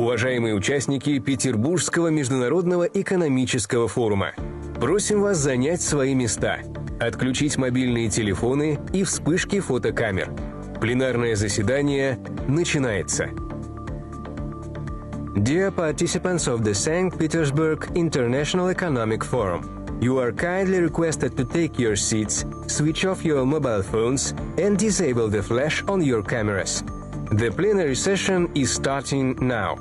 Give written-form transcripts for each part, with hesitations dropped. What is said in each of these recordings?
Уважаемые участники Петербургского международного экономического форума, просим вас занять свои места, отключить мобильные телефоны и вспышки фотокамер. Пленарное заседание начинается. Dear participants of the St. Petersburg International Economic Forum, you are kindly requested to take your seats, switch off your mobile phones and disable the flash on your cameras. The plenary session is starting now.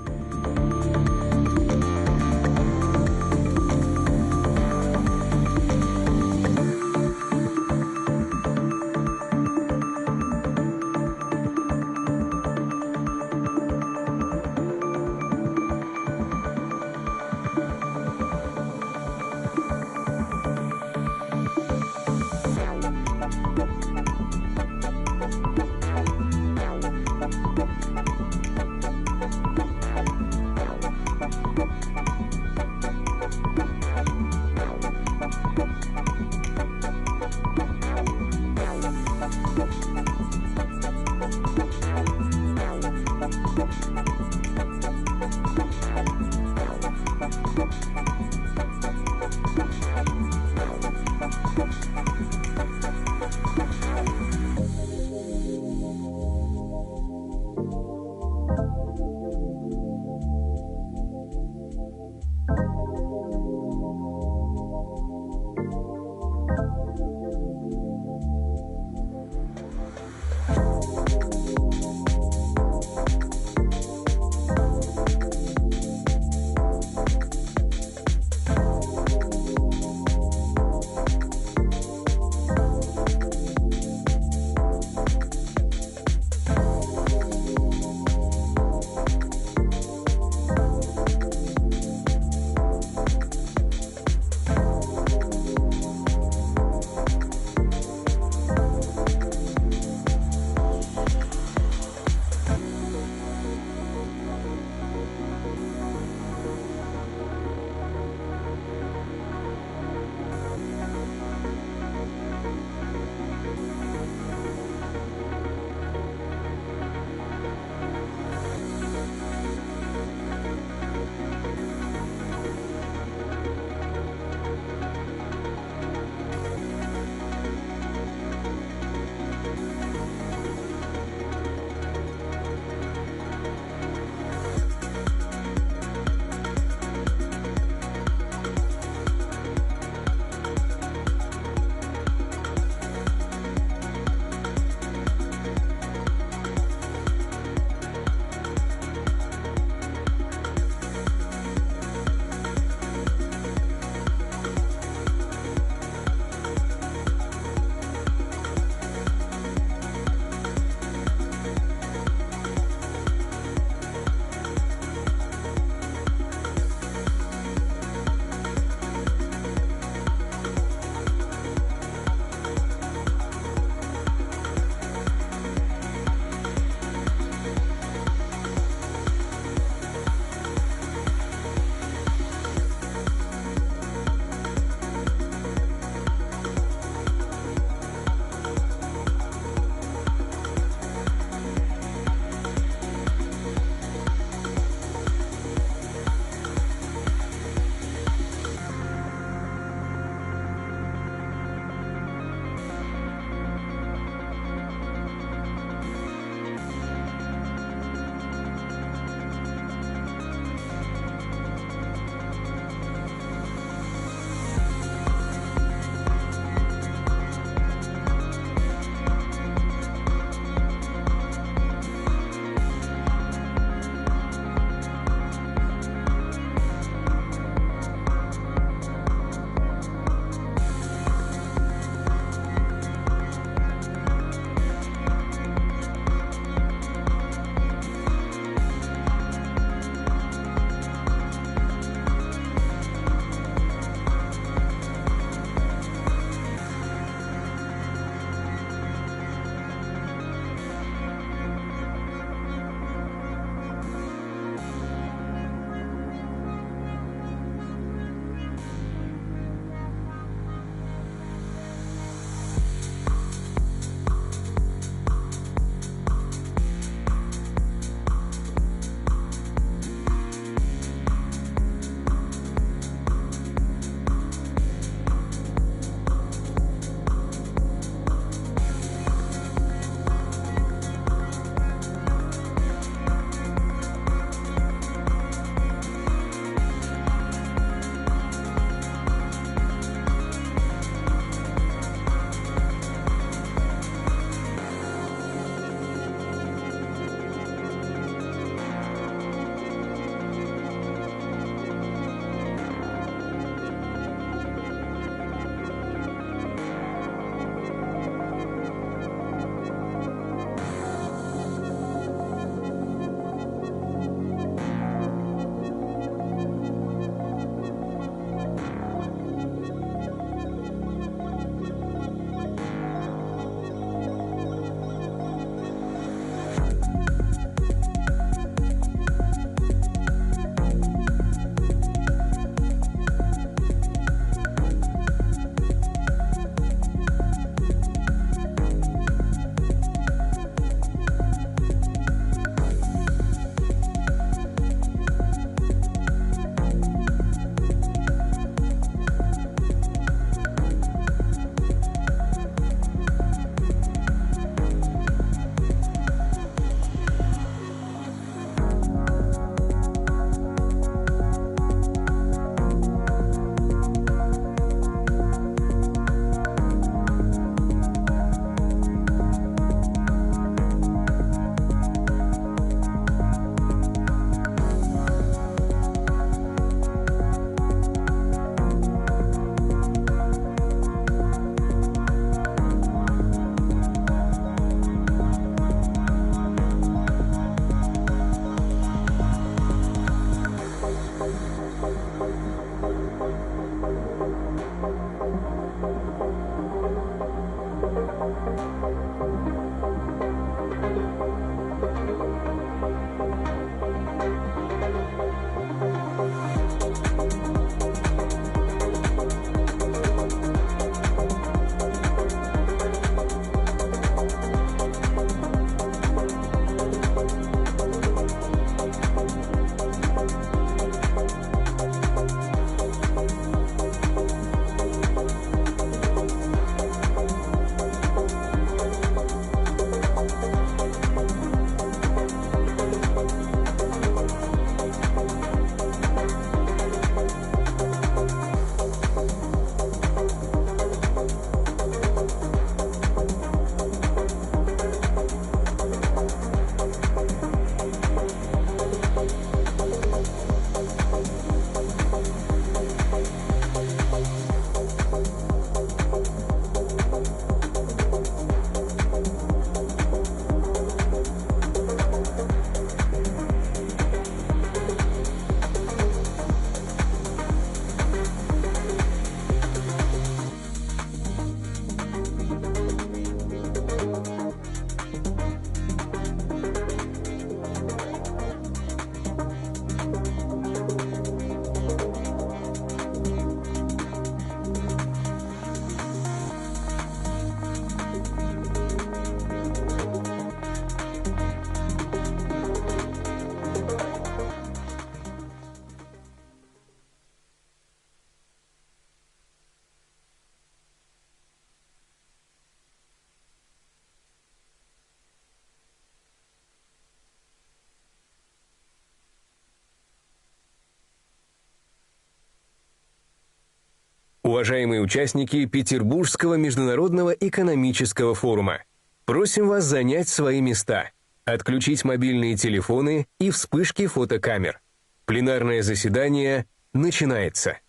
Уважаемые участники Петербургского международного экономического форума, просим вас занять свои места, отключить мобильные телефоны и вспышки фотокамер. Пленарное заседание начинается.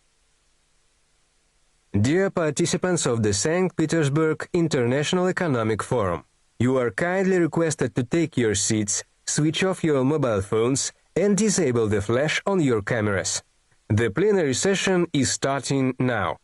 Dear participants of the St. Petersburg International Economic Forum, you are kindly requested to take your seats, switch off your mobile phones, and disable the flash on your cameras. The plenary session is starting now.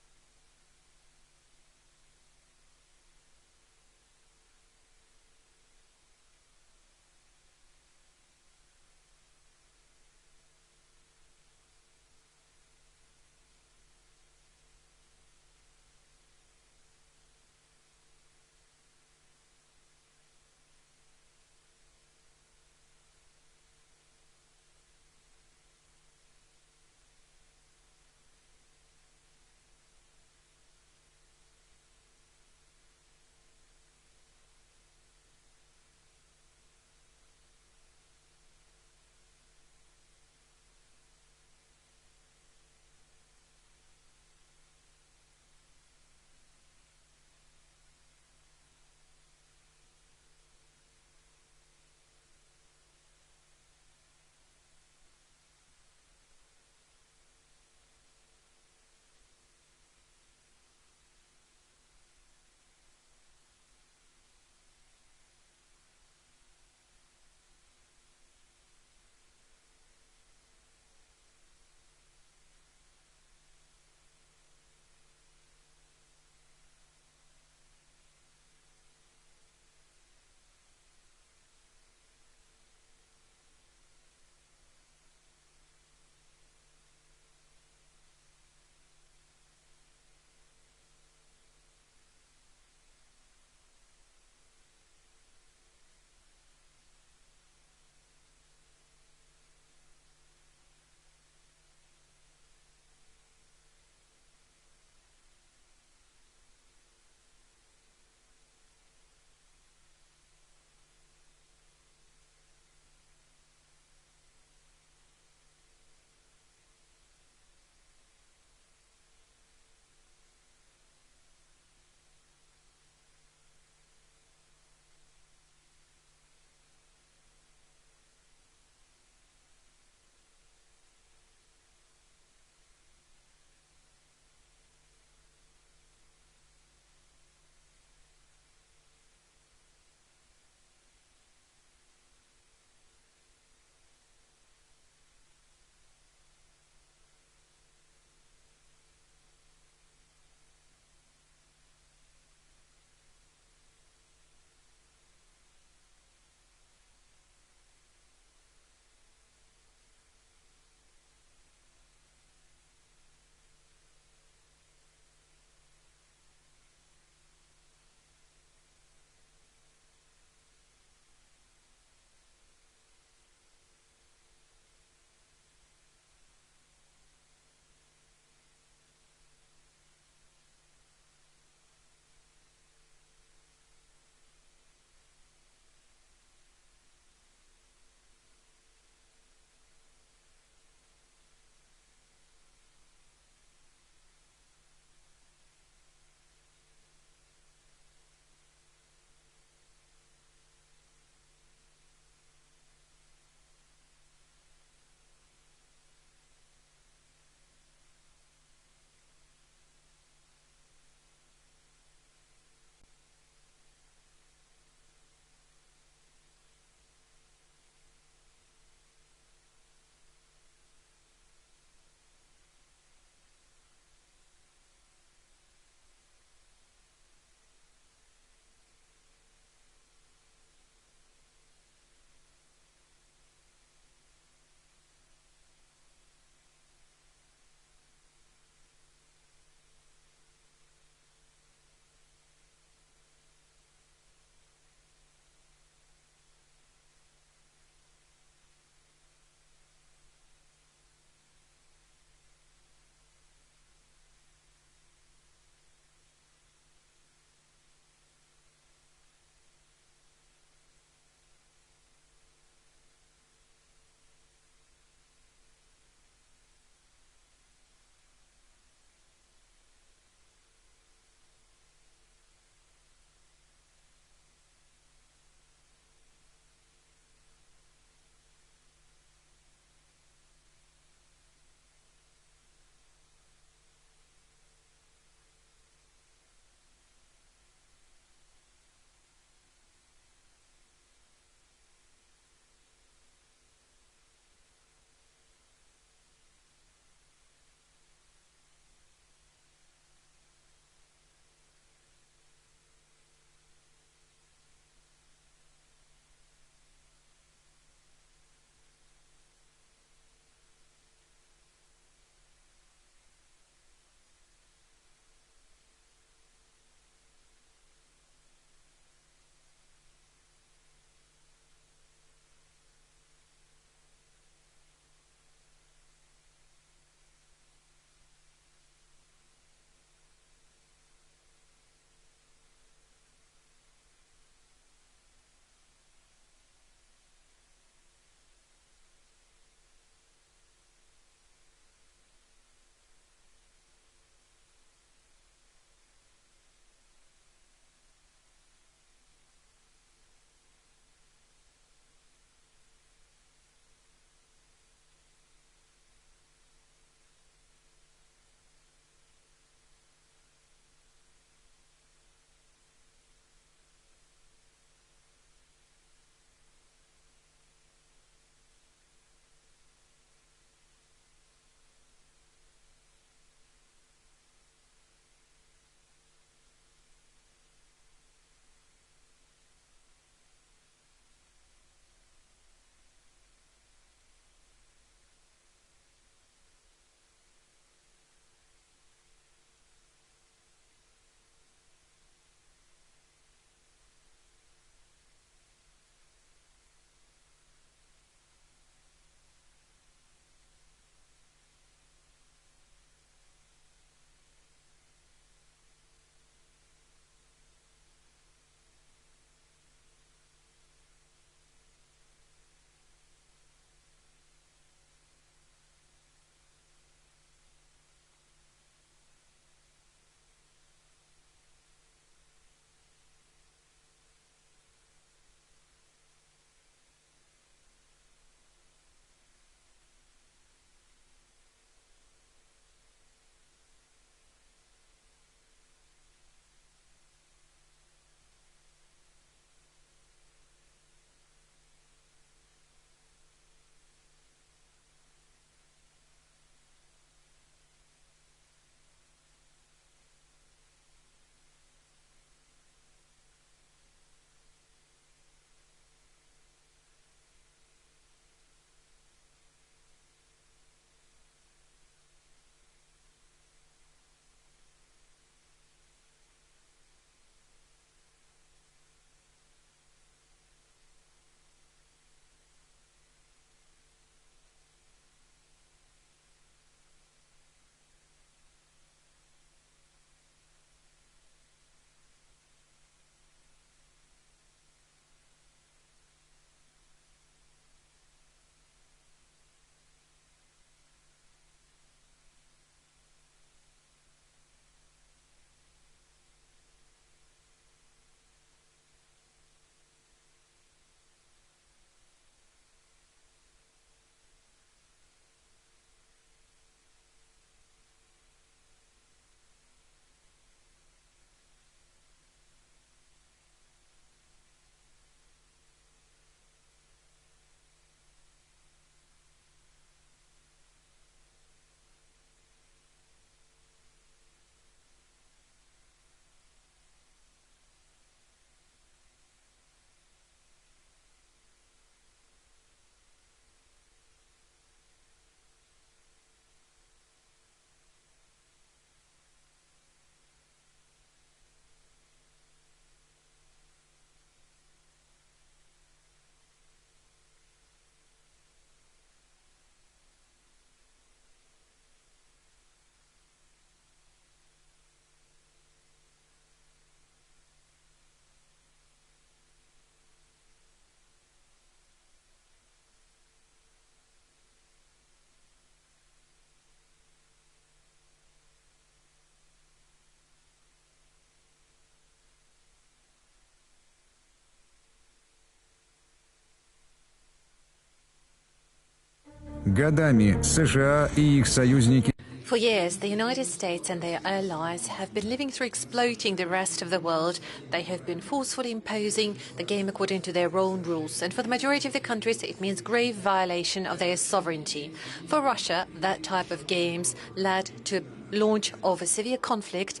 Годами США и их союзники For years, the United States and their allies have been living through exploiting the rest of the world. They have been forcefully imposing the game according to their own rules. And for the majority of the countries, it means grave violation of their sovereignty. For Russia, that type of games led to launch of a severe conflict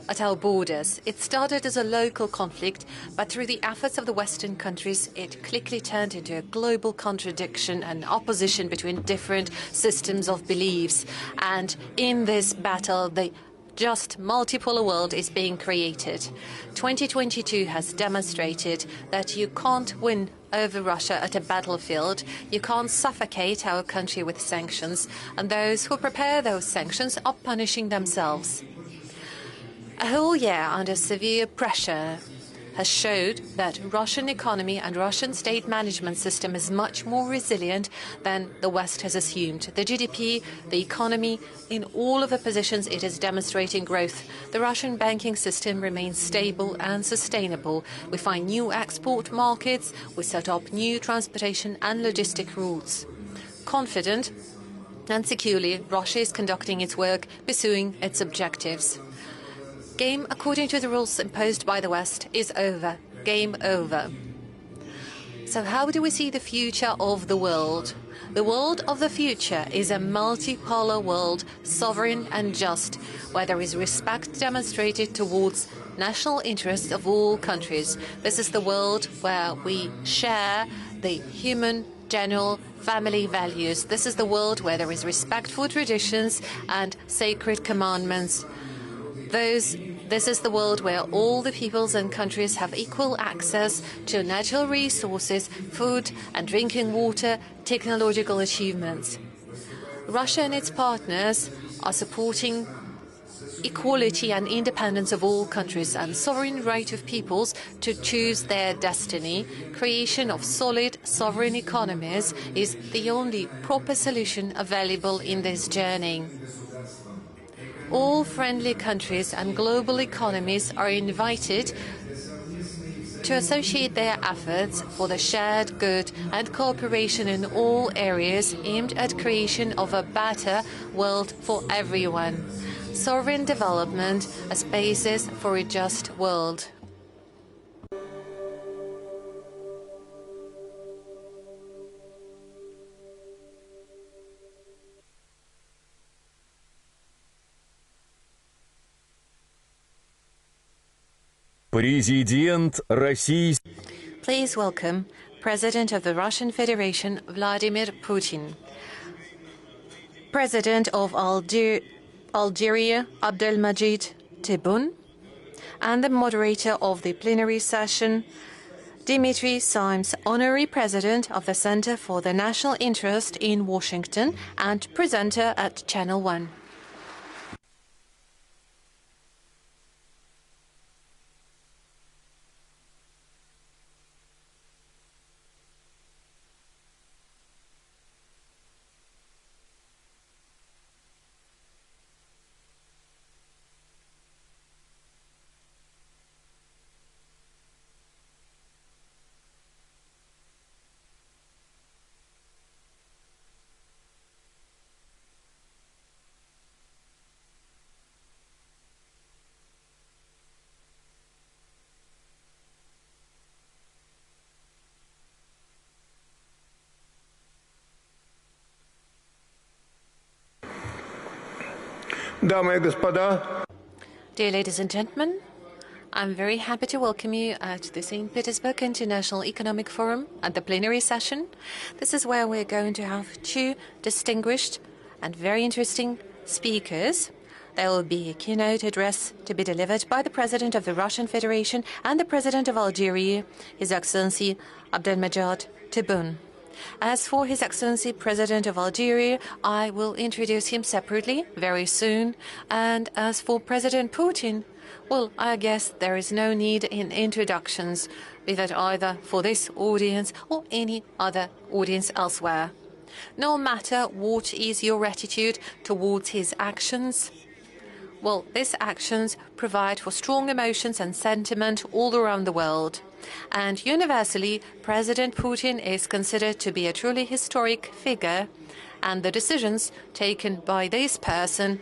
at our borders. It started as a local conflict, but through the efforts of the Western countries, it quickly turned into a global contradiction and opposition between different systems of beliefs. And in this battle, the just multipolar world is being created. 2022 has demonstrated that you can't win over Russia at a battlefield. You can't suffocate our country with sanctions, and those who prepare those sanctions are punishing themselves. A whole year under severe pressure has showed that Russian economy and Russian state management system is much more resilient than the West has assumed. The GDP, the economy, in all of the positions it is demonstrating growth. The Russian banking system remains stable and sustainable. We find new export markets, we set up new transportation and logistic routes. Confident and securely, Russia is conducting its work, pursuing its objectives. Game according to the rules imposed by the West is over. Game over. So how do we see the future of the world? The world of the future is a multipolar world, sovereign and just, where there is respect demonstrated towards national interests of all countries. This is the world where we share the human, general, family values. This is the world where there is respect for traditions and sacred commandments. This is the world where all the peoples and countries have equal access to natural resources, food and drinking water, technological achievements. Russia and its partners are supporting equality and independence of all countries and sovereign right of peoples to choose their destiny. Creation of solid sovereign economies is the only proper solution available in this journey. All friendly countries and global economies are invited to associate their efforts for the shared good and cooperation in all areas aimed at creation of a better world for everyone. Sovereign development as basis for a just world. Президент России. Please welcome President of the Russian Federation, Vladimir Putin. President of Algeria, Abdelmajid Tebboune, and the moderator of the plenary session, Dimitri Simes, Honorary President of the Center for the National Interest in Washington and presenter at Channel 1. Дамы и господа. Dear ladies and gentlemen, I'm very happy to welcome you at the St. Petersburg International Economic Forum at the plenary session. This is where we're going to have two distinguished and very interesting speakers. There will be a keynote address to be delivered by the President of the Russian Federation and the President of Algeria, His Excellency Abdelmajid Tebboune. As for His Excellency President of Algeria, I will introduce him separately very soon. And as for President Putin, well, I guess there is no need in introductions, be that either for this audience or any other audience elsewhere. No matter what is your attitude towards his actions, well, these actions provide for strong emotions and sentiment all around the world. And universally, President Putin is considered to be a truly historic figure. and the decisions taken by this person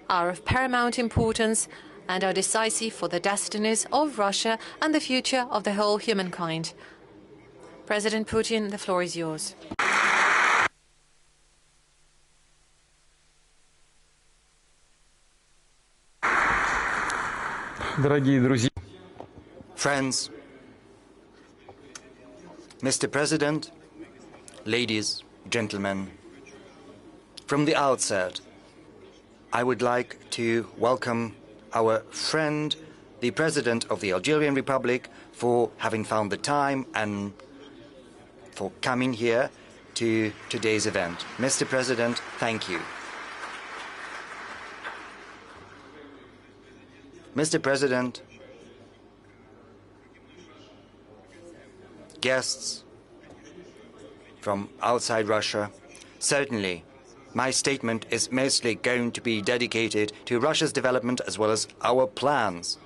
are of paramount importance and are decisive for the destinies of Russia and the future of the whole humankind. President Putin, the floor is yours. Friends, Mr. President, ladies, gentlemen, from the outset, I would like to welcome our friend, the President of the Algerian Republic, for having found the time and for coming here to today's event. Mr. President, thank you. Mr. President, guests from outside Russia, certainly my statement is mostly going to be dedicated to Russia's development as well as our plans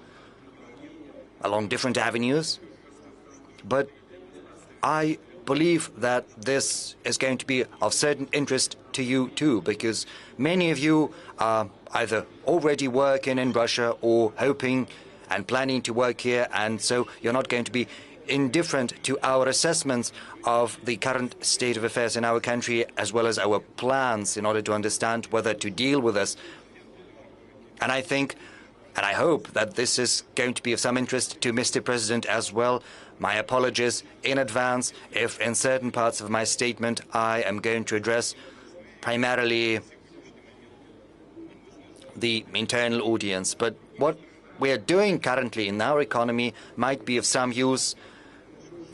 along different avenues. But I believe that this is going to be of certain interest to you too, because many of you are either already working in Russia or hoping and planning to work here, and so you're not going to be indifferent to our assessments of the current state of affairs in our country, as well as our plans in order to understand whether to deal with us. And I think, and I hope that this is going to be of some interest to Mr. President as well. My apologies in advance if in certain parts of my statement I am going to address primarily the internal audience. But what we are doing currently in our economy might be of some use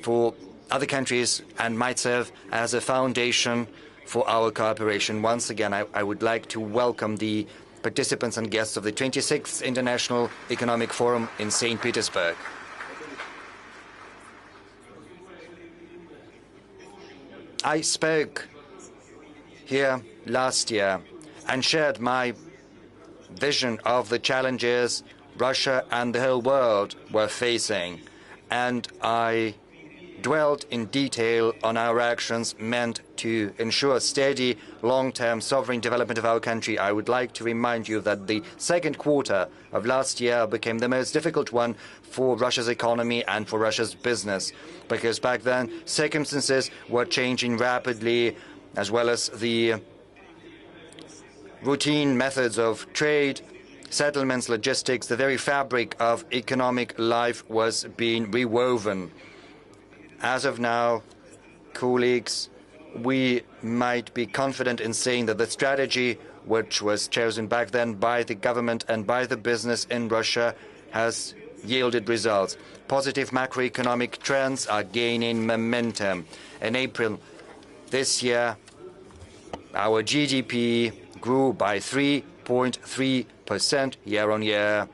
for other countries and might serve as a foundation for our cooperation. Once again, I would like to welcome the participants and guests of the 26th International Economic Forum in St. Petersburg. I spoke here last year and shared my vision of the challenges Russia and the whole world were facing, and I dwelled in detail on our actions meant to ensure steady, long-term sovereign development of our country. I would like to remind you that the second quarter of last year became the most difficult one for Russia's economy and for Russia's business, because back then circumstances were changing rapidly, as well as the routine methods of trade, settlements, logistics, the very fabric of economic life was being rewoven. As of now, colleagues, we might be confident in saying that the strategy which was chosen back then by the government and by the business in Russia has yielded results. Positive macroeconomic trends are gaining momentum. In April this year, our GDP grew by 3.3% year-on-year,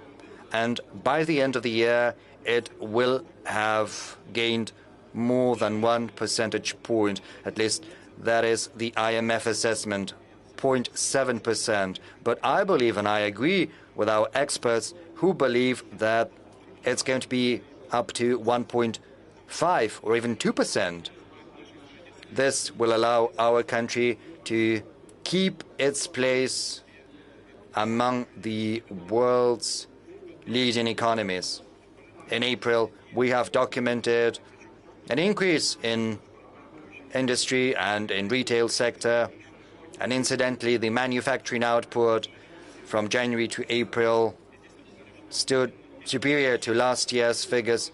and by the end of the year, it will have gained more than 1 percentage point. At least that is the IMF assessment, 0.7%. But I believe, and I agree with our experts who believe that it's going to be up to 1.5 or even 2%. This will allow our country to keep its place among the world's leading economies. In April, we have documented an increase in industry and in retail sector, and incidentally, the manufacturing output from January to April stood superior to last year's figures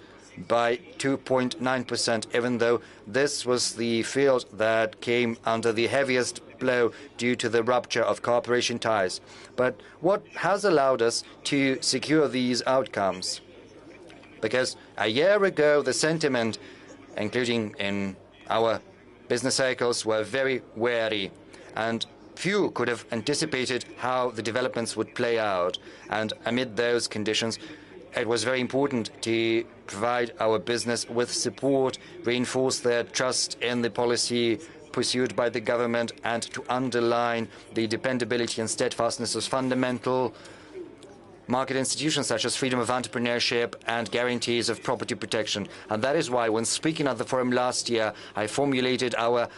by 2.9%, even though this was the field that came under the heaviest blow due to the rupture of cooperation ties. But what has allowed us to secure these outcomes? Because a year ago, the sentiment, including in our business circles, were very wary, and few could have anticipated how the developments would play out. And amid those conditions, it was very important to provide our business with support, reinforce their trust in the policy pursued by the government, and to underline the dependability and steadfastness of fundamental market institutions such as freedom of entrepreneurship and guarantees of property protection. And that is why, when speaking at the forum last year, I formulated our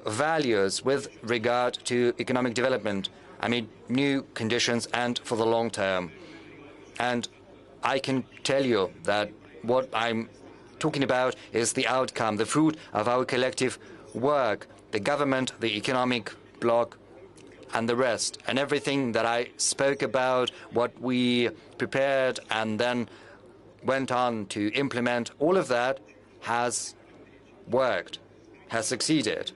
values with regard to economic development, amid new conditions and for the long term. And I can tell you that what I'm talking about is the outcome, the fruit of our collective work, the government, the economic bloc, and the rest. And everything that I spoke about, what we prepared and then went on to implement, all of that has worked, has succeeded.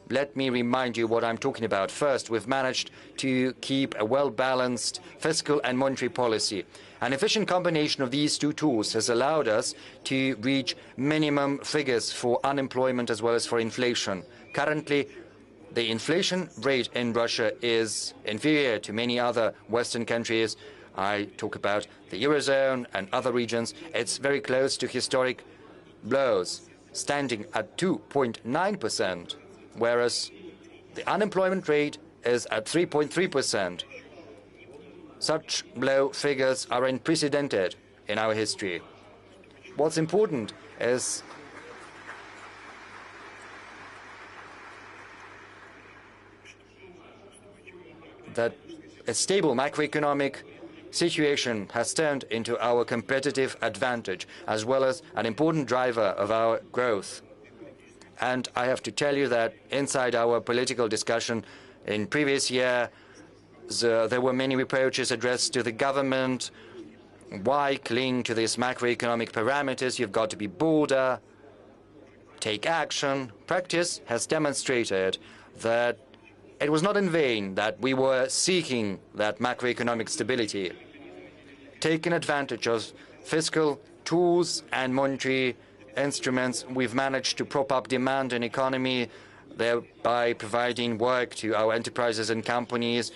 Let me remind you what I'm talking about. First, we've managed to keep a well-balanced fiscal and monetary policy. An efficient combination of these two tools has allowed us to reach minimum figures for unemployment as well as for inflation. Currently, the inflation rate in Russia is inferior to many other Western countries. I talk about the Eurozone and other regions. It's very close to historic lows, standing at 2.9%. Whereas the unemployment rate is at 3.3%. Such low figures are unprecedented in our history. What's important is that a stable macroeconomic situation has turned into our competitive advantage, as well as an important driver of our growth. And I have to tell you that inside our political discussion in previous year, there were many reproaches addressed to the government. Why cling to these macroeconomic parameters? You've got to be bolder, take action. Practice has demonstrated that it was not in vain that we were seeking that macroeconomic stability. Taking advantage of fiscal tools and monetary instruments, we've managed to prop up demand in economy, thereby providing work to our enterprises and companies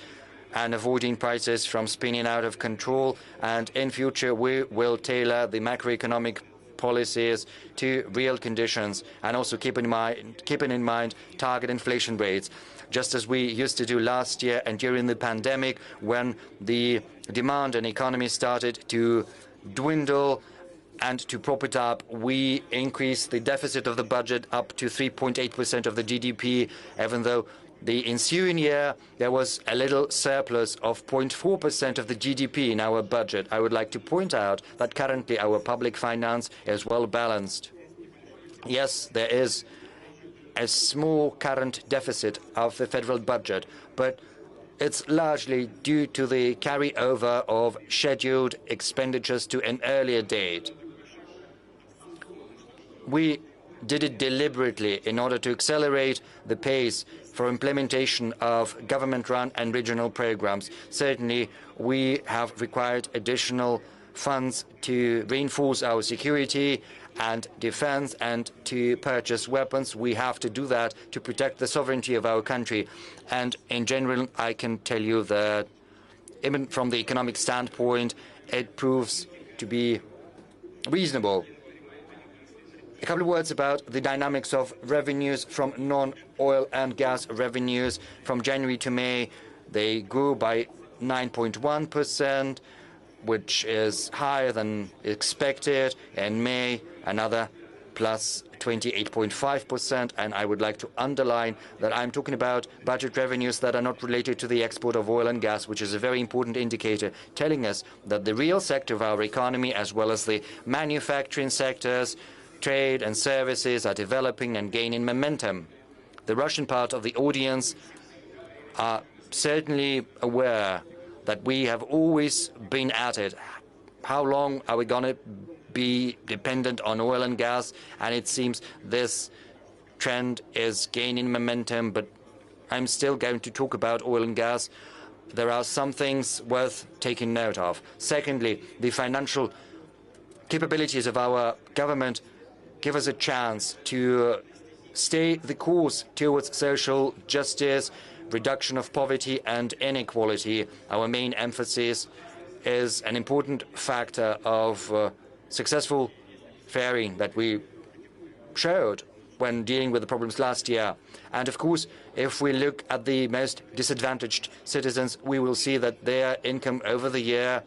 and avoiding prices from spinning out of control. And in future, we will tailor the macroeconomic policies to real conditions and also keeping in mind target inflation rates, just as we used to do last year and during the pandemic when the demand and economy started to dwindle. And to prop it up, we increased the deficit of the budget up to 3.8% of the GDP, even though the ensuing year there was a little surplus of 0.4% of the GDP in our budget. I would like to point out that currently our public finance is well balanced. Yes, there is a small current deficit of the federal budget, but it's largely due to the carryover of scheduled expenditures to an earlier date. We did it deliberately in order to accelerate the pace for implementation of government-run and regional programs. Certainly, we have required additional funds to reinforce our security and defense and to purchase weapons. We have to do that to protect the sovereignty of our country. And in general, I can tell you that even from the economic standpoint, it proves to be reasonable. A couple of words about the dynamics of revenues from non-oil and gas revenues. From January to May, they grew by 9.1%, which is higher than expected. In May, another plus 28.5%. And I would like to underline that I'm talking about budget revenues that are not related to the export of oil and gas, which is a very important indicator, telling us that the real sector of our economy, as well as the manufacturing sectors, trade and services, are developing and gaining momentum. The Russian part of the audience are certainly aware that we have always been at it. How long are we going to be dependent on oil and gas? And it seems this trend is gaining momentum, but I'm still going to talk about oil and gas. There are some things worth taking note of. Secondly, the financial capabilities of our government give us a chance to stay the course towards social justice, reduction of poverty and inequality. Our main emphasis is an important factor of successful faring that we showed when dealing with the problems last year. And of course, if we look at the most disadvantaged citizens, we will see that their income over the year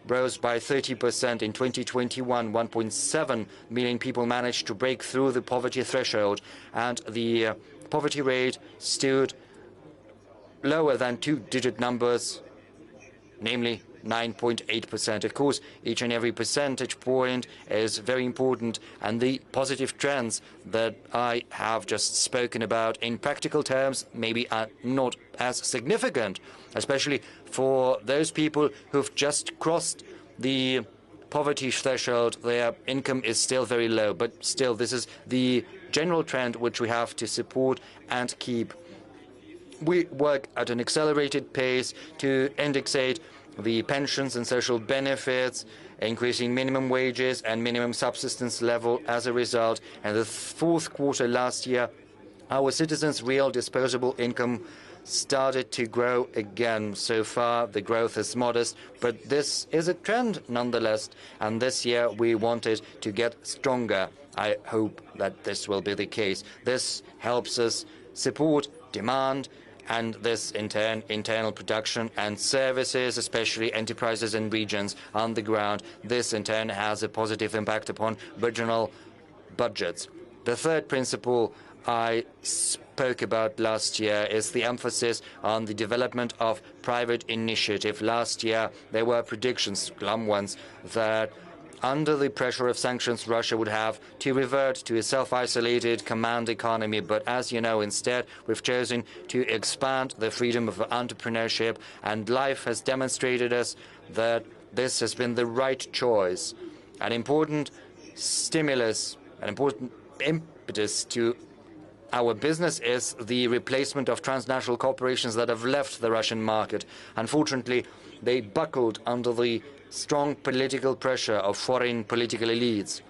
rose by 30% in 2021. 1.7 million people managed to break through the poverty threshold, and the poverty rate stood lower than two-digit numbers, namely 9.8%. Of course, each and every percentage point is very important, and the positive trends that I have just spoken about in practical terms maybe are not as significant, especially for those people who've just crossed the poverty threshold. Their income is still very low, but still this is the general trend which we have to support and keep. We work at an accelerated pace to indexate the pensions and social benefits, increasing minimum wages and minimum subsistence level as a result. And the fourth quarter last year, our citizens' real disposable income started to grow again. So far, the growth is modest, but this is a trend nonetheless. And this year, we wanted to get stronger. I hope that this will be the case. This helps us support demand, and this, in turn, internal production and services, especially enterprises and regions on the ground. This, in turn, has a positive impact upon regional budgets. The third principle I spoke about last year is the emphasis on the development of private initiative. Last year, there were predictions, glum ones, that under the pressure of sanctions, Russia would have to revert to a self-isolated command economy. But as you know, instead, we've chosen to expand the freedom of entrepreneurship, and life has demonstrated us that this has been the right choice. An important stimulus, an important impetus to our business is the replacement of transnational corporations that have left the Russian market. Unfortunately, they buckled under the strong political pressure of foreign political elites.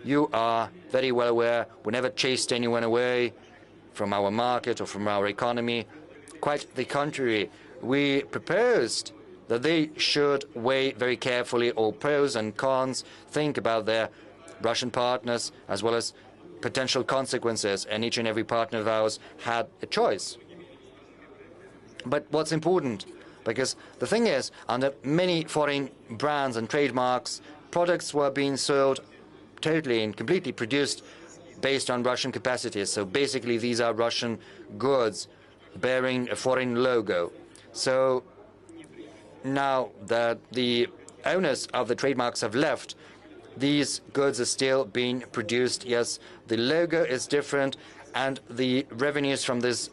You are very well aware we never chased anyone away from our market or from our economy. Quite the contrary, we proposed that they should weigh very carefully all pros and cons, think about their Russian partners as well as potential consequences, and each and every partner of ours had a choice. But what's important, because the thing is, under many foreign brands and trademarks, products were being sold totally and completely produced based on Russian capacities. So basically, these are Russian goods bearing a foreign logo. So now that the owners of the trademarks have left, these goods are still being produced. Yes, the logo is different, and the revenues from this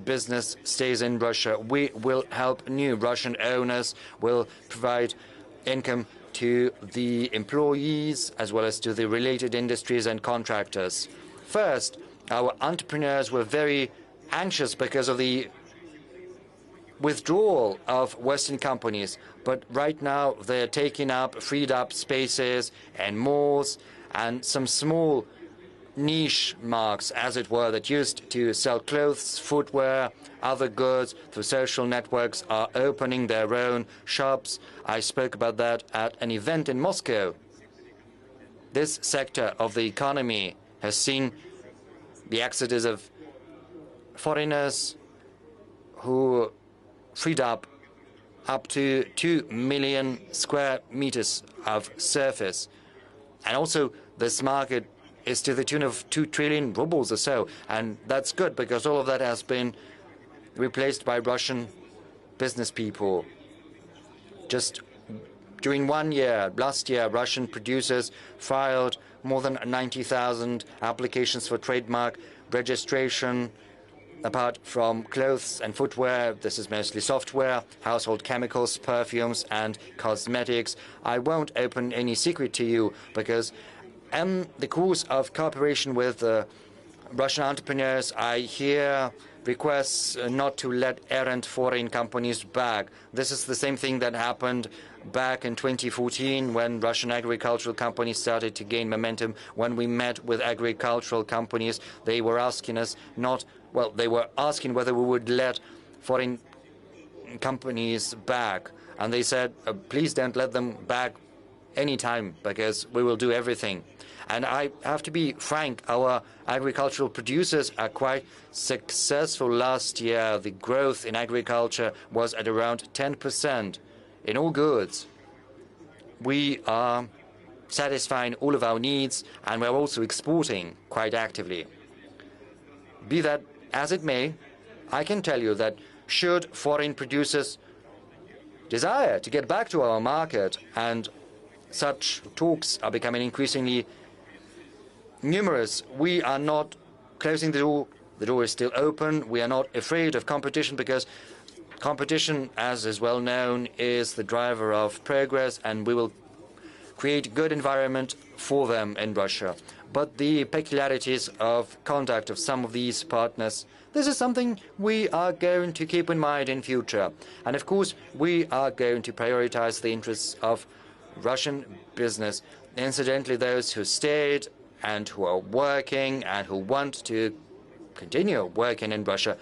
business stays in Russia. We will help new Russian owners, will provide income to the employees as well as to the related industries and contractors. First, our entrepreneurs were very anxious because of the withdrawal of Western companies, but right now they're taking up freed up spaces and malls, and some small niche marks, as it were, that used to sell clothes, footwear, other goods through social networks are opening their own shops. I spoke about that at an event in Moscow. This sector of the economy has seen the exodus of foreigners who freed up to 2 million square meters of surface. And also, this market is to the tune of 2 trillion rubles or so. And that's good, because all of that has been replaced by Russian business people. Just during 1 year, last year, Russian producers filed more than 90,000 applications for trademark registration. Apart from clothes and footwear, this is mostly software, household chemicals, perfumes, and cosmetics. I won't open any secret to you, because in the course of cooperation with Russian entrepreneurs, I hear requests not to let errant foreign companies back. This is the same thing that happened back in 2014 when Russian agricultural companies started to gain momentum. When we met with agricultural companies, they were asking us they were asking whether we would let foreign companies back. And they said, please don't let them back anytime, because we will do everything. And I have to be frank, our agricultural producers are quite successful. Last year, the growth in agriculture was at around 10% in all goods. We are satisfying all of our needs, and we're also exporting quite actively. Be that as it may, I can tell you that should foreign producers desire to get back to our market, and such talks are becoming increasingly numerous, we are not closing the door. The door is still open. We are not afraid of competition, because competition, as is well known, is the driver of progress, and we will create a good environment for them in Russia. But the peculiarities of conduct of some of these partners, this is something we are going to keep in mind in future. And of course, we are going to prioritize the interests of Russian business. Incidentally, those who stayed and who are working and who want to continue working in Russia,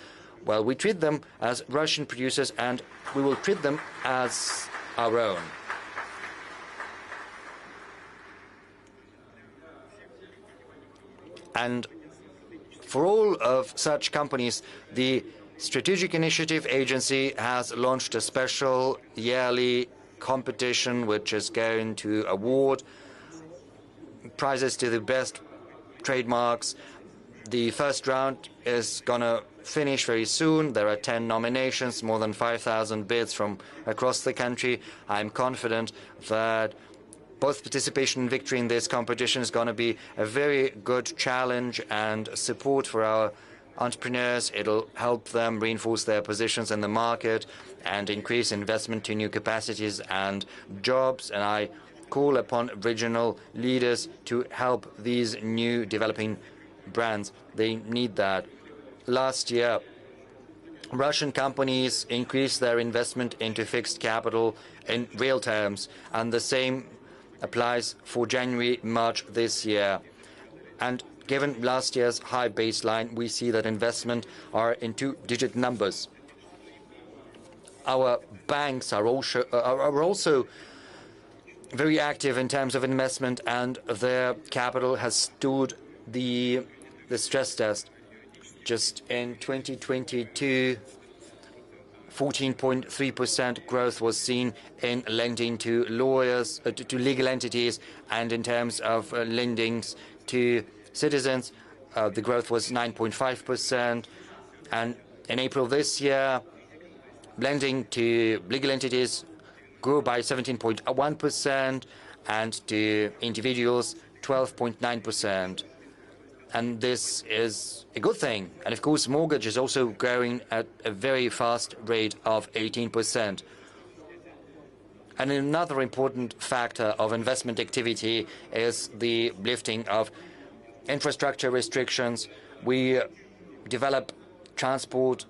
well, we treat them as Russian producers, and we will treat them as our own. And for all of such companies, the Strategic Initiative Agency has launched a special yearly competition which is going to award prizes to the best trademarks. The first round is going to finish very soon. There are 10 nominations, more than 5,000 bids from across the country. I'm confident that both participation and victory in this competition is going to be a very good challenge and support for our entrepreneurs. It'll help them reinforce their positions in the market and increase investment to new capacities and jobs. And I call upon regional leaders to help these new developing brands. They need that. Last year, Russian companies increased their investment into fixed capital in real terms, and the same applies for January, March this year. And given last year's high baseline, we see that investment are in two-digit numbers. Our banks are also very active in terms of investment, and their capital has stood the stress test. Just in 2022, 14.3% growth was seen in lending to lawyers, to legal entities, and in terms of lendings to citizens, the growth was 9.5%. And in April this year, lending to legal entities grew by 17.1%, and to individuals 12.9%. And this is a good thing. And of course, mortgage is also growing at a very fast rate of 18%. And another important factor of investment activity is the lifting of infrastructure restrictions. We develop transport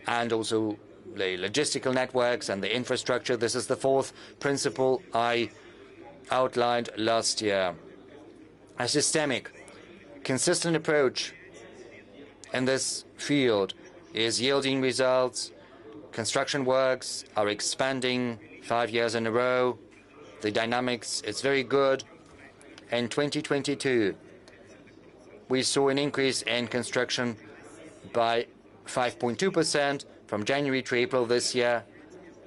and also the logistical networks and the infrastructure. This is the fourth principle I outlined last year. A systemic, consistent approach in this field is yielding results. Construction works are expanding 5 years in a row. The dynamics is very good. In 2022, we saw an increase in construction by 5.2% from January to April this year,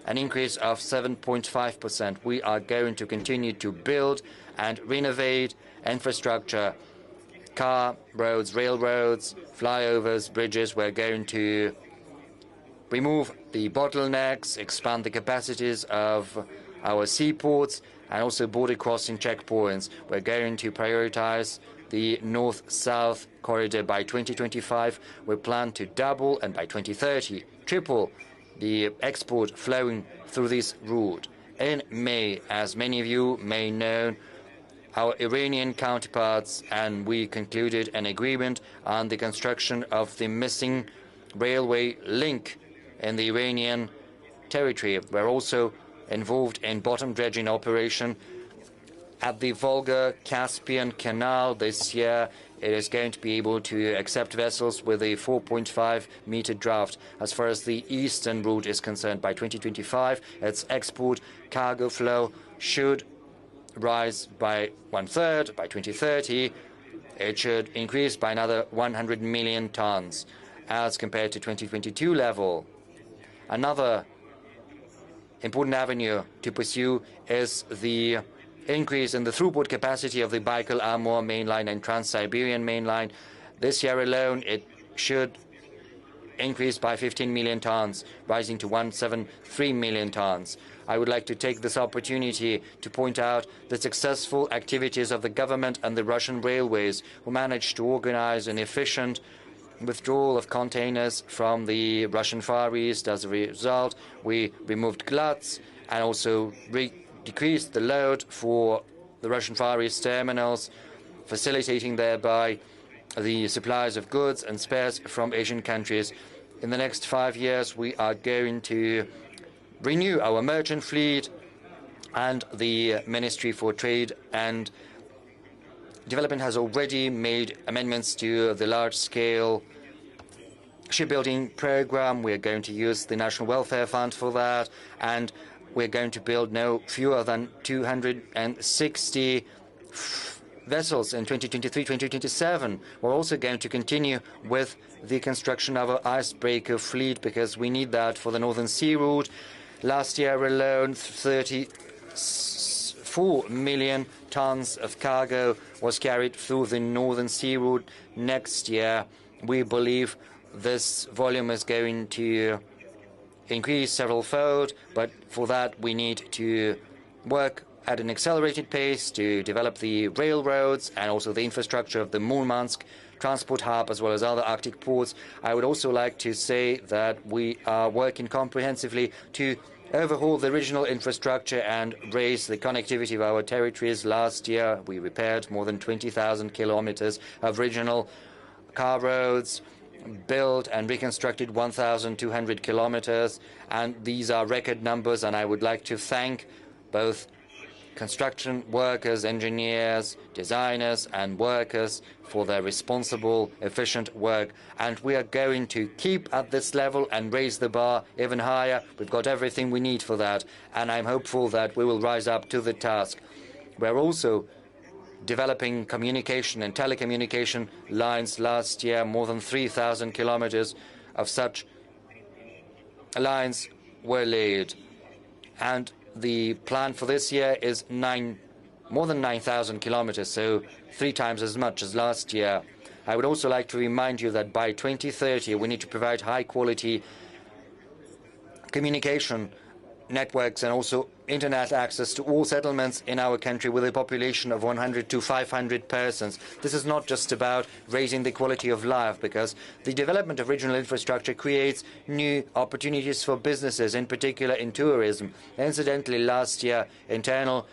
an increase of 7.5%. We are going to continue to build and renovate infrastructure, car roads, railroads, flyovers, bridges. We're going to remove the bottlenecks, expand the capacities of our seaports, and also border crossing checkpoints. We're going to prioritize the north-south corridor. By 2025, we plan to double, and by 2030, triple the export flowing through this route. In May, as many of you may know, our Iranian counterparts and we concluded an agreement on the construction of the missing railway link in the Iranian territory. We're also involved in bottom dredging operation at the Volga-Caspian Canal. This year, it is going to be able to accept vessels with a 4.5-meter draft. As far as the eastern route is concerned, by 2025, its export cargo flow should rise by 1/3. By 2030, it should increase by another 100 million tons as compared to 2022 level. Another important avenue to pursue is the increase in the throughput capacity of the Baikal-Amur mainline and Trans-Siberian mainline. This year alone, it should increased by 15 million tons, rising to 173 million tons. I would like to take this opportunity to point out the successful activities of the government and the Russian railways, who managed to organize an efficient withdrawal of containers from the Russian Far East. As a result, we removed gluts and also decreased the load for the Russian Far East terminals, facilitating thereby the supplies of goods and spares from Asian countries. In the next 5 years, we are going to renew our merchant fleet, and the Ministry for Trade and Development has already made amendments to the large-scale shipbuilding program. We're going to use the National Welfare Fund for that, and we're going to build no fewer than 260 vessels in 2023-2027. We're also going to continue with the construction of our icebreaker fleet, because we need that for the Northern Sea route. Last year alone, 34 million tons of cargo was carried through the Northern Sea route. Next year, we believe this volume is going to increase several-fold, but for that we need to work at an accelerated pace to develop the railroads and also the infrastructure of the Murmansk transport hub, as well as other Arctic ports. I would also like to say that we are working comprehensively to overhaul the regional infrastructure and raise the connectivity of our territories. Last year, we repaired more than 20,000 kilometers of regional car roads, built and reconstructed 1,200 kilometers, and these are record numbers, and I would like to thank both construction workers, engineers, designers and workers for their responsible, efficient work. And we are going to keep at this level and raise the bar even higher. We've got everything we need for that, and I'm hopeful that we will rise up to the task. We're also developing communication and telecommunication lines. Last year, more than 3,000 kilometers of such lines were laid, and the plan for this year is more than 9,000 kilometers, so 3 times as much as last year. I would also like to remind you that by 2030, we need to provide high-quality communication networks and also internet access to all settlements in our country with a population of 100 to 500 persons. This is not just about raising the quality of life, because the development of regional infrastructure creates new opportunities for businesses, in particular in tourism. Incidentally, last year, internal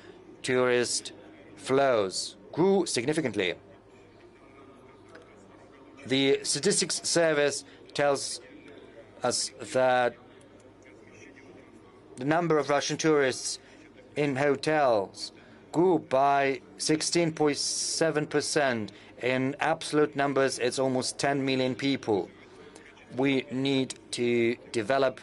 tourist flows grew significantly. The Statistics Service tells us that the number of Russian tourists in hotels grew by 16.7%. In absolute numbers, it's almost 10 million people. We need to develop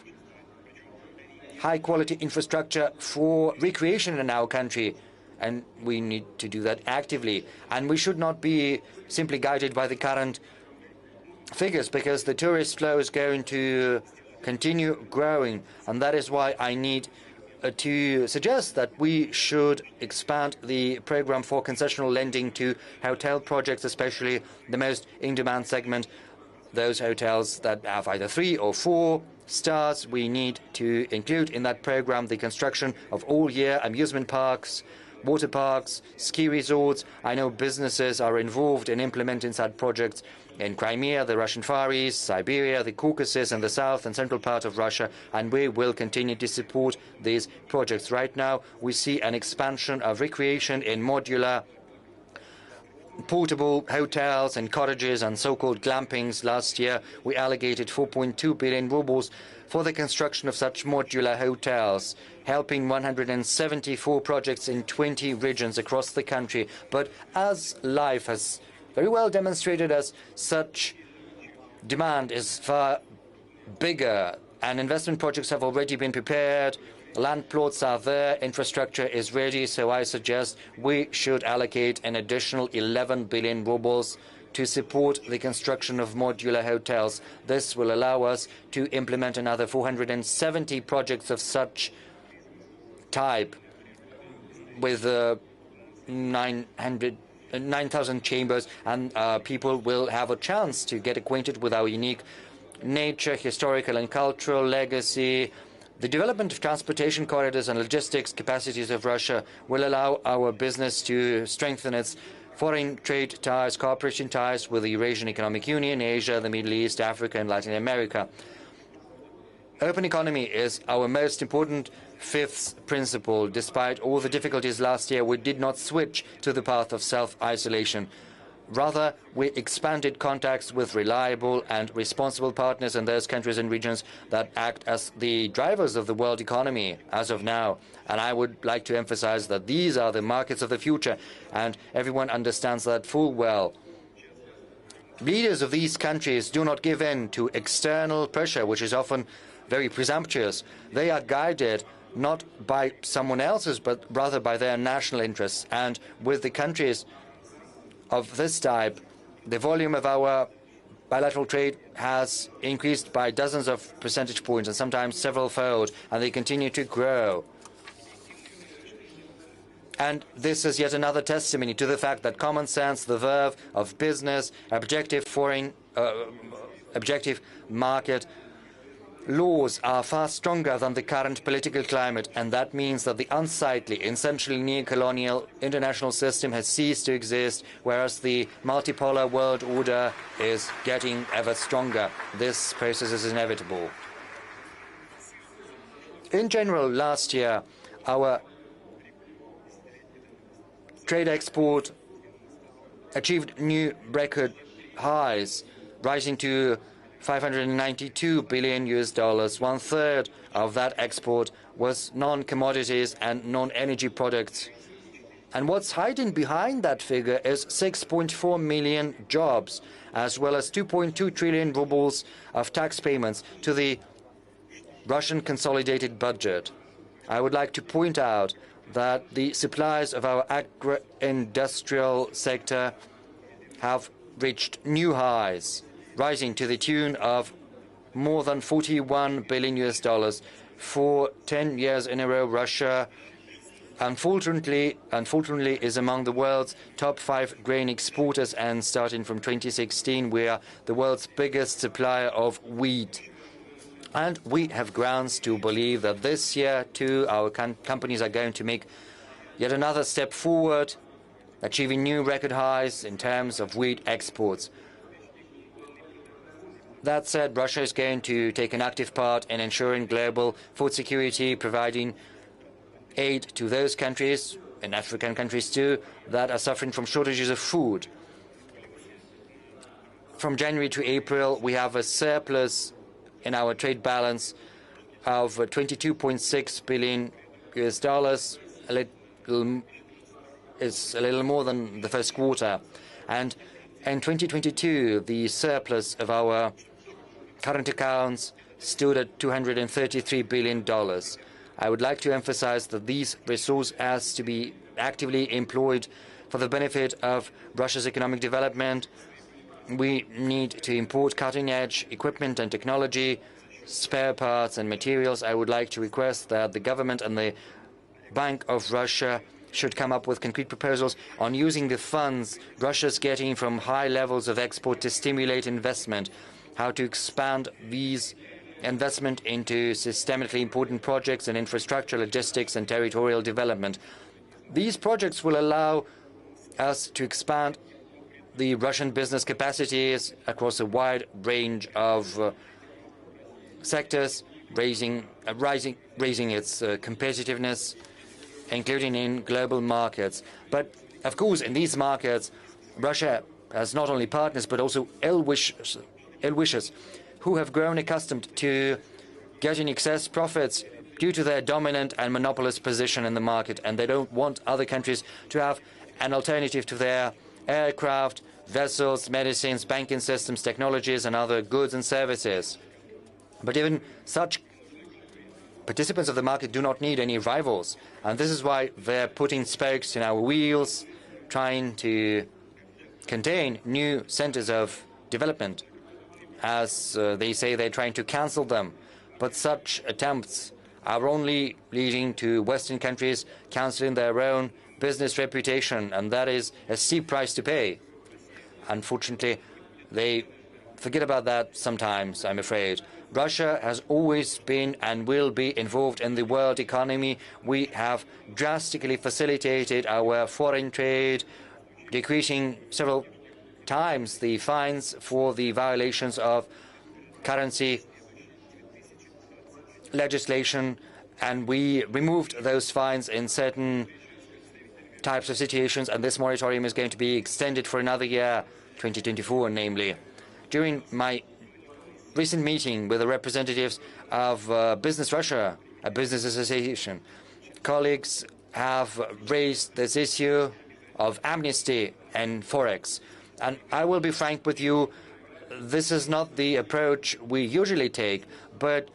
high-quality infrastructure for recreation in our country, and we need to do that actively. And we should not be simply guided by the current figures, because the tourist flow is going to continue growing, and that is why I need to suggest that we should expand the program for concessional lending to hotel projects, especially the most in-demand segment, those hotels that have either 3 or 4 stars. We need to include in that program the construction of all-year amusement parks, water parks, ski resorts. I know businesses are involved in implementing such projects in Crimea, the Russian Far East, Siberia, the Caucasus, and the south and central part of Russia, and we will continue to support these projects. Right now, we see an expansion of recreation in modular portable hotels and cottages and so-called glampings. Last year, we allocated 4.2 billion rubles for the construction of such modular hotels, helping 174 projects in 20 regions across the country. But as life has very well demonstrated us, such demand is far bigger, and investment projects have already been prepared. Land plots are there, infrastructure is ready, so I suggest we should allocate an additional 11 billion rubles to support the construction of modular hotels. This will allow us to implement another 470 projects of such type with 9,000 chambers, and people will have a chance to get acquainted with our unique nature, historical and cultural legacy. The development of transportation corridors and logistics capacities of Russia will allow our business to strengthen its foreign trade ties, cooperation ties with the Eurasian Economic Union, Asia, the Middle East, Africa, and Latin America. Open economy is our most important fifth principle. Despite all the difficulties last year, we did not switch to the path of self-isolation. Rather, we expanded contacts with reliable and responsible partners in those countries and regions that act as the drivers of the world economy as of now. And I would like to emphasize that these are the markets of the future, and everyone understands that full well. Leaders of these countries do not give in to external pressure, which is often very presumptuous. They are guided not by someone else's, but rather by their national interests. And with the countries of this type, the volume of our bilateral trade has increased by dozens of percentage points and sometimes several-fold, and they continue to grow. And this is yet another testimony to the fact that common sense, the verve of business, objective market laws are far stronger than the current political climate, and that means that the unsightly, essentially neo-colonial international system has ceased to exist, whereas the multipolar world order is getting ever stronger. This process is inevitable. In general, last year, our trade export achieved new record highs, rising to $592 billion. One-third of that export was non-commodities and non-energy products. And what's hiding behind that figure is 6.4 million jobs, as well as 2.2 trillion rubles of tax payments to the Russian consolidated budget. I would like to point out that the supplies of our agro-industrial sector have reached new highs, rising to the tune of more than $41 billion. For 10 years in a row, Russia, unfortunately, is among the world's top 5 grain exporters, and starting from 2016, we are the world's biggest supplier of wheat. And we have grounds to believe that this year, too, our companies are going to make yet another step forward, achieving new record highs in terms of wheat exports. That said, Russia is going to take an active part in ensuring global food security, providing aid to those countries, and African countries too, that are suffering from shortages of food. From January to April, we have a surplus in our trade balance of $22.6 billion. It's a little more than the first quarter. And in 2022, the surplus of our current accounts stood at $233 billion. I would like to emphasize that these resources has to be actively employed for the benefit of Russia's economic development. We need to import cutting-edge equipment and technology, spare parts and materials. I would like to request that the government and the Bank of Russia should come up with concrete proposals on using the funds Russia's getting from high levels of export to stimulate investment, how to expand these investment into systemically important projects in infrastructure, logistics, and territorial development. These projects will allow us to expand the Russian business capacities across a wide range of sectors, raising its competitiveness, including in global markets. But, of course, in these markets, Russia has not only partners but also ill-wishers who have grown accustomed to getting excess profits due to their dominant and monopolist position in the market, and they don't want other countries to have an alternative to their aircraft, vessels, medicines, banking systems, technologies, and other goods and services. But even such participants of the market do not need any rivals, and this is why they're putting spokes in our wheels, trying to contain new centers of development. As they say, they're trying to cancel them. But such attempts are only leading to Western countries canceling their own business reputation, and that is a steep price to pay. Unfortunately, they forget about that sometimes, I'm afraid. Russia has always been and will be involved in the world economy. We have drastically facilitated our foreign trade, decreasing several times the fines for the violations of currency legislation, and we removed those fines in certain types of situations, and this moratorium is going to be extended for another year, 2024 namely. During my recent meeting with the representatives of Business Russia, a business association, colleagues have raised this issue of amnesty and forex. And I will be frank with you, this is not the approach we usually take, but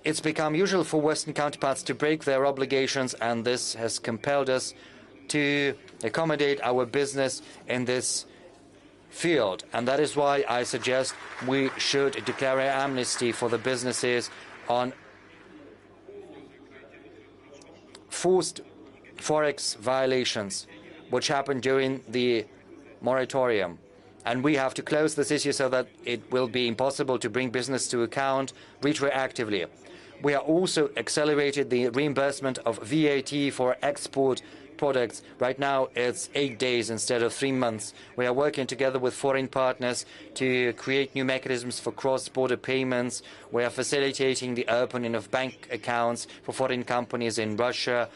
it's become usual for Western counterparts to break their obligations, and this has compelled us to accommodate our business in this field. And that is why I suggest we should declare an amnesty for the businesses on forced forex violations which happened during the moratorium. And we have to close this issue so that it will be impossible to bring business to account retroactively. We are also accelerated the reimbursement of VAT for export products. Right now it's 8 days instead of 3 months. We are working together with foreign partners to create new mechanisms for cross-border payments. We are facilitating the opening of bank accounts for foreign companies in Russia.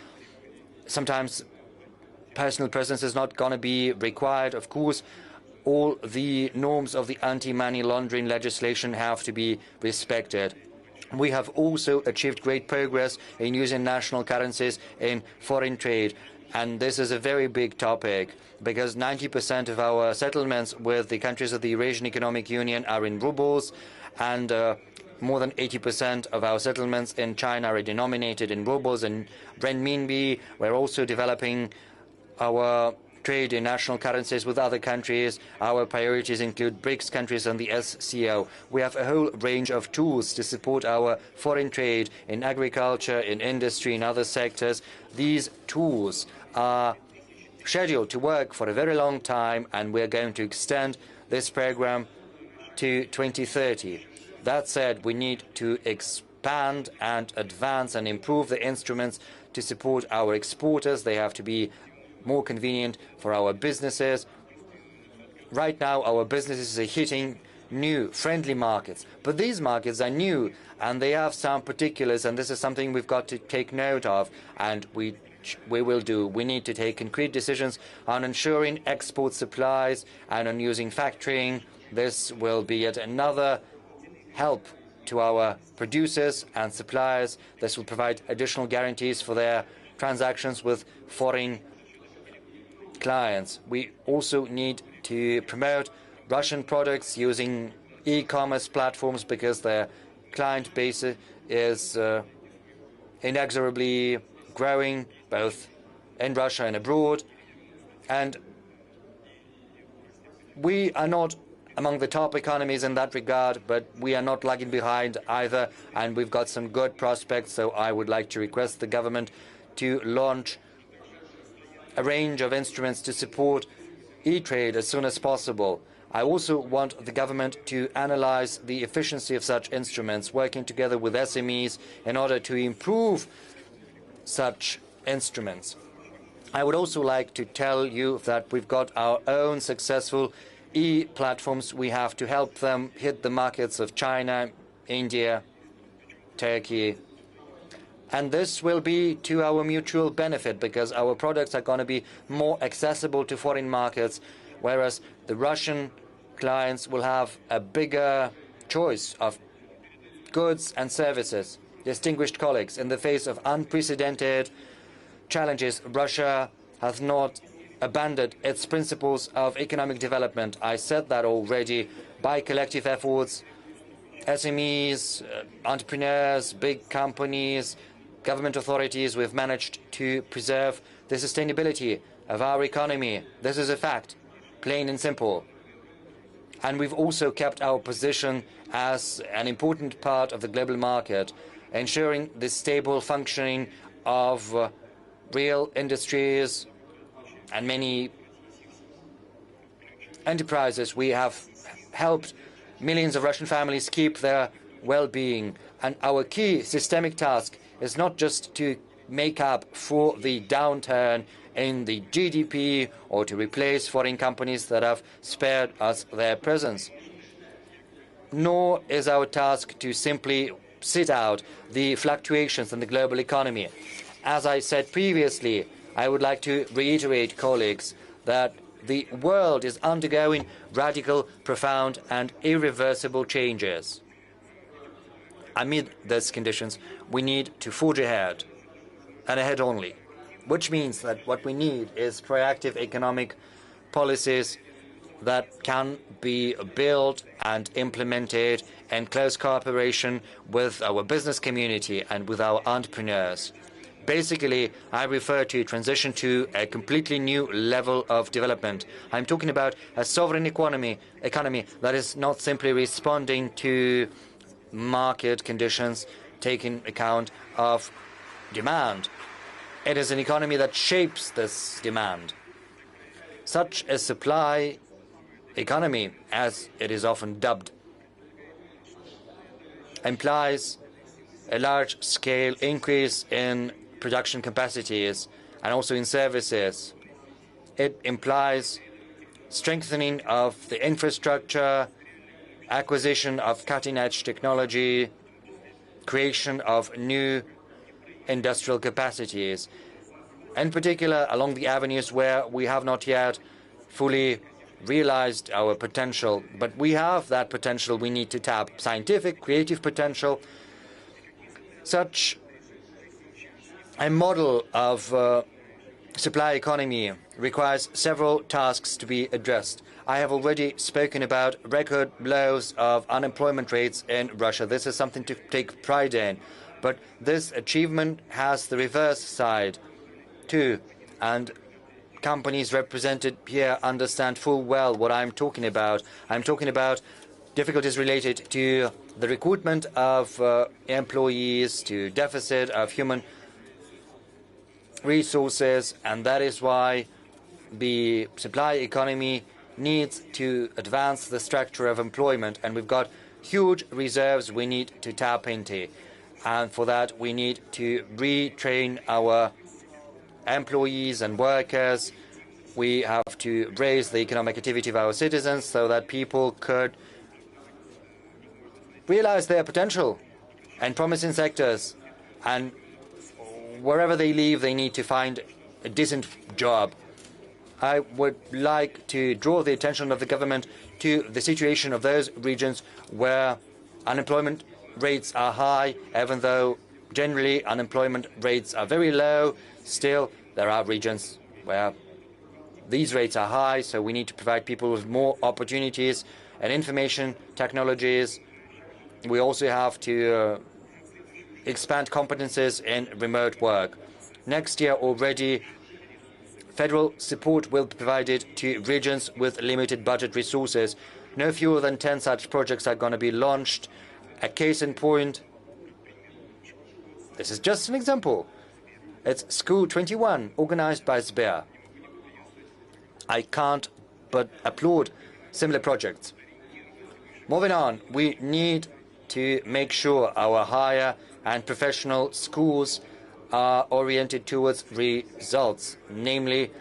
Sometimes personal presence is not going to be required. Of course, all the norms of the anti-money laundering legislation have to be respected. We have also achieved great progress in using national currencies in foreign trade. And this is a very big topic because 90% of our settlements with the countries of the Eurasian Economic Union are in rubles, and more than 80% of our settlements in China are denominated in rubles and renminbi. We're also developing our trade in national currencies with other countries. Our priorities include BRICS countries and the SCO. We have a whole range of tools to support our foreign trade in agriculture, in industry, in other sectors. These tools are scheduled to work for a very long time, and we're going to extend this program to 2030. That said, we need to expand and advance and improve the instruments to support our exporters. They have to be more convenient for our businesses. Right now, our businesses are hitting new, friendly markets. But these markets are new, and they have some particulars, and this is something we've got to take note of, and we will do. We need to take concrete decisions on ensuring export supplies and on using factoring. This will be yet another help to our producers and suppliers. This will provide additional guarantees for their transactions with foreign clients. We also need to promote Russian products using e-commerce platforms because their client base is inexorably growing both in Russia and abroad. And we are not among the top economies in that regard, but we are not lagging behind either, and we've got some good prospects. So I would like to request the government to launch a range of instruments to support e-trade as soon as possible. I also want the government to analyze the efficiency of such instruments, working together with SMEs in order to improve such instruments. I would also like to tell you that we've got our own successful e-platforms. We have to help them hit the markets of China, India, Turkey. And this will be to our mutual benefit because our products are going to be more accessible to foreign markets, whereas the Russian clients will have a bigger choice of goods and services. Distinguished colleagues, in the face of unprecedented challenges, Russia has not abandoned its principles of economic development. I said that already. By collective efforts, SMEs, entrepreneurs, big companies, government authorities, we've managed to preserve the sustainability of our economy. This is a fact, plain and simple. And we've also kept our position as an important part of the global market, ensuring the stable functioning of real industries and many enterprises. We have helped millions of Russian families keep their well-being. And our key systemic task is not just to make up for the downturn in the GDP or to replace foreign companies that have spared us their presence. Nor is our task to simply sit out the fluctuations in the global economy. As I said previously, I would like to reiterate, colleagues, that the world is undergoing radical, profound, and irreversible changes. Amid these conditions, we need to forge ahead, and ahead only, which means that what we need is proactive economic policies that can be built and implemented in close cooperation with our business community and with our entrepreneurs. Basically, I refer to transition to a completely new level of development. I'm talking about a sovereign economy that is not simply responding to market conditions, taking account of demand. It is an economy that shapes this demand. Such a supply economy, as it is often dubbed, implies a large-scale increase in production capacities and also in services. It implies strengthening of the infrastructure, acquisition of cutting-edge technology, creation of new industrial capacities, in particular along the avenues where we have not yet fully realized our potential. But we have that potential we need to tap: scientific, creative potential. Such a model of supply economy requires several tasks to be addressed. I have already spoken about record lows of unemployment rates in Russia. This is something to take pride in. But this achievement has the reverse side too. And companies represented here understand full well what I'm talking about. I'm talking about difficulties related to the recruitment of employees, to deficit of human resources, and that is why the supply economy needs to advance the structure of employment, and we've got huge reserves we need to tap into. And for that, we need to retrain our employees and workers. We have to raise the economic activity of our citizens so that people could realize their potential and promising sectors. And wherever they live, they need to find a decent job. I would like to draw the attention of the government to the situation of those regions where unemployment rates are high, even though generally unemployment rates are very low. Still, there are regions where these rates are high, so we need to provide people with more opportunities and information technologies. We also have to expand competences in remote work. Next year already, federal support will be provided to regions with limited budget resources. No fewer than 10 such projects are going to be launched. A case in point, this is just an example. It's School 21, organized by Sber. I can't but applaud similar projects. Moving on, we need to make sure our higher and professional schools are oriented towards results, namely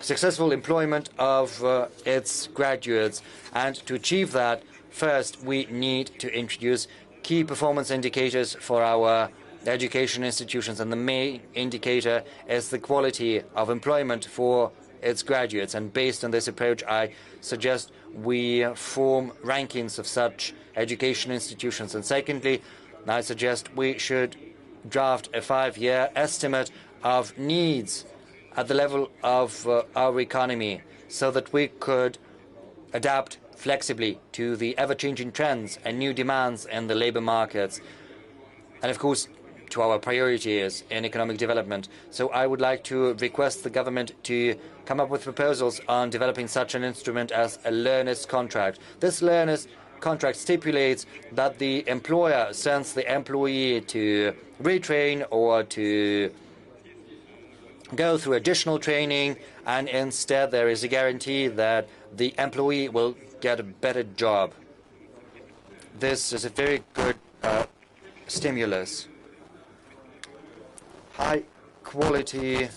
successful employment of its graduates. And to achieve that, first, we need to introduce key performance indicators for our education institutions. And the main indicator is the quality of employment for its graduates. And based on this approach, I suggest we form rankings of such education institutions. And secondly, I suggest we should draft a 5-year estimate of needs at the level of our economy so that we could adapt flexibly to the ever-changing trends and new demands in the labor markets, and of course to our priorities in economic development. So I would like to request the government to come up with proposals on developing such an instrument as a learner's contract. This learner's contract stipulates that the employer sends the employee to retrain or to go through additional training, and instead there is a guarantee that the employee will get a better job. This is a very good stimulus. High quality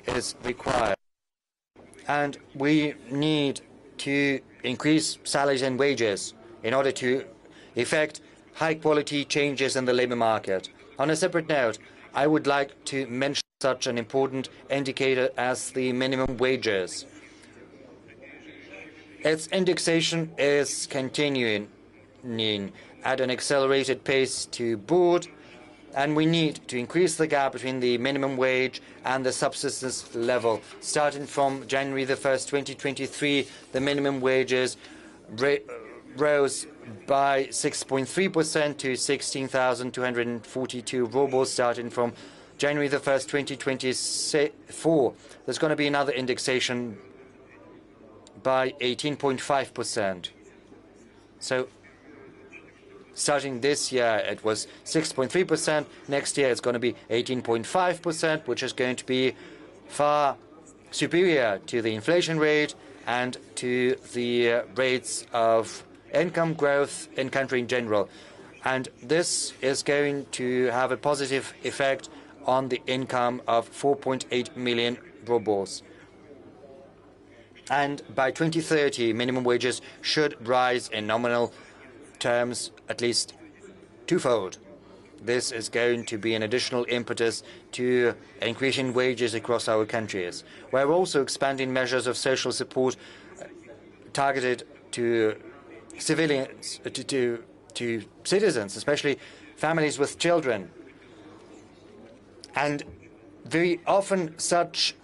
is required, and we need to increase salaries and wages in order to effect high-quality changes in the labor market. On a separate note, I would like to mention such an important indicator as the minimum wages. Its indexation is continuing at an accelerated pace to boot, and we need to increase the gap between the minimum wage and the subsistence level. Starting from January the 1st, 2023, the minimum wages rose by 6.3% to 16,242 rubles. Starting from January the 1st, 2024, there's going to be another indexation by 18.5%. So starting this year, it was 6.3%. Next year, it's going to be 18.5%, which is going to be far superior to the inflation rate and to the rates of income growth in country in general. And this is going to have a positive effect on the income of 4.8 million rubles. And by 2030, minimum wages should rise in nominal terms at least twofold. This is going to be an additional impetus to increasing wages across our countries. We're also expanding measures of social support targeted to civilians, to citizens, especially families with children. And very often such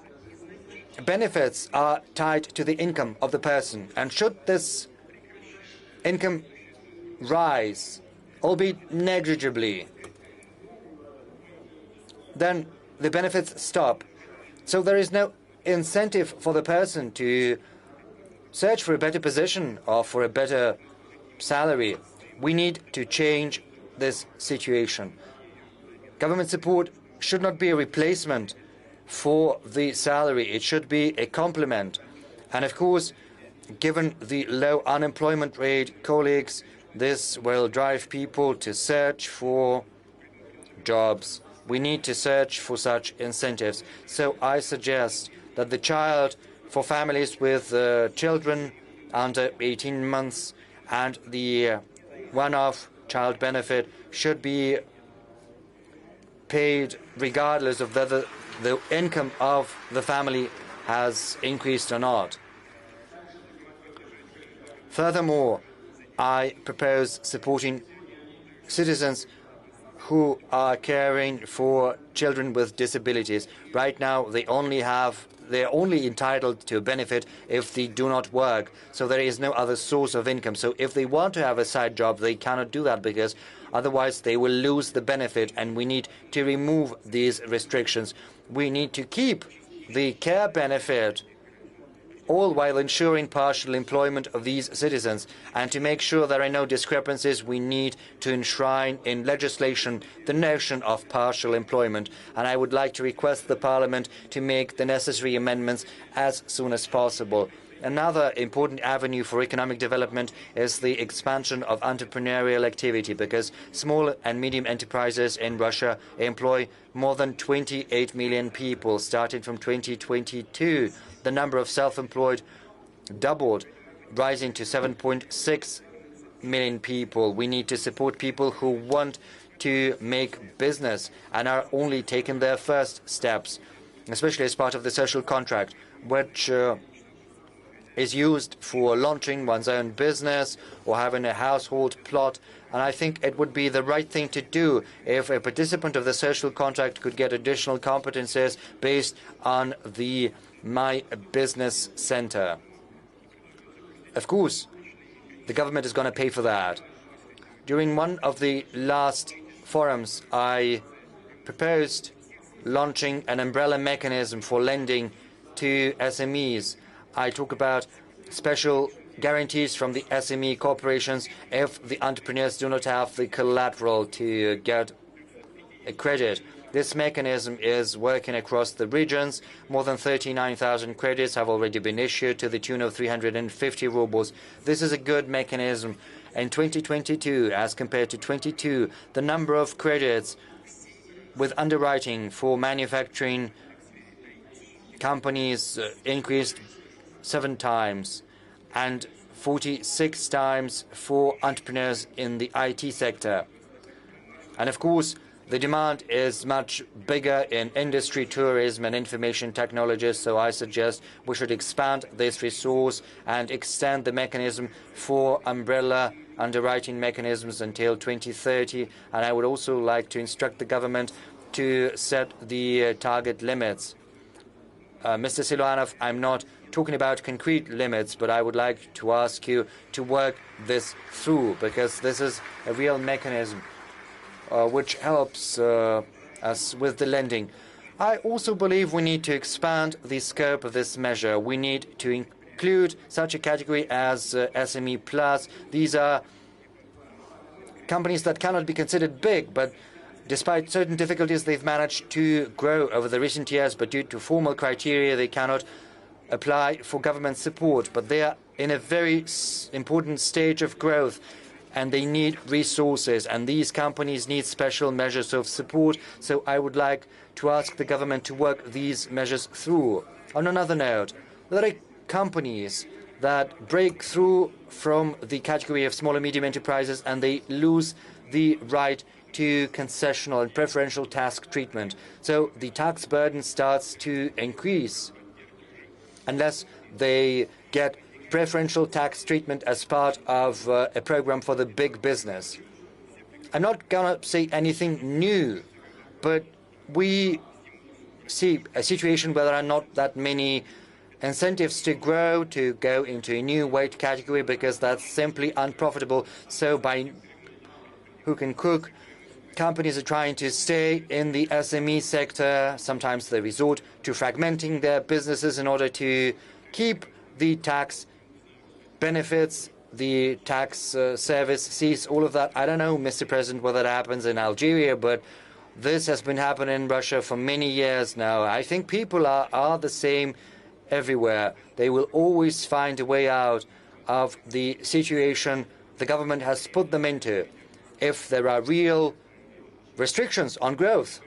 benefits are tied to the income of the person. And should this income rise, albeit negligibly, then the benefits stop. So there is no incentive for the person to search for a better position or for a better salary. We need to change this situation. Government support should not be a replacement for the salary. It should be a complement. And of course, given the low unemployment rate, colleagues, this will drive people to search for jobs. We need to search for such incentives. So I suggest that the child for families with children under 18 months and the one-off child benefit should be paid regardless of whether the income of the family has increased or not. Furthermore, I propose supporting citizens who are caring for children with disabilities. Right now, they're only entitled to a benefit if they do not work. So there is no other source of income. So if they want to have a side job, they cannot do that because otherwise they will lose the benefit. And we need to remove these restrictions. We need to keep the care benefit, all while ensuring partial employment of these citizens. And to make sure there are no discrepancies, we need to enshrine in legislation the notion of partial employment. And I would like to request the Parliament to make the necessary amendments as soon as possible. Another important avenue for economic development is the expansion of entrepreneurial activity, because small and medium enterprises in Russia employ more than 28 million people. Starting from 2022, the number of self-employed doubled, rising to 7.6 million people. We need to support people who want to make business and are only taking their first steps, especially as part of the social contract, which is used for launching one's own business or having a household plot. And I think it would be the right thing to do if a participant of the social contract could get additional competences based on the My Business Center. Of course, the government is going to pay for that. During one of the last forums, I proposed launching an umbrella mechanism for lending to SMEs. I talk about special guarantees from the SME corporations if the entrepreneurs do not have the collateral to get a credit. This mechanism is working across the regions. More than 39,000 credits have already been issued to the tune of 350 rubles. This is a good mechanism. In 2022, as compared to 22, the number of credits with underwriting for manufacturing companies increased 7 times and 46 times for entrepreneurs in the IT sector. And of course, the demand is much bigger in industry, tourism, and information technologies, so I suggest we should expand this resource and extend the mechanism for umbrella underwriting mechanisms until 2030. And I would also like to instruct the government to set the target limits. Mr. Silvanov, I'm not talking about concrete limits, but I would like to ask you to work this through, because this is a real mechanism which helps us with the lending. I also believe we need to expand the scope of this measure. We need to include such a category as SME Plus. These are companies that cannot be considered big, but despite certain difficulties, they've managed to grow over the recent years, but due to formal criteria, they cannot apply for government support. But they are in a very important stage of growth, and they need resources, and these companies need special measures of support. So I would like to ask the government to work these measures through. On another note, there are companies that break through from the category of small and medium enterprises, and they lose the right to concessional and preferential tax treatment. So the tax burden starts to increase unless they get preferential tax treatment as part of a program for the big business. I'm not going to say anything new, but we see a situation where there are not that many incentives to grow, to go into a new weight category, because that's simply unprofitable. So by hook and crook, companies are trying to stay in the SME sector. Sometimes they resort to fragmenting their businesses in order to keep the tax benefits, the tax service sees all of that. I don't know, Mr. President, whether that happens in Algeria, but this has been happening in Russia for many years now. I think people are the same everywhere. They will always find a way out of the situation the government has put them into if there are real restrictions on growth.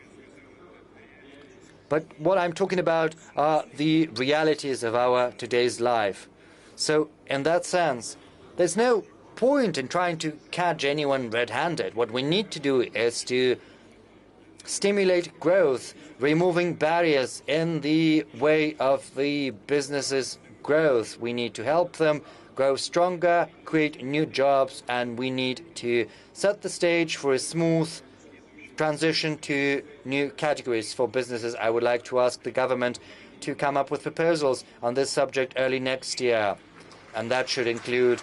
But what I'm talking about are the realities of our today's life. So in that sense, there's no point in trying to catch anyone red-handed. What we need to do is to stimulate growth, removing barriers in the way of the business's growth. We need to help them grow stronger, create new jobs, and we need to set the stage for a smooth transition to new categories for businesses. I would like to ask the government to come up with proposals on this subject early next year, and that should include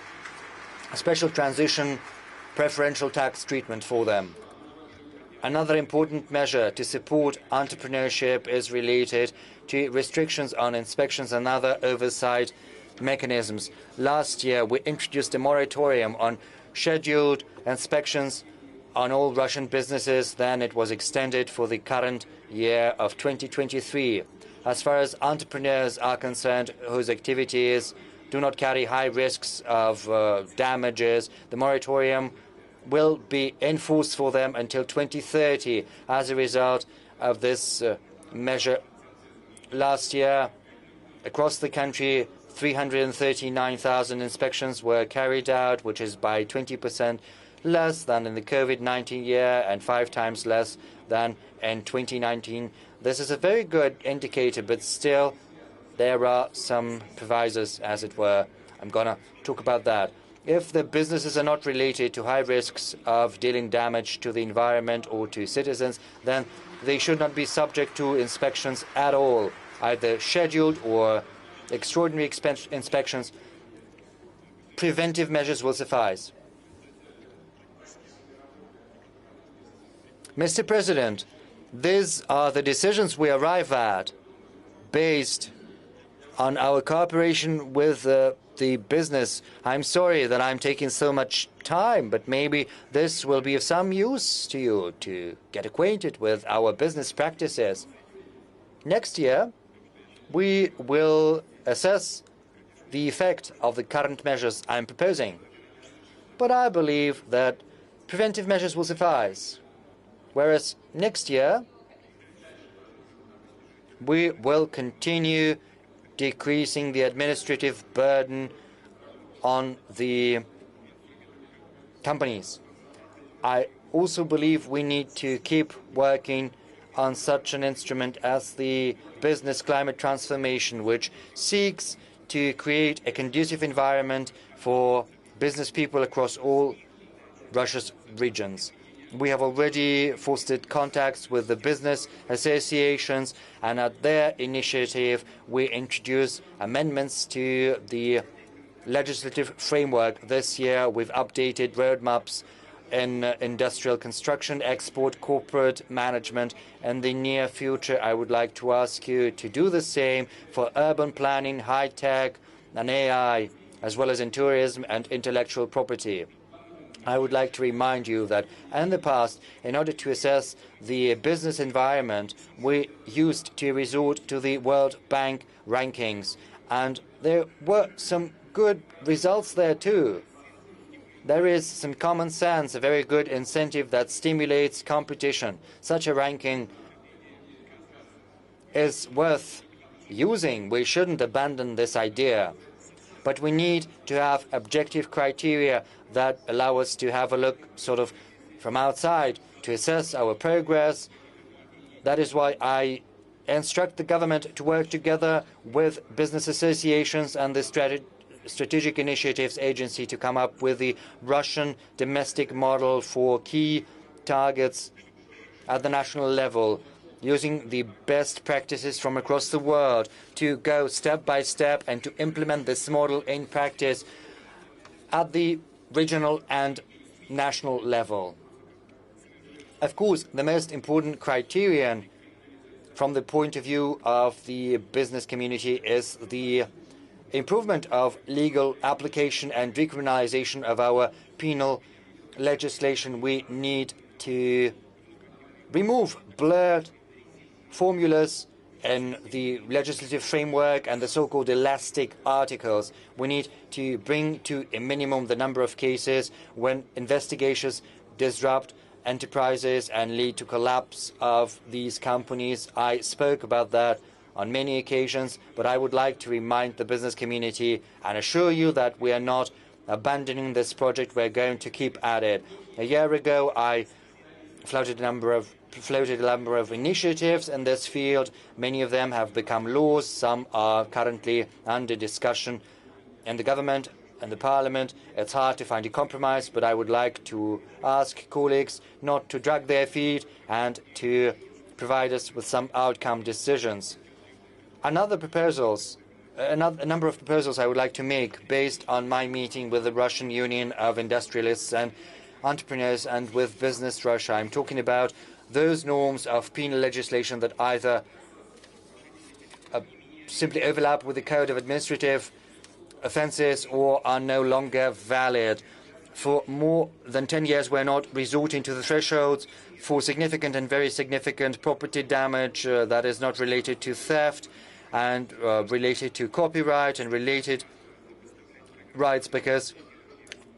a special transition preferential tax treatment for them. Another important measure to support entrepreneurship is related to restrictions on inspections and other oversight mechanisms. Last year, we introduced a moratorium on scheduled inspections on all Russian businesses. Then it was extended for the current year of 2023. As far as entrepreneurs are concerned whose activities do not carry high risks of damages, the moratorium will be in force for them until 2030. As a result of this measure, last year, across the country, 339,000 inspections were carried out, which is by 20% less than in the COVID-19 year and 5 times less than in 2019. This is a very good indicator, but still there are some provisos, as it were. I'm going to talk about that. If the businesses are not related to high risks of dealing damage to the environment or to citizens, then they should not be subject to inspections at all, either scheduled or extraordinary inspections. Preventive measures will suffice. Mr. President, these are the decisions we arrive at based on our cooperation with the business. I'm sorry that I'm taking so much time. time, but maybe this will be of some use to you to get acquainted with our business practices. Next year, we will assess the effect of the current measures I'm proposing. But I believe that preventive measures will suffice. Whereas next year, we will continue decreasing the administrative burden on the companies. I also believe we need to keep working on such an instrument as the business climate transformation, which seeks to create a conducive environment for business people across all Russia's regions. We have already fostered contacts with the business associations, and at their initiative, we introduce amendments to the legislative framework. This year, we've updated roadmaps in industrial construction, export, corporate management. In the near future, I would like to ask you to do the same for urban planning, high-tech, and AI, as well as in tourism and intellectual property. I would like to remind you that in the past, in order to assess the business environment, we used to resort to the World Bank rankings, and there were some good results there too. There is some common sense, a very good incentive that stimulates competition. Such a ranking is worth using. We shouldn't abandon this idea. But we need to have objective criteria that allow us to have a look sort of from outside to assess our progress. That is why I instruct the government to work together with business associations and the Strategic Initiatives Agency to come up with the Russian domestic model for key targets at the national level, using the best practices from across the world to go step by step and to implement this model in practice at the regional and national level. Of course, the most important criterion from the point of view of the business community is the improvement of legal application and decriminalization of our penal legislation. We need to remove blurred formulas in the legislative framework and the so-called elastic articles. We need to bring to a minimum the number of cases when investigations disrupt enterprises and lead to collapse of these companies. I spoke about that on many occasions, but I would like to remind the business community and assure you that we are not abandoning this project. We're going to keep at it. A year ago, I floated a number of initiatives in this field. Many of them have become laws. Some are currently under discussion in the government and the parliament. It's hard to find a compromise, but I would like to ask colleagues not to drag their feet and to provide us with some outcome decisions. A number of proposals I would like to make based on my meeting with the Russian Union of Industrialists and Entrepreneurs and with Business Russia. I'm talking about those norms of penal legislation that either simply overlap with the Code of Administrative Offences or are no longer valid. For more than 10 years, we're not resorting to the thresholds for significant and very significant property damage that is not related to theft and related to copyright and related rights, because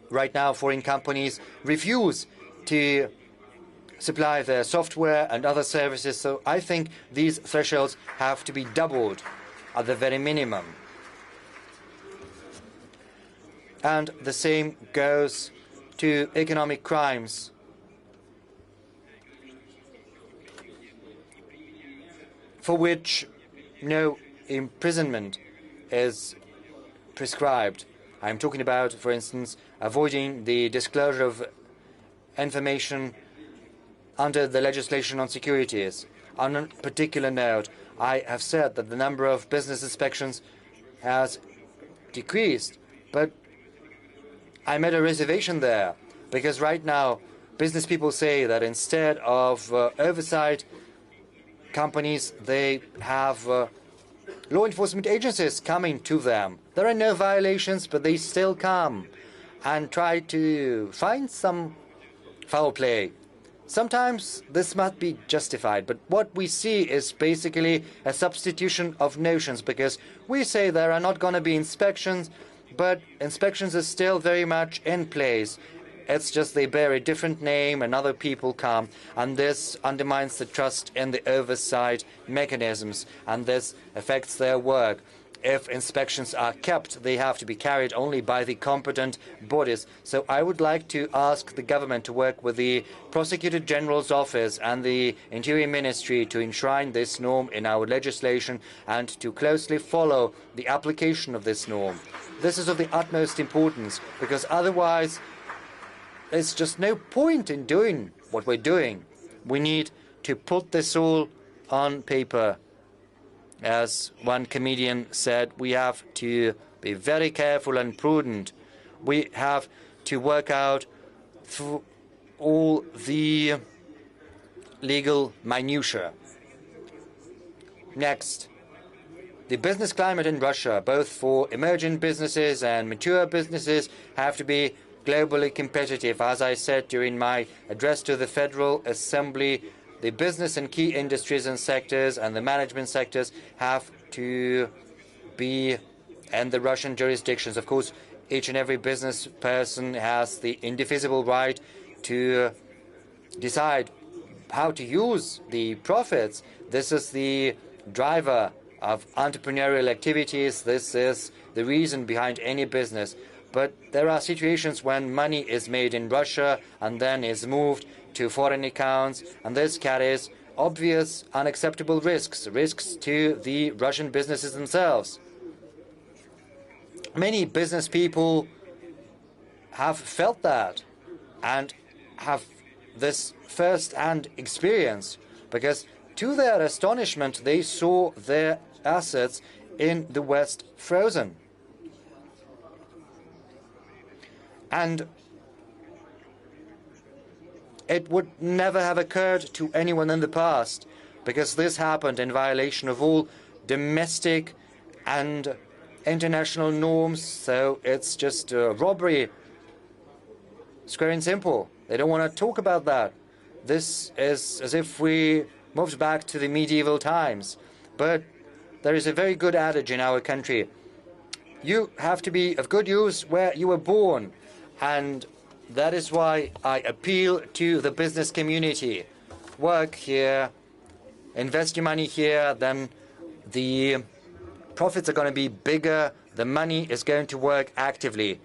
right now foreign companies refuse to supply their software and other services. So I think these thresholds have to be doubled at the very minimum. And the same goes to economic crimes. For which no imprisonment is prescribed. I'm talking about, for instance, avoiding the disclosure of information under the legislation on securities. On a particular note, I have said that the number of business inspections has decreased, but I made a reservation there, because right now business people say that instead of oversight companies, they have law enforcement agencies coming to them. There are no violations, but they still come. and try to find some foul play. Sometimes this might be justified, but what we see is basically a substitution of notions, because we say there are not going to be inspections, but inspections is still very much in place. It's just they bear a different name and other people come, and this undermines the trust in the oversight mechanisms, and this affects their work. If inspections are kept, they have to be carried only by the competent bodies. So I would like to ask the government to work with the Prosecutor General's office and the Interior Ministry to enshrine this norm in our legislation and to closely follow the application of this norm. This is of the utmost importance, because otherwise there's just no point in doing what we're doing. We need to put this all on paper. As one comedian said, we have to be very careful and prudent. We have to work out through all the legal minutiae. Next, the business climate in Russia, both for emerging businesses and mature businesses, have to be globally competitive. As I said during my address to the Federal Assembly, the business and key industries and sectors and the management sectors have to be in the Russian jurisdictions. Of course, each and every business person has the indefeasible right to decide how to use the profits. This is the driver of entrepreneurial activities. This is the reason behind any business. But there are situations when money is made in Russia and then is moved to foreign accounts, and this carries obvious unacceptable risks to the Russian businesses themselves. Many business people have felt that and have this first-hand experience, because to their astonishment they saw their assets in the West frozen. And it would never have occurred to anyone in the past, because this happened in violation of all domestic and international norms. So it's just robbery, square and simple. They don't want to talk about that. This is as if we moved back to the medieval times. But there is a very good adage in our country. You have to be of good use where you were born. And that is why I appeal to the business community. Work here, invest your money here, then the profits are going to be bigger, the money is going to work actively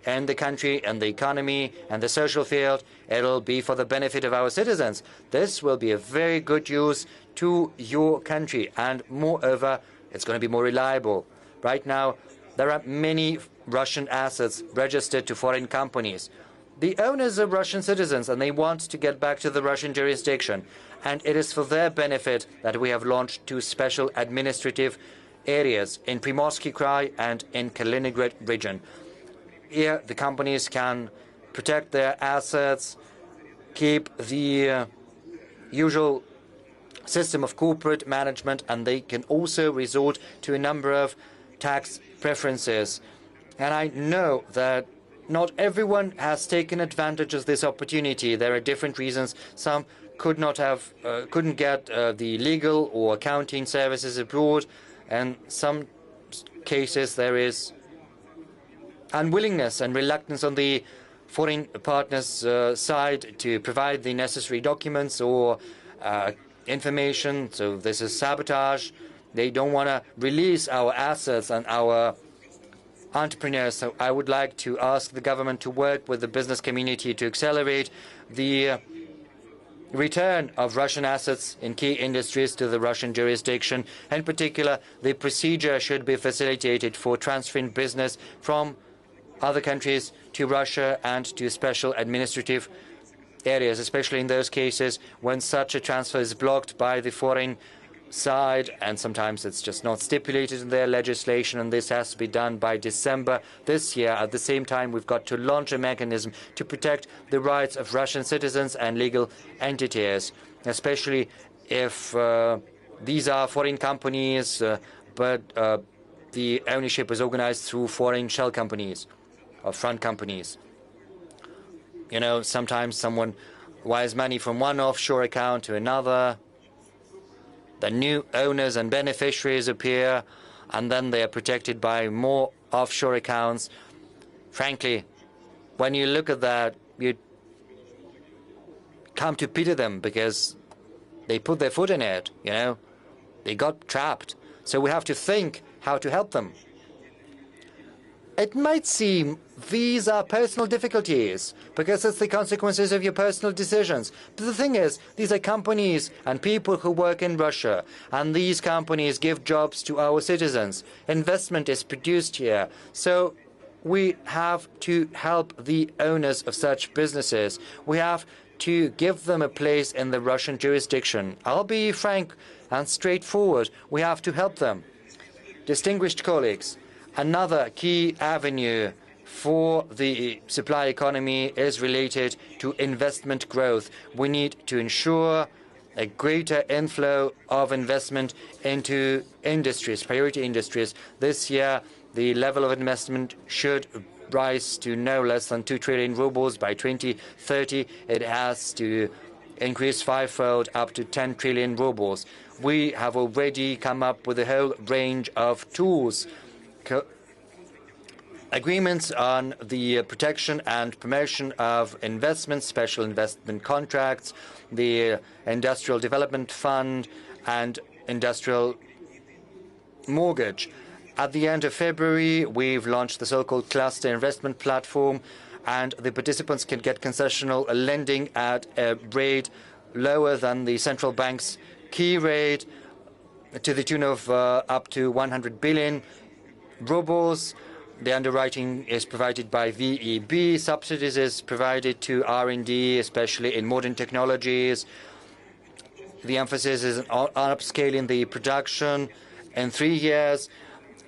in the country and the economy and the social field. It'll be for the benefit of our citizens. This will be a very good use to your country, and moreover, it's going to be more reliable. Right now, there are many Russian assets registered to foreign companies. The owners are Russian citizens, and they want to get back to the Russian jurisdiction. And it is for their benefit that we have launched 2 special administrative areas in Primorsky Krai and in Kaliningrad region. Here, the companies can protect their assets, keep the usual system of corporate management, and they can also resort to a number of tax preferences. And I know that not everyone has taken advantage of this opportunity. There are different reasons. Some couldn't get the legal or accounting services abroad, and some cases there is unwillingness and reluctance on the foreign partners' side to provide the necessary documents or information. So this is sabotage. They don't want to release our assets and our entrepreneurs. So I would like to ask the government to work with the business community to accelerate the return of Russian assets in key industries to the Russian jurisdiction. In particular, the procedure should be facilitated for transferring business from other countries to Russia and to special administrative areas, especially in those cases when such a transfer is blocked by the foreign side, and sometimes it's just not stipulated in their legislation, and this has to be done by December this year. At the same time, we've got to launch a mechanism to protect the rights of Russian citizens and legal entities, especially if these are foreign companies, but the ownership is organized through foreign shell companies or front companies. You know, sometimes someone wires money from one offshore account to another. The new owners and beneficiaries appear, and then they are protected by more offshore accounts. Frankly, when you look at that, you come to pity them because they put their foot in it, you know. They got trapped. So we have to think how to help them. It might seem these are personal difficulties because it's the consequences of your personal decisions. But the thing is, these are companies and people who work in Russia, and these companies give jobs to our citizens. Investment is produced here. So we have to help the owners of such businesses. We have to give them a place in the Russian jurisdiction. I'll be frank and straightforward. We have to help them. Distinguished colleagues, another key avenue for the supply economy is related to investment growth. We need to ensure a greater inflow of investment into industries, priority industries. This year, the level of investment should rise to no less than 2 trillion rubles. By 2030, it has to increase fivefold up to 10 trillion rubles. We have already come up with a whole range of tools. Agreements on the protection and promotion of investments, special investment contracts, the Industrial Development Fund, and industrial mortgage. At the end of February, we've launched the so-called cluster investment platform, and the participants can get concessional lending at a rate lower than the central bank's key rate, to the tune of up to 100 billion rubles. The underwriting is provided by VEB. Subsidies is provided to R&D, especially in modern technologies. The emphasis is on upscaling the production. In 3 years,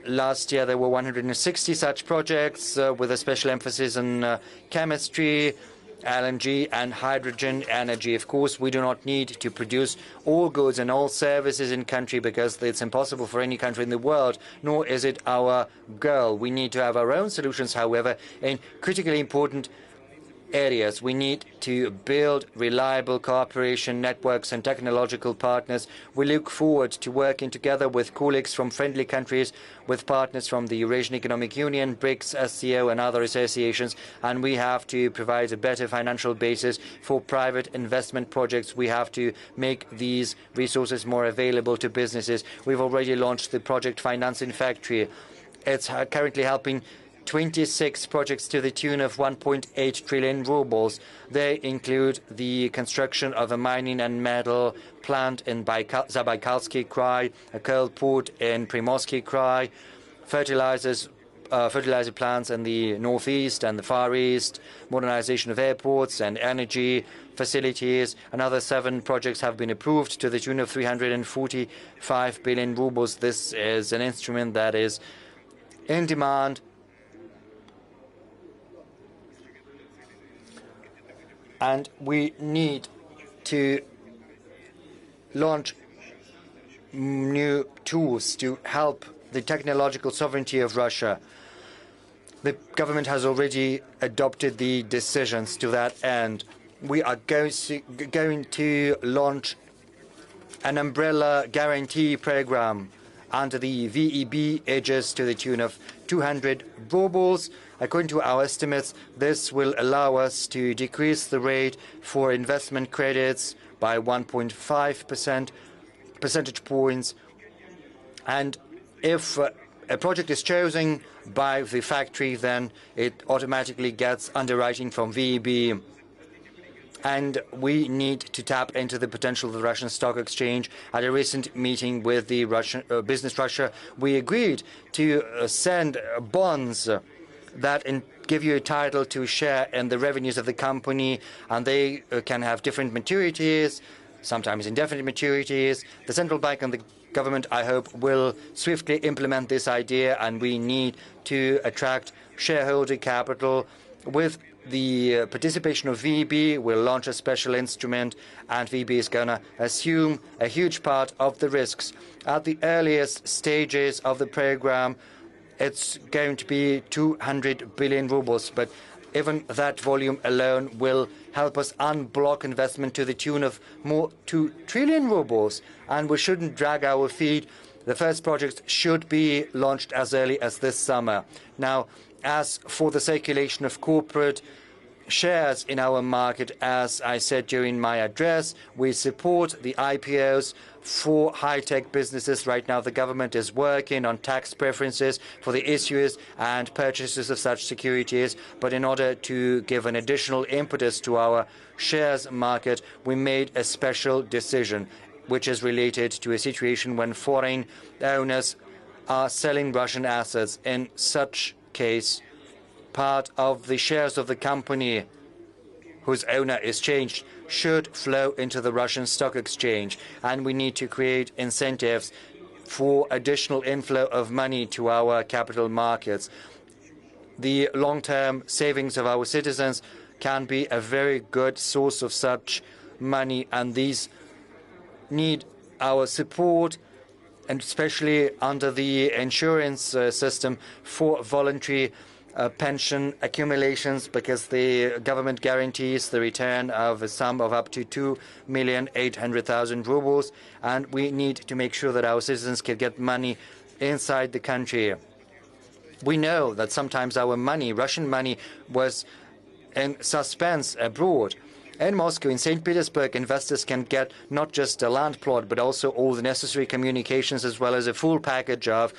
last year there were 160 such projects with a special emphasis on chemistry, LNG and hydrogen energy. Of course, we do not need to produce all goods and all services in country because it's impossible for any country in the world, nor is it our goal. We need to have our own solutions, however, in critically important areas. We need to build reliable cooperation networks and technological partners. We look forward to working together with colleagues from friendly countries, with partners from the Eurasian Economic Union, BRICS, SCO, and other associations, and we have to provide a better financial basis for private investment projects. We have to make these resources more available to businesses. We've already launched the project Financing Factory. It's currently helping 26 projects to the tune of 1.8 trillion rubles. They include the construction of a mining and metal plant in Zabaikalsky Krai, a coal port in Primorsky Krai, fertilizer plants in the northeast and the far east, modernization of airports and energy facilities. Another 7 projects have been approved to the tune of 345 billion rubles. This is an instrument that is in demand. And we need to launch new tools to help the technological sovereignty of Russia. The government has already adopted the decisions to that end. We are going to launch an umbrella guarantee program under the VEB aegis to the tune of 200 rubles. According to our estimates, this will allow us to decrease the rate for investment credits by 1.5 percentage points. And if a project is chosen by the factory, then it automatically gets underwriting from VEB. And we need to tap into the potential of the Russian stock exchange. At a recent meeting with the Russian Business Russia, we agreed to send bonds that give you a title to share in the revenues of the company, and they can have different maturities, sometimes indefinite maturities. The central bank and the government, I hope, will swiftly implement this idea, and we need to attract shareholder capital. With the participation of VEB, we'll launch a special instrument, and VEB is going to assume a huge part of the risks. At the earliest stages of the program, it's going to be 200 billion rubles, but Even that volume alone will help us unblock investment to the tune of more 2 trillion rubles, and we shouldn't drag our feet. The first projects should be launched as early as this summer. Now, as for the circulation of corporate shares in our market, as I said during my address, we support the IPOs for high-tech businesses. Right now, the government is working on tax preferences for the issuers and purchasers of such securities. But in order to give an additional impetus to our shares market, we made a special decision, which is related to a situation when foreign owners are selling Russian assets. In such case, part of the shares of the company whose owner is changed should flow into the Russian stock exchange, and we need to create incentives for additional inflow of money to our capital markets. The long-term savings of our citizens can be a very good source of such money, and these need our support, and especially under the insurance system for voluntary pension accumulations, because the government guarantees the return of a sum of up to 2,800,000 rubles, and we need to make sure that our citizens can get money inside the country. We know that sometimes our money, Russian money, was in suspense abroad. In Moscow, in St. Petersburg, investors can get not just a land plot, but also all the necessary communications, as well as a full package of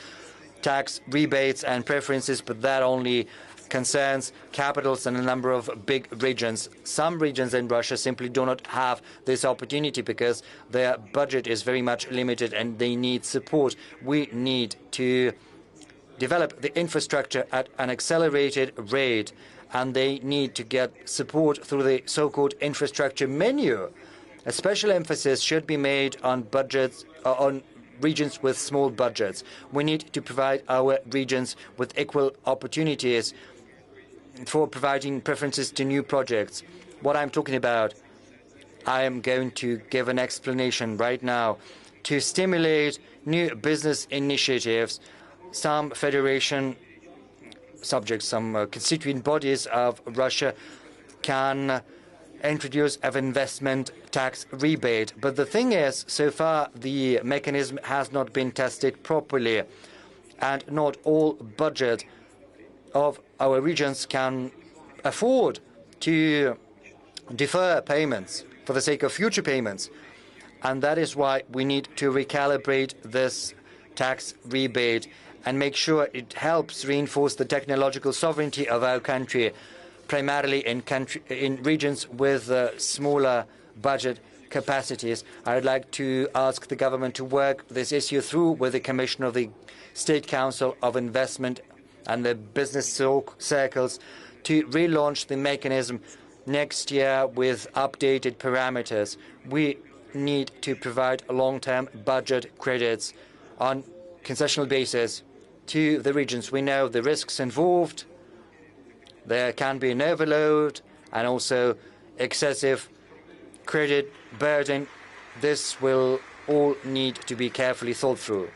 tax rebates and preferences, but that only concerns capitals and a number of big regions. Some regions in Russia simply do not have this opportunity because their budget is very much limited and they need support. We need to develop the infrastructure at an accelerated rate, and they need to get support through the so-called infrastructure menu. A special emphasis should be made on budgets, on regions with small budgets. We need to provide our regions with equal opportunities for providing preferences to new projects. What I'm talking about, I am going to give an explanation right now. To stimulate new business initiatives, some federation subjects, some constituent bodies of Russia can introduce an investment tax rebate. But the thing is, so far the mechanism has not been tested properly, and not all budget of our regions can afford to defer payments for the sake of future payments. And that is why we need to recalibrate this tax rebate and make sure it helps reinforce the technological sovereignty of our country, primarily in regions with smaller budget capacities. I would like to ask the government to work this issue through with the Commission of the State Council of Investment and the business circles to relaunch the mechanism next year with updated parameters. We need to provide long-term budget credits on concessional basis to the regions. We know the risks involved. There can be an overload and also excessive credit burden. This will all need to be carefully thought through.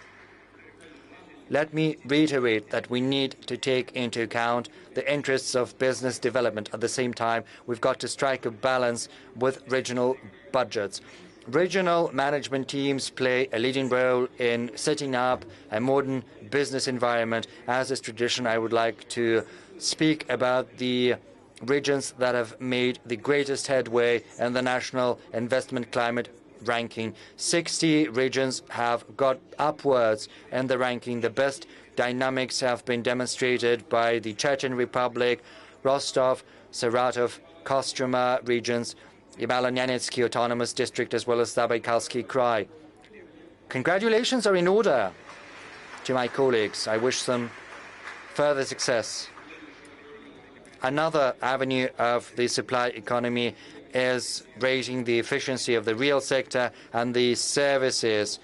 Let me reiterate that we need to take into account the interests of business development. At the same time, we've got to strike a balance with regional budgets. Regional management teams play a leading role in setting up a modern business environment. As is tradition, I would like to speak about the regions that have made the greatest headway in the national investment climate ranking. 60 regions have got upwards in the ranking. The best dynamics have been demonstrated by the Chechen Republic, Rostov, Saratov, Kostroma regions, Yamalo-Nenetsky Autonomous District, as well as Zabaikalsky Krai. Congratulations are in order to my colleagues. I wish them further success. Another avenue of the supply economy is raising the efficiency of the real sector and the services,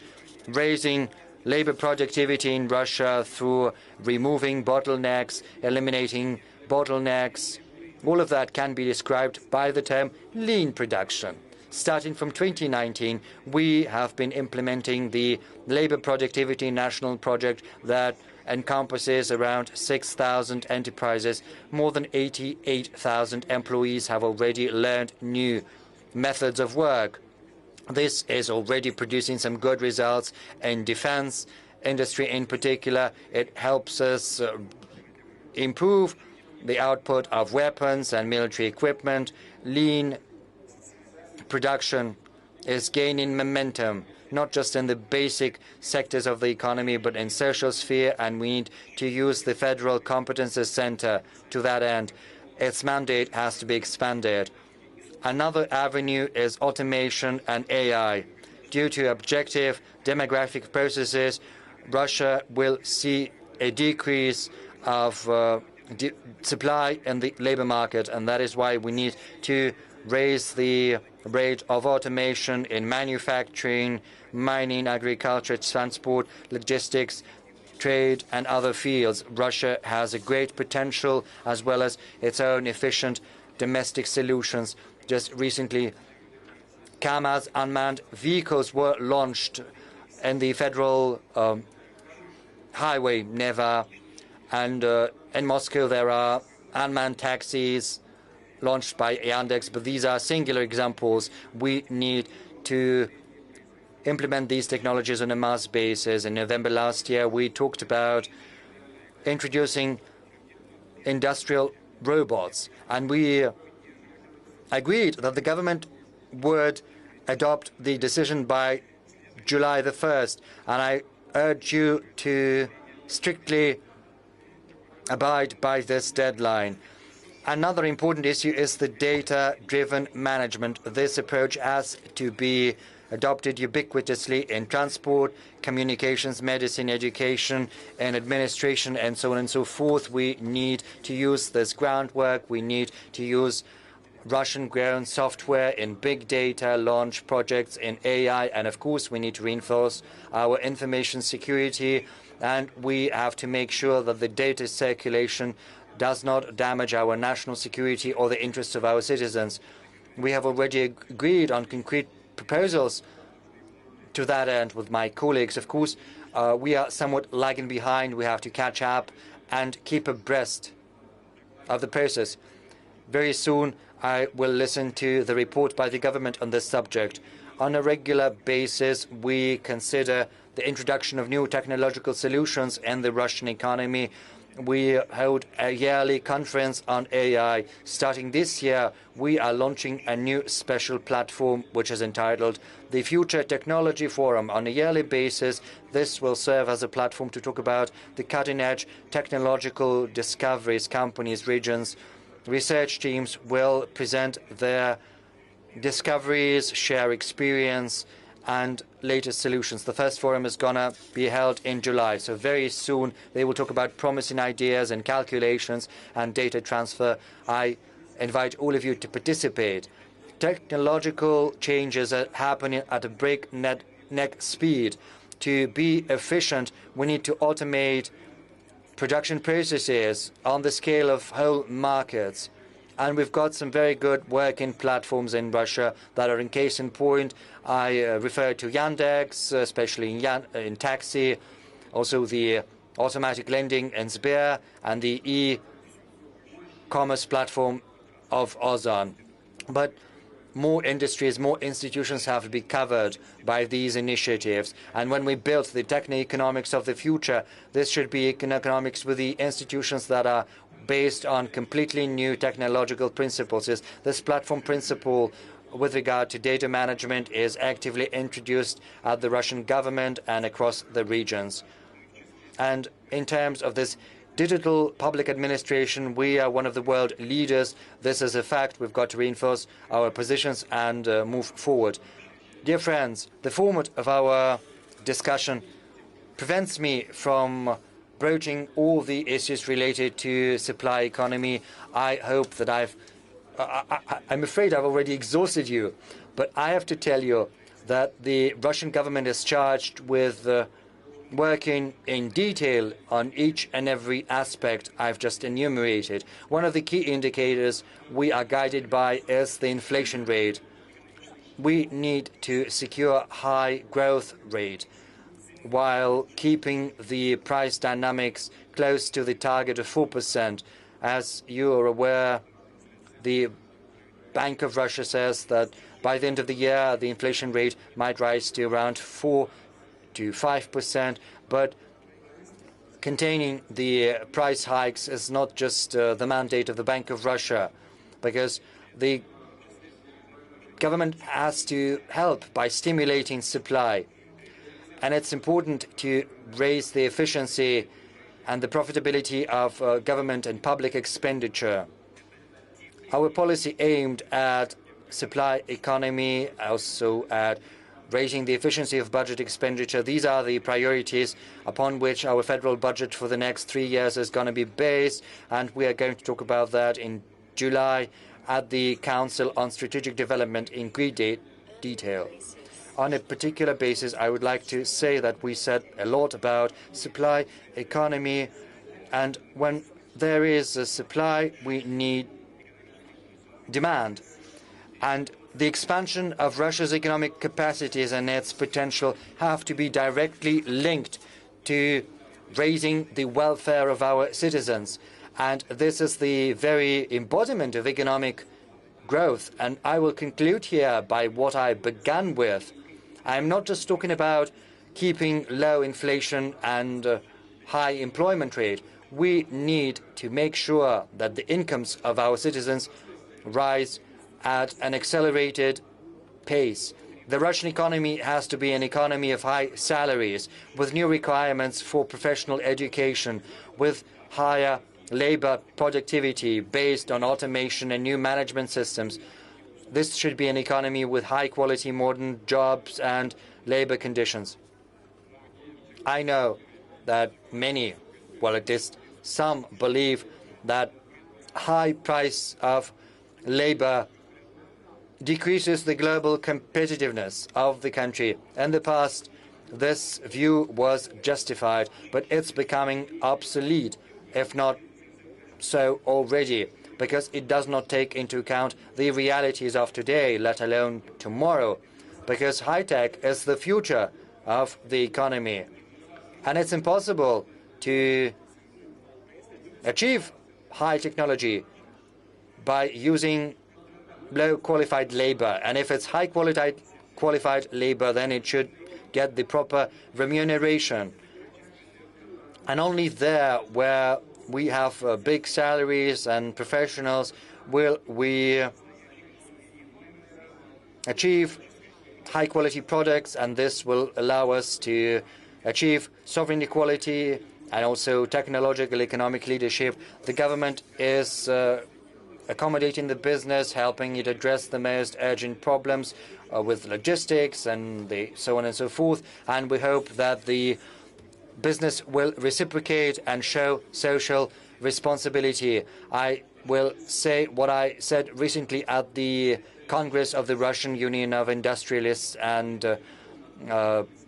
raising labor productivity in Russia through removing bottlenecks, eliminating bottlenecks. All of that can be described by the term lean production. Starting from 2019, we have been implementing the labor productivity national project that encompasses around 6,000 enterprises. More than 88,000 employees have already learned new methods of work. This is already producing some good results in defense industry in particular. It helps us improve the output of weapons and military equipment. Lean production is gaining momentum, not just in the basic sectors of the economy, but in social sphere, and we need to use the Federal Competences Center to that end. Its mandate has to be expanded. Another avenue is automation and AI. Due to objective demographic processes, Russia will see a decrease of supply in the labor market, and that is why we need to raise the rate of automation in manufacturing, mining, agriculture, transport, logistics, trade, and other fields. Russia has a great potential as well as its own efficient domestic solutions. Just recently, KAMAZ unmanned vehicles were launched in the federal highway Neva, and in Moscow there are unmanned taxis launched by Yandex, but these are singular examples. We need to implement these technologies on a mass basis. In November last year, we talked about introducing industrial robots, and we agreed that the government would adopt the decision by July the 1st, and I urge you to strictly abide by this deadline. Another important issue is the data-driven management. This approach has to be adopted ubiquitously in transport, communications, medicine, education, and administration, and so on and so forth. We need to use this groundwork. We need to use Russian-grown software in big data, launch projects in AI, and of course we need to reinforce our information security, and we have to make sure that the data circulation does not damage our national security or the interests of our citizens. We have already agreed on concrete proposals to that end with my colleagues. Of course, we are somewhat lagging behind. We have to catch up and keep abreast of the process. Very soon, I will listen to the report by the government on this subject. On a regular basis, we consider the introduction of new technological solutions in the Russian economy. We hold a yearly conference on AI. Starting this year, we are launching a new special platform which is entitled the Future Technology Forum. On a yearly basis, this will serve as a platform to talk about the cutting-edge technological discoveries. Companies, regions, research teams will present their discoveries, share experience, and latest solutions. The first forum is going to be held in July, so very soon they will talk about promising ideas and calculations and data transfer. I invite all of you to participate. Technological changes are happening at a breakneck speed. To be efficient, we need to automate production processes on the scale of whole markets. And we've got some very good working platforms in Russia that are in case in point. I refer to Yandex, especially in taxi, also the automatic lending in Sber, and the e-commerce platform of Ozon. But more industries, more institutions have to be covered by these initiatives. And when we build the techno-economics of the future, this should be economics with the institutions that are based on completely new technological principles. This platform principle with regard to data management is actively introduced at the Russian government and across the regions. And in terms of this digital public administration, we are one of the world leaders. This is a fact. We've got to reinforce our positions and move forward. Dear friends, the format of our discussion prevents me from broaching all the issues related to supply economy. I hope that I'm afraid I've already exhausted you, but I have to tell you that the Russian government is charged with working in detail on each and every aspect I've just enumerated. One of the key indicators we are guided by is the inflation rate. We need to secure high growth rate. while keeping the price dynamics close to the target of 4%. As you are aware, the Bank of Russia says that by the end of the year, the inflation rate might rise to around 4 to 5%, but containing the price hikes is not just the mandate of the Bank of Russia, because the government has to help by stimulating supply. And it's important to raise the efficiency and the profitability of government and public expenditure. Our policy aimed at supply economy, also at raising the efficiency of budget expenditure. These are the priorities upon which our federal budget for the next 3 years is going to be based, and we are going to talk about that in July at the Council on Strategic Development in great detail. On a particular basis, I would like to say that we said a lot about supply economy, and when there is a supply, we need demand. And the expansion of Russia's economic capacities and its potential have to be directly linked to raising the welfare of our citizens. And this is the very embodiment of economic growth. And I will conclude here by what I began with. I'm not just talking about keeping low inflation and high employment rate. We need to make sure that the incomes of our citizens rise at an accelerated pace. The Russian economy has to be an economy of high salaries, with new requirements for professional education, with higher labor productivity based on automation and new management systems. This should be an economy with high-quality modern jobs and labor conditions. I know that many, well, at least some, believe that high price of labor decreases the global competitiveness of the country. In the past, this view was justified, but it's becoming obsolete, if not so already, because it does not take into account the realities of today, let alone tomorrow, because high-tech is the future of the economy. And it's impossible to achieve high technology by using low-qualified labor. And if it's high-qualified labor, then it should get the proper remuneration. And only there where we have big salaries and professionals will we achieve high-quality products, and this will allow us to achieve sovereign equality and also technological economic leadership. The government is accommodating the business, helping it address the most urgent problems with logistics and so on and so forth. And we hope that the business will reciprocate and show social responsibility. I will say what I said recently at the Congress of the Russian Union of Industrialists and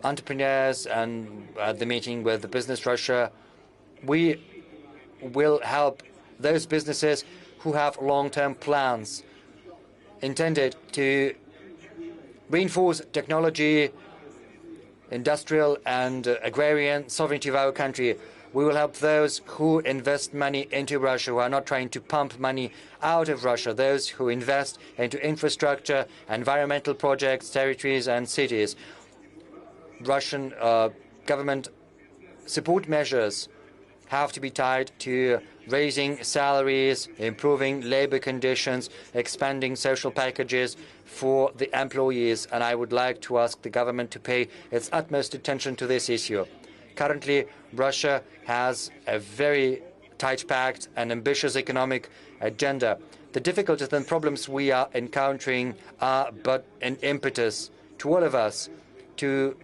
Entrepreneurs, and at the meeting with the Business Russia. We will help those businesses who have long-term plans intended to reinforce technology, industrial and agrarian sovereignty of our country. We will help those who invest money into Russia, who are not trying to pump money out of Russia, those who invest into infrastructure, environmental projects, territories and cities. Russian government support measures have to be tied to raising salaries, improving labor conditions, expanding social packages for the employees, and I would like to ask the government to pay its utmost attention to this issue. Currently, Russia has a very tight-packed and ambitious economic agenda. The difficulties and problems we are encountering are but an impetus to all of us to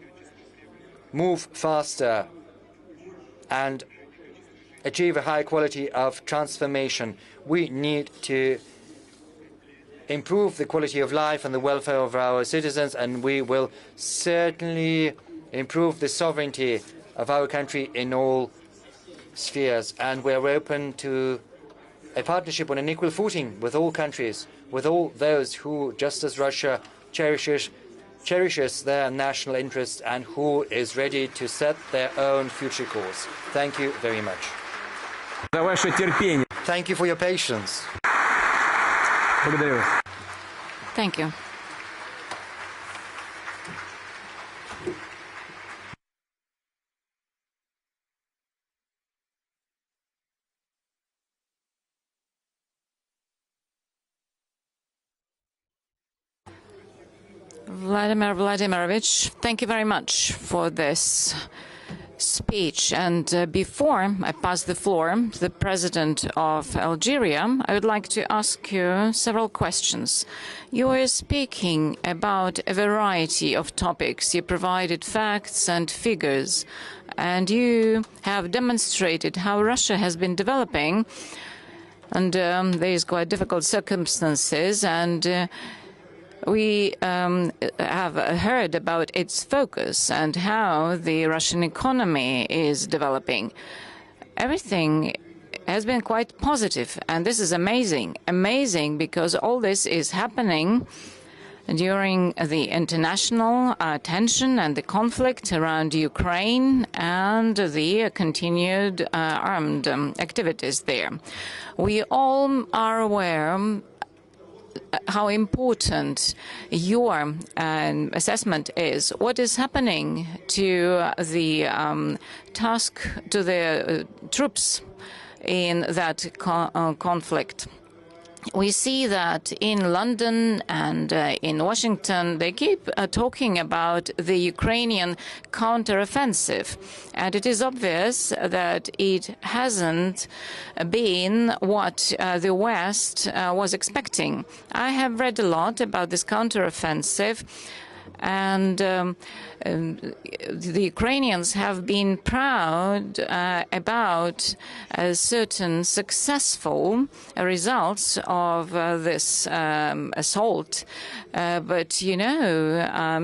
move faster and achieve a high quality of transformation. We need to improve the quality of life and the welfare of our citizens, and we will certainly improve the sovereignty of our country in all spheres. And we are open to a partnership on an equal footing with all countries, with all those who, just as Russia, cherishes cherishes their national interests and who is ready to set their own future course. Thank you very much. За ваше терпение. Thank you for your patience. Благодарю вас. Thank you. Vladimir Vladimirovich, thank you very much for this speech. And before I pass the floor to the President of Algeria, I would like to ask you several questions. You were speaking about a variety of topics. You provided facts and figures, and you have demonstrated how Russia has been developing under these quite difficult circumstances, and we have heard about its focus and how the Russian economy is developing. Everything has been quite positive, and this is amazing. Amazing because all this is happening during the international tension and the conflict around Ukraine and the continued armed activities there. We all are aware how important your assessment is. What is happening to the to the troops in that conflict? We see that in London and in Washington, they keep talking about the Ukrainian counteroffensive. And it is obvious that it hasn't been what the West was expecting. I have read a lot about this counteroffensive. And the Ukrainians have been proud about certain successful results of this assault. But, you know,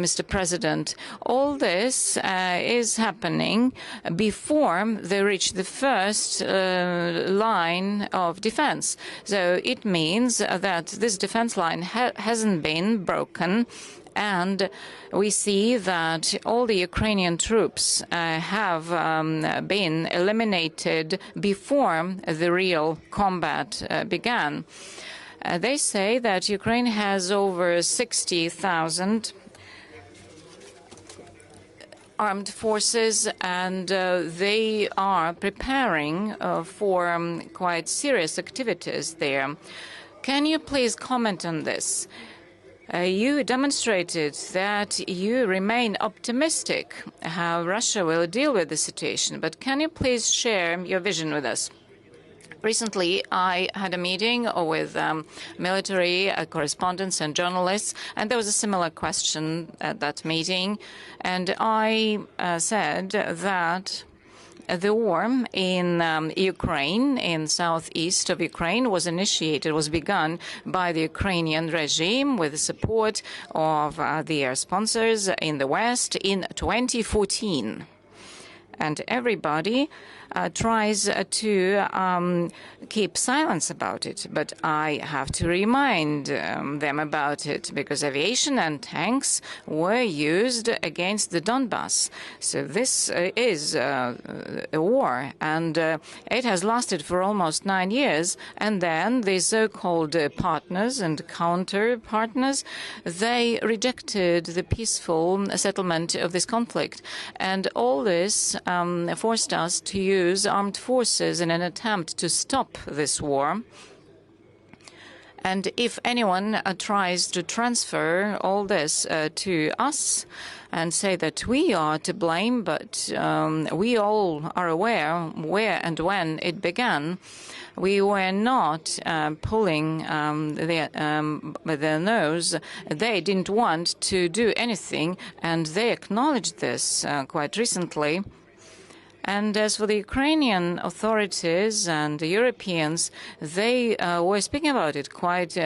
Mr. President, all this is happening before they reach the first line of defense. So it means that this defense line hasn't been broken. And we see that all the Ukrainian troops have been eliminated before the real combat began. They say that Ukraine has over 60,000 armed forces, and they are preparing for quite serious activities there. Can you please comment on this? You demonstrated that you remain optimistic how Russia will deal with the situation, but can you please share your vision with us? Recently, I had a meeting with military correspondents and journalists, and there was a similar question at that meeting. And I said that the war in Ukraine, in southeast of Ukraine, was begun by the Ukrainian regime with the support of their sponsors in the West in 2014. And everybody tries to keep silence about it. But I have to remind them about it, because aviation and tanks were used against the Donbass. So this is a war, and it has lasted for almost 9 years. And then the so-called partners and counter-partners, they rejected the peaceful settlement of this conflict. And all this forced us to use armed forces in an attempt to stop this war. And if anyone tries to transfer all this to us and say that we are to blame, but we all are aware where and when it began, we were not pulling their nose. They didn't want to do anything, and they acknowledged this quite recently. And as for the Ukrainian authorities and the Europeans, they were speaking about it quite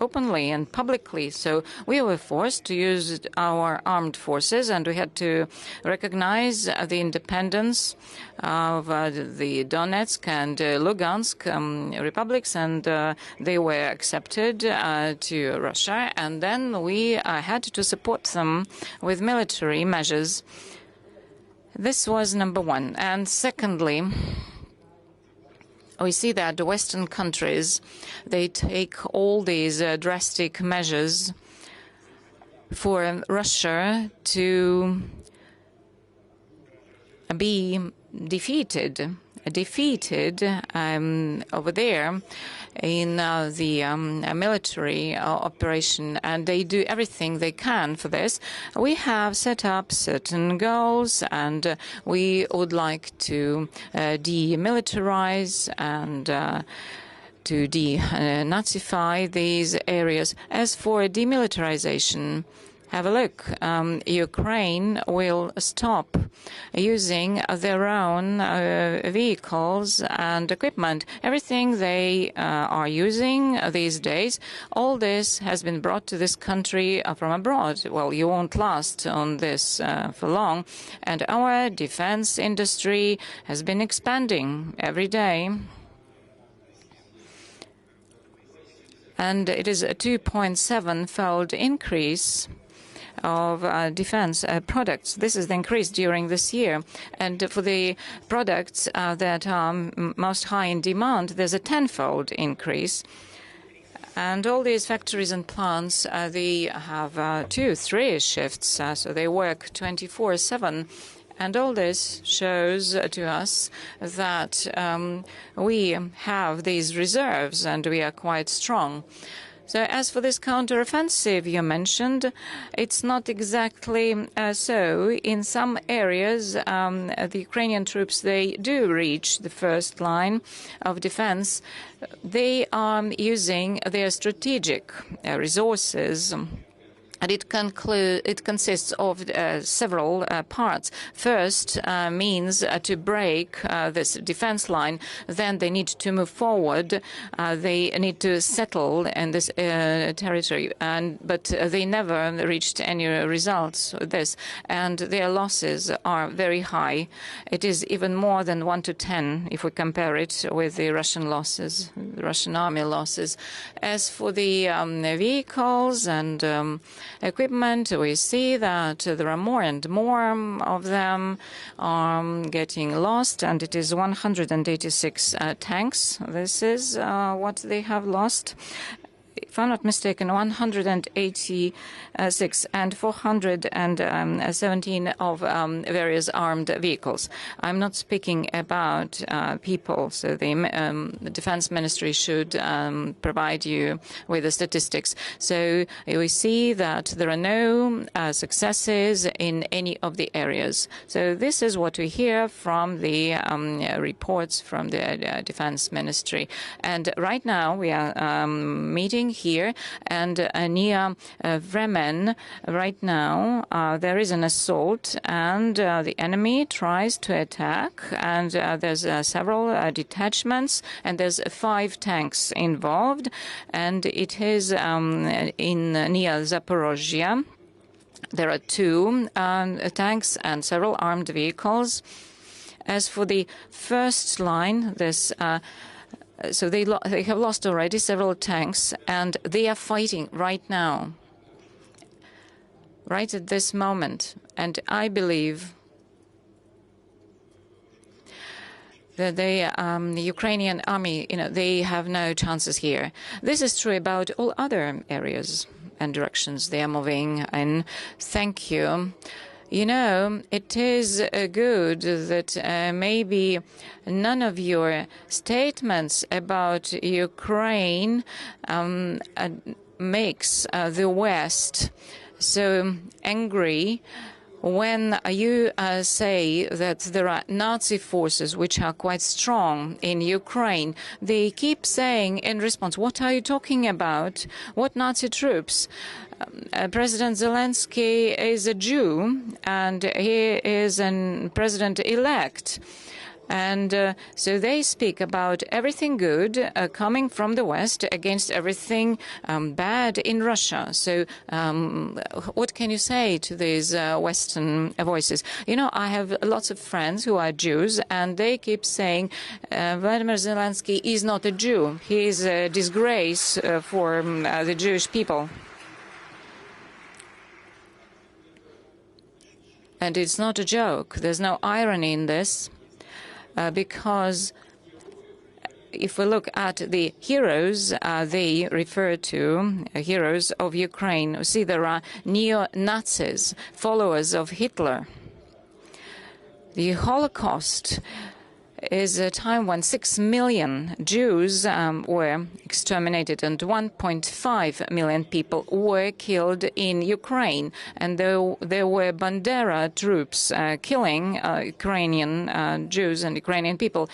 openly and publicly. So we were forced to use our armed forces, and we had to recognize the independence of the Donetsk and Lugansk republics, and they were accepted to Russia. And then we had to support them with military measures. This was number one. And secondly, we see that the Western countries, they take all these drastic measures for Russia to be defeated over there in the military operation, and they do everything they can for this. We have set up certain goals, and we would like to demilitarize and to denazify these areas. As for demilitarization, have a look. Ukraine will stop using their own vehicles and equipment. Everything they are using these days, all this has been brought to this country from abroad. Well, you won't last on this for long. And our defense industry has been expanding every day. And it is a 2.7-fold increase of defense products. This is the increase during this year. And for the products that are most high in demand, there's a 10-fold increase. And all these factories and plants, they have 2-3 shifts, so they work 24/7. And all this shows to us that we have these reserves and we are quite strong. So as for this counteroffensive you mentioned, it's not exactly so. In some areas, the Ukrainian troops, they do reach the first line of defense. They are using their strategic resources. And it consists of several parts. First means to break this defense line. Then they need to move forward. They need to settle in this territory. But they never reached any results with this. And their losses are very high. It is even more than 1 to 10 if we compare it with the Russian losses, the Russian army losses. As for the vehicles and equipment, we see that there are more and more of them getting lost, and it is 186 tanks. This is what they have lost. If I'm not mistaken, 186 and 417 of various armed vehicles. I'm not speaking about people, so the Defense Ministry should provide you with the statistics. So we see that there are no successes in any of the areas. So this is what we hear from the reports from the Defense Ministry. And right now we are meeting here, and near Bremen right now there is an assault, and the enemy tries to attack, and there's several detachments, and there's 5 tanks involved, and it is in near Zaporozhye. There are 2 tanks and several armed vehicles. As for the first line, this so they have lost already several tanks, and they are fighting right now, right at this moment. And I believe that the Ukrainian army, they have no chances here. This is true about all other areas and directions they are moving in. Thank you. It is good that maybe none of your statements about Ukraine makes the West so angry when you say that there are Nazi forces which are quite strong in Ukraine, they keep saying in response, what are you talking about? What Nazi troops? President Zelensky is a Jew, and he is a president-elect. And so they speak about everything good coming from the West against everything bad in Russia. So what can you say to these Western voices? You know, I have lots of friends who are Jews, and they keep saying Vladimir Zelensky is not a Jew. He is a disgrace for the Jewish people. And it's not a joke. There's no irony in this. Because if we look at the heroes, they refer to heroes of Ukraine. See, there are neo-Nazis, followers of Hitler. The Holocaust is a time when 6 million Jews were exterminated and 1.5 million people were killed in Ukraine. And there were Bandera troops killing Ukrainian Jews and Ukrainian people.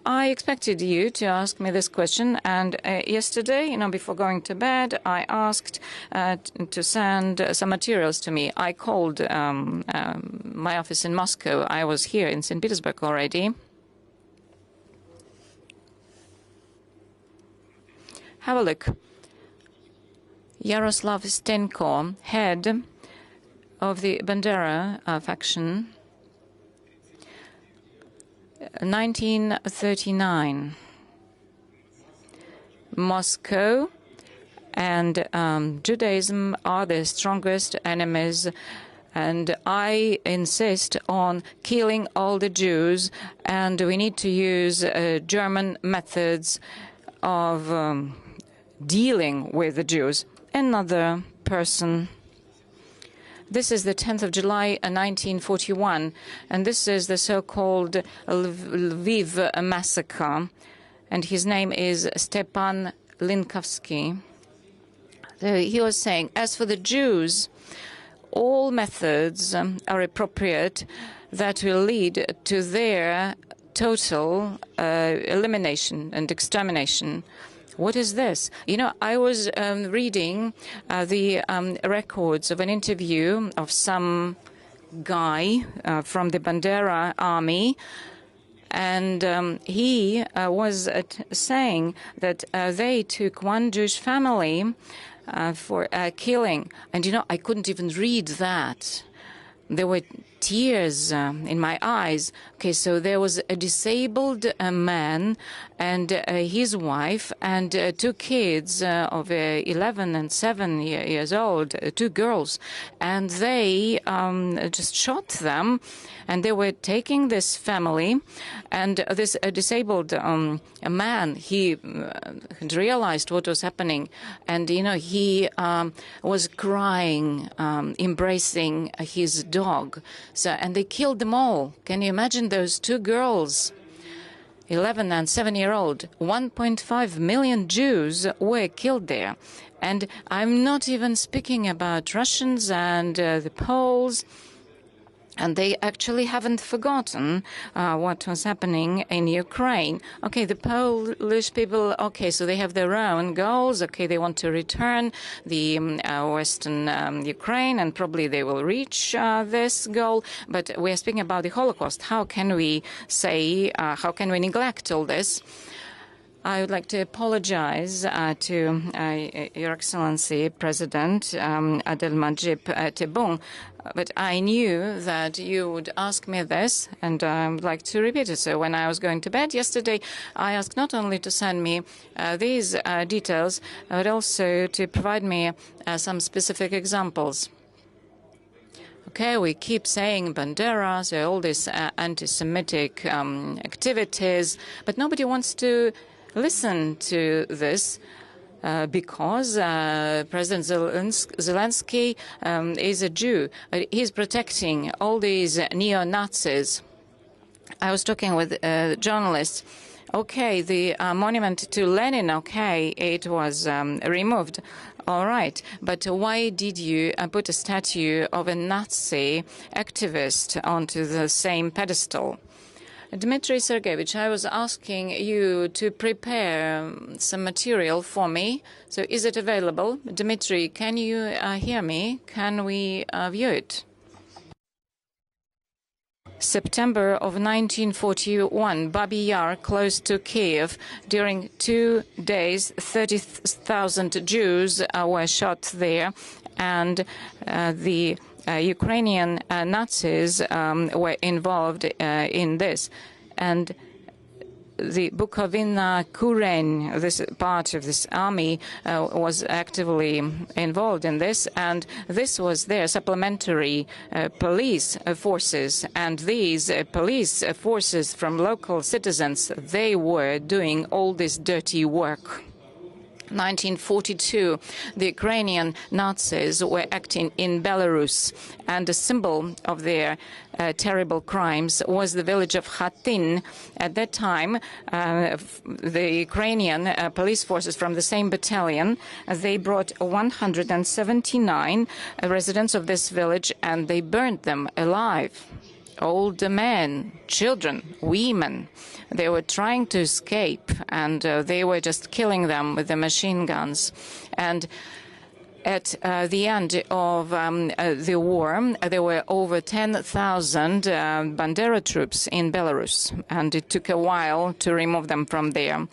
I expected you to ask me this question, and yesterday, you know, before going to bed, I asked to send some materials to me. I called my office in Moscow. I was here in St. Petersburg already. Have a look. Yaroslav Stenko, head of the Bandera faction, 1939. Moscow and Judaism are the strongest enemies, and I insist on killing all the Jews, and we need to use German methods of dealing with the Jews. Another person. This is the 10th of July, 1941, and this is the so-called Lviv massacre, and his name is Stepan Linkovsky. He was saying, as for the Jews, all methods are appropriate that will lead to their total elimination and extermination. What is this? You know, I was reading the records of an interview of some guy from the Bandera army, and he was saying that they took one Jewish family for killing. And, you know, I couldn't even read that. There were tears in my eyes. Okay, so there was a disabled man and his wife and two kids of 11 and 7 years old, two girls, and they just shot them, and they were taking this family, and this disabled man, he realized what was happening, and, you know, he was crying, embracing his dog. So, and they killed them all. Can you imagine those two girls, 11 and 7-year-old? 1.5 million Jews were killed there. And I'm not even speaking about Russians and the Poles. And they actually haven't forgotten what was happening in Ukraine. Okay, the Polish people, okay, so they have their own goals. Okay, they want to return the Western Ukraine, and probably they will reach this goal. But we're speaking about the Holocaust. How can we say, how can we neglect all this? I would like to apologize to Your Excellency, President Abdelmadjid Tebboune, but I knew that you would ask me this, and I would like to repeat it. So when I was going to bed yesterday, I asked not only to send me these details, but also to provide me some specific examples. Okay, we keep saying Bandera, so all these anti-Semitic activities, but nobody wants to listen to this because President Zelensky is a Jew. He's protecting all these neo-Nazis. I was talking with journalists, Okay, the monument to Lenin, okay, it was removed. All right, but why did you put a statue of a Nazi activist onto the same pedestal? Dmitry Sergeyevich, I was asking you to prepare some material for me. So is it available? Dmitry, can you hear me? Can we view it? September of 1941, Babi Yar, close to Kiev. During 2 days, 30,000 Jews were shot there, and the Ukrainian Nazis were involved in this. And the Bukovina Kuren, this part of this army, was actively involved in this, and this was their supplementary police forces. And these police forces from local citizens, they were doing all this dirty work. 1942, the Ukrainian Nazis were acting in Belarus, and a symbol of their terrible crimes was the village of Khatin. At that time, the Ukrainian police forces from the same battalion, they brought 179 residents of this village, and they burned them alive. Older men, children, women. They were trying to escape, and they were just killing them with the machine guns. And at the end of the war, there were over 10,000 Bandera troops in Belarus, and it took a while to remove them from there.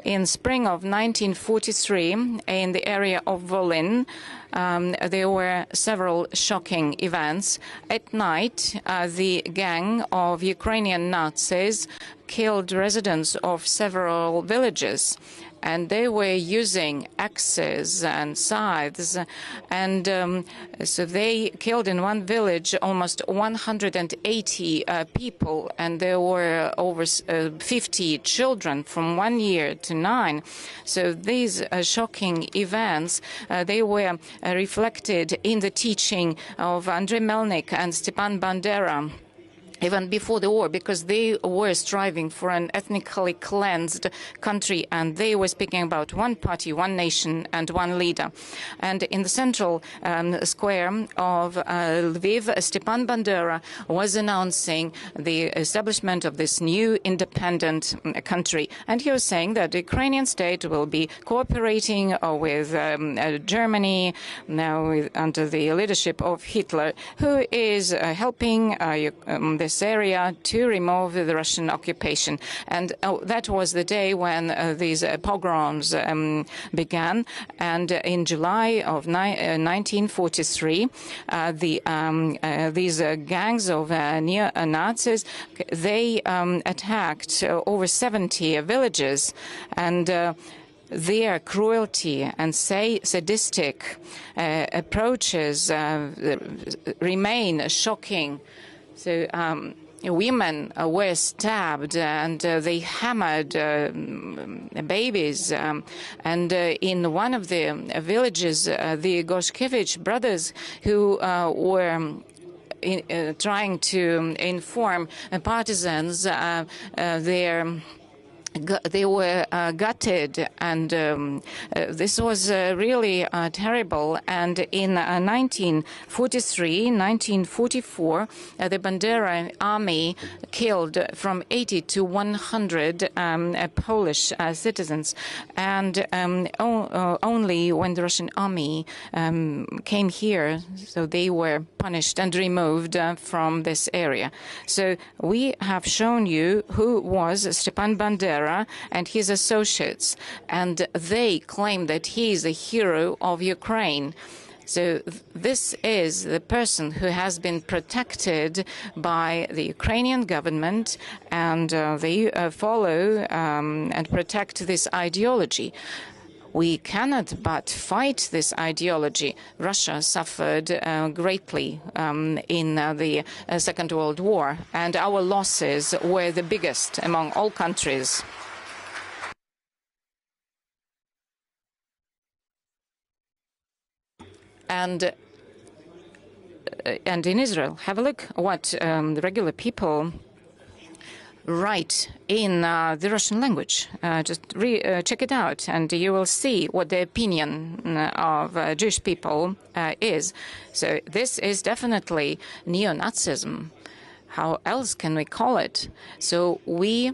In spring of 1943, in the area of Volyn, there were several shocking events. At night, the gang of Ukrainian Nazis killed residents of several villages, and they were using axes and scythes, and so they killed in one village almost 180 people, and there were over 50 children from 1 year to 9. So these shocking events, they were reflected in the teaching of Andrei Melnik and Stepan Bandera, even before the war, because they were striving for an ethnically cleansed country, and they were speaking about one party, one nation, and one leader. And in the central square of Lviv, Stepan Bandera was announcing the establishment of this new independent country. And he was saying that the Ukrainian state will be cooperating with Germany, now under the leadership of Hitler, who is helping this area to remove the Russian occupation. And that was the day when these pogroms began. And in July of 1943, these gangs of neo-Nazis, they attacked over 70 villages, and their cruelty and sadistic approaches remain shocking. So women were stabbed, and they hammered babies. And in one of the villages, the Goshkevich brothers, who were trying to inform partisans, they were gutted, and this was really terrible. And in 1943, 1944, the Bandera army killed from 80 to 100 Polish citizens, and only when the Russian army came here, so they were punished and removed from this area. So we have shown you who was Stepan Bandera and his associates, and they claim that he is a hero of Ukraine. So this is the person who has been protected by the Ukrainian government, and they follow and protect this ideology. We cannot but fight this ideology. Russia suffered greatly in the Second World War, and our losses were the biggest among all countries. And in Israel, have a look what the regular people write in the Russian language. Just check it out, and you will see what the opinion of Jewish people is. So this is definitely neo-Nazism. How else can we call it? So we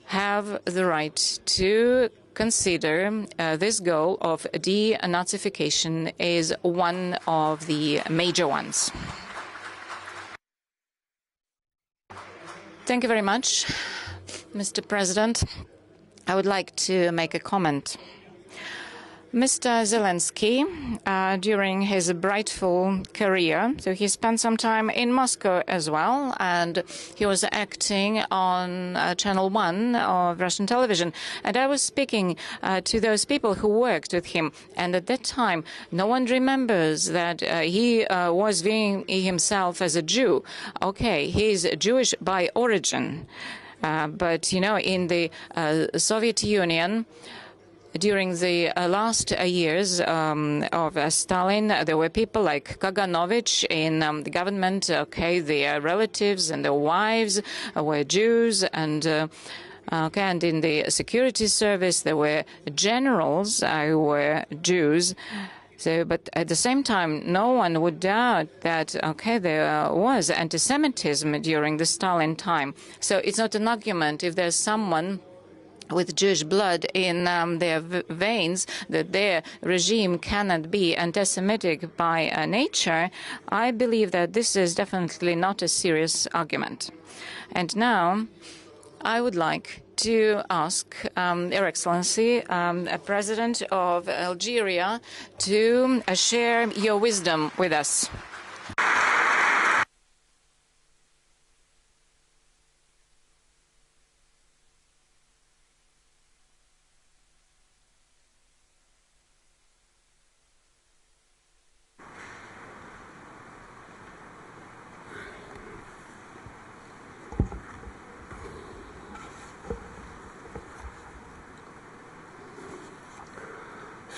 have the right to consider this goal of de-Nazification is one of the major ones. Thank you very much, Mr. President. I would like to make a comment. Mr. Zelensky, during his brightful career, so he spent some time in Moscow as well, and he was acting on Channel 1 of Russian television. And I was speaking to those people who worked with him, and at that time, no one remembers that he was viewing himself as a Jew. Okay, he's Jewish by origin, but, you know, in the Soviet Union, during the last years of Stalin, there were people like Kaganovich in the government. Okay, their relatives and their wives were Jews, and and in the security service there were generals who were Jews. So, but at the same time, no one would doubt that, okay, there was anti-Semitism during the Stalin time. So it's not an argument if there's someone with Jewish blood in their veins, that their regime cannot be anti-Semitic by nature. I believe that this is definitely not a serious argument. And now I would like to ask Your Excellency, President of Algeria, to share your wisdom with us.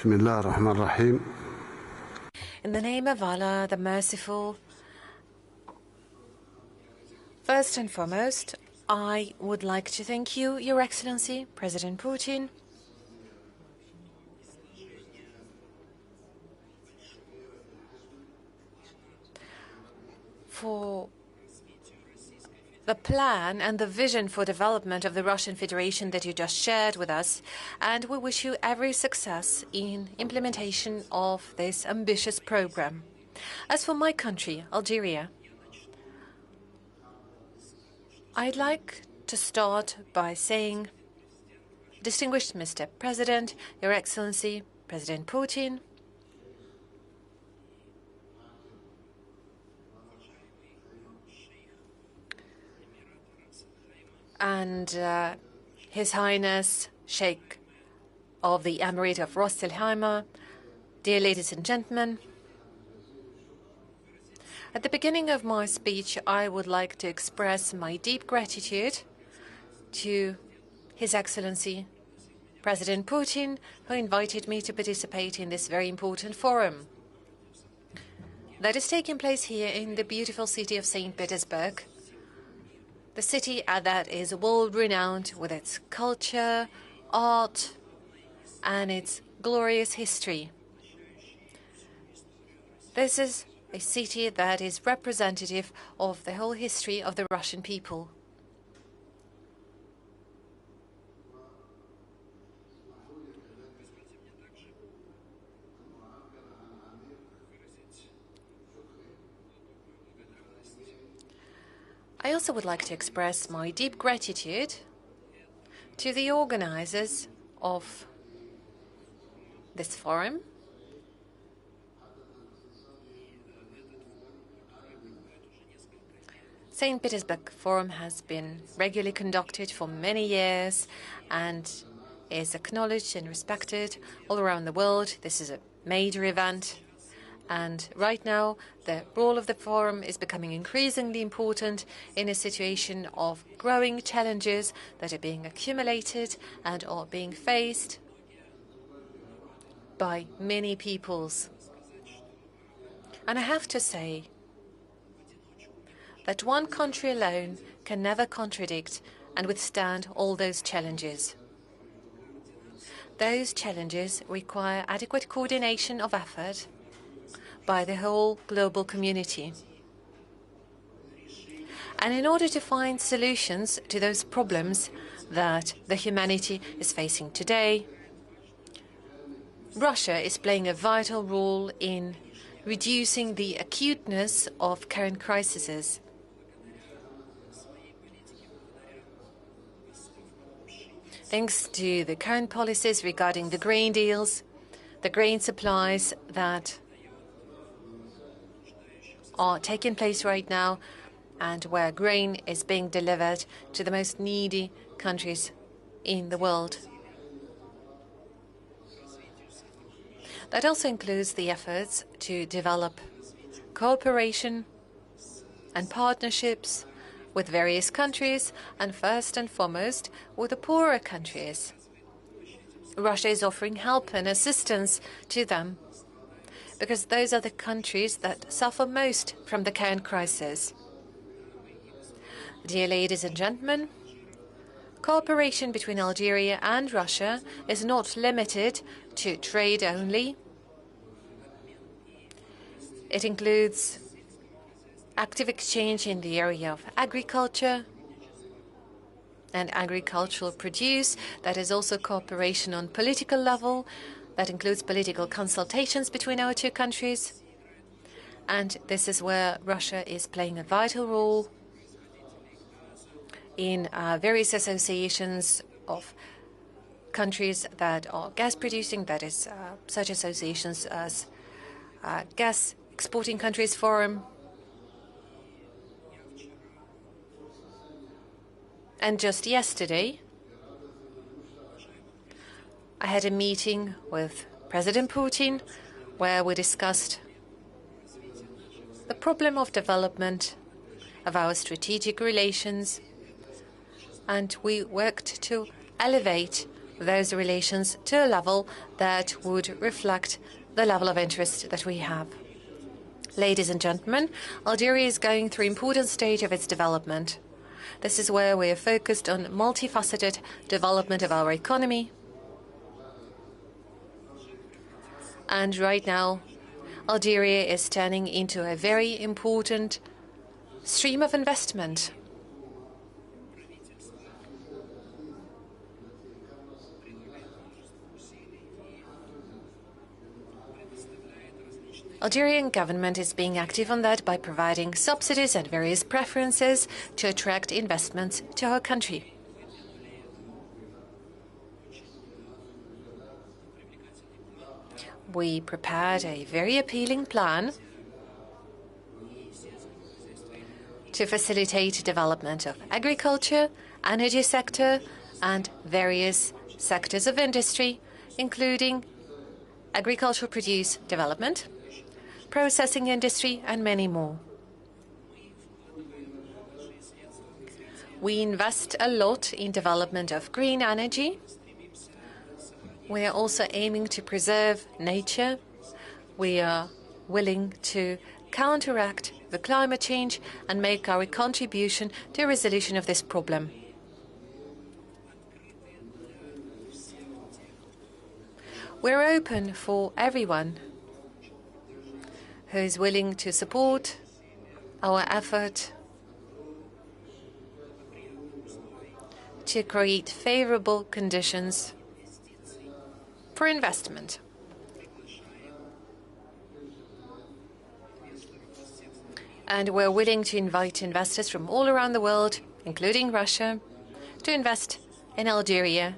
In the name of Allah, the Merciful, first and foremost, I would like to thank you, Your Excellency, President Putin, for the plan and the vision for development of the Russian Federation that you just shared with us, and we wish you every success in implementation of this ambitious program. As for my country, Algeria, I'd like to start by saying, distinguished Mr. President, Your Excellency, President Putin, and His Highness Sheikh of the Emirate of Ras Al Khaimah, dear ladies and gentlemen, at the beginning of my speech, I would like to express my deep gratitude to His Excellency President Putin, who invited me to participate in this very important forum that is taking place here in the beautiful city of St. Petersburg. The city that is world-renowned with its culture, art, and its glorious history. This is a city that is representative of the whole history of the Russian people. I also would like to express my deep gratitude to the organizers of this forum, St. Petersburg Forum has been regularly conducted for many years and is acknowledged and respected all around the world. This is a major event. And right now, the role of the forum is becoming increasingly important in a situation of growing challenges that are being accumulated and are being faced by many peoples. And I have to say that one country alone can never contradict and withstand all those challenges. Those challenges require adequate coordination of effort by the whole global community. And in order to find solutions to those problems that the humanity is facing today, Russia is playing a vital role in reducing the acuteness of current crises. Thanks to the current policies regarding the grain deals, the grain supplies that are taking place right now, and where grain is being delivered to the most needy countries in the world. That also includes the efforts to develop cooperation and partnerships with various countries, and first and foremost with the poorer countries. Russia is offering help and assistance to them because those are the countries that suffer most from the current crisis. Dear ladies and gentlemen, cooperation between Algeria and Russia is not limited to trade only. It includes active exchange in the area of agriculture and agricultural produce. That is also cooperation on political level. That includes political consultations between our two countries. And this is where Russia is playing a vital role in various associations of countries that are gas producing, that is, such associations as Gas Exporting Countries Forum. And just yesterday, I had a meeting with President Putin where we discussed the problem of development of our strategic relations, and we worked to elevate those relations to a level that would reflect the level of interest that we have. Ladies and gentlemen, Algeria is going through an important stage of its development. This is where we are focused on multifaceted development of our economy. And right now, Algeria is turning into a very important stream of investment. Algerian government is being active on that by providing subsidies and various preferences to attract investments to our country. We prepared a very appealing plan to facilitate development of agriculture, energy sector, and various sectors of industry, including agricultural produce development, processing industry, and many more. We invest a lot in development of green energy. We are also aiming to preserve nature. We are willing to counteract the climate change and make our contribution to the resolution of this problem. We're open for everyone who is willing to support our effort to create favorable conditions for investment. And we're willing to invite investors from all around the world, including Russia, to invest in Algeria.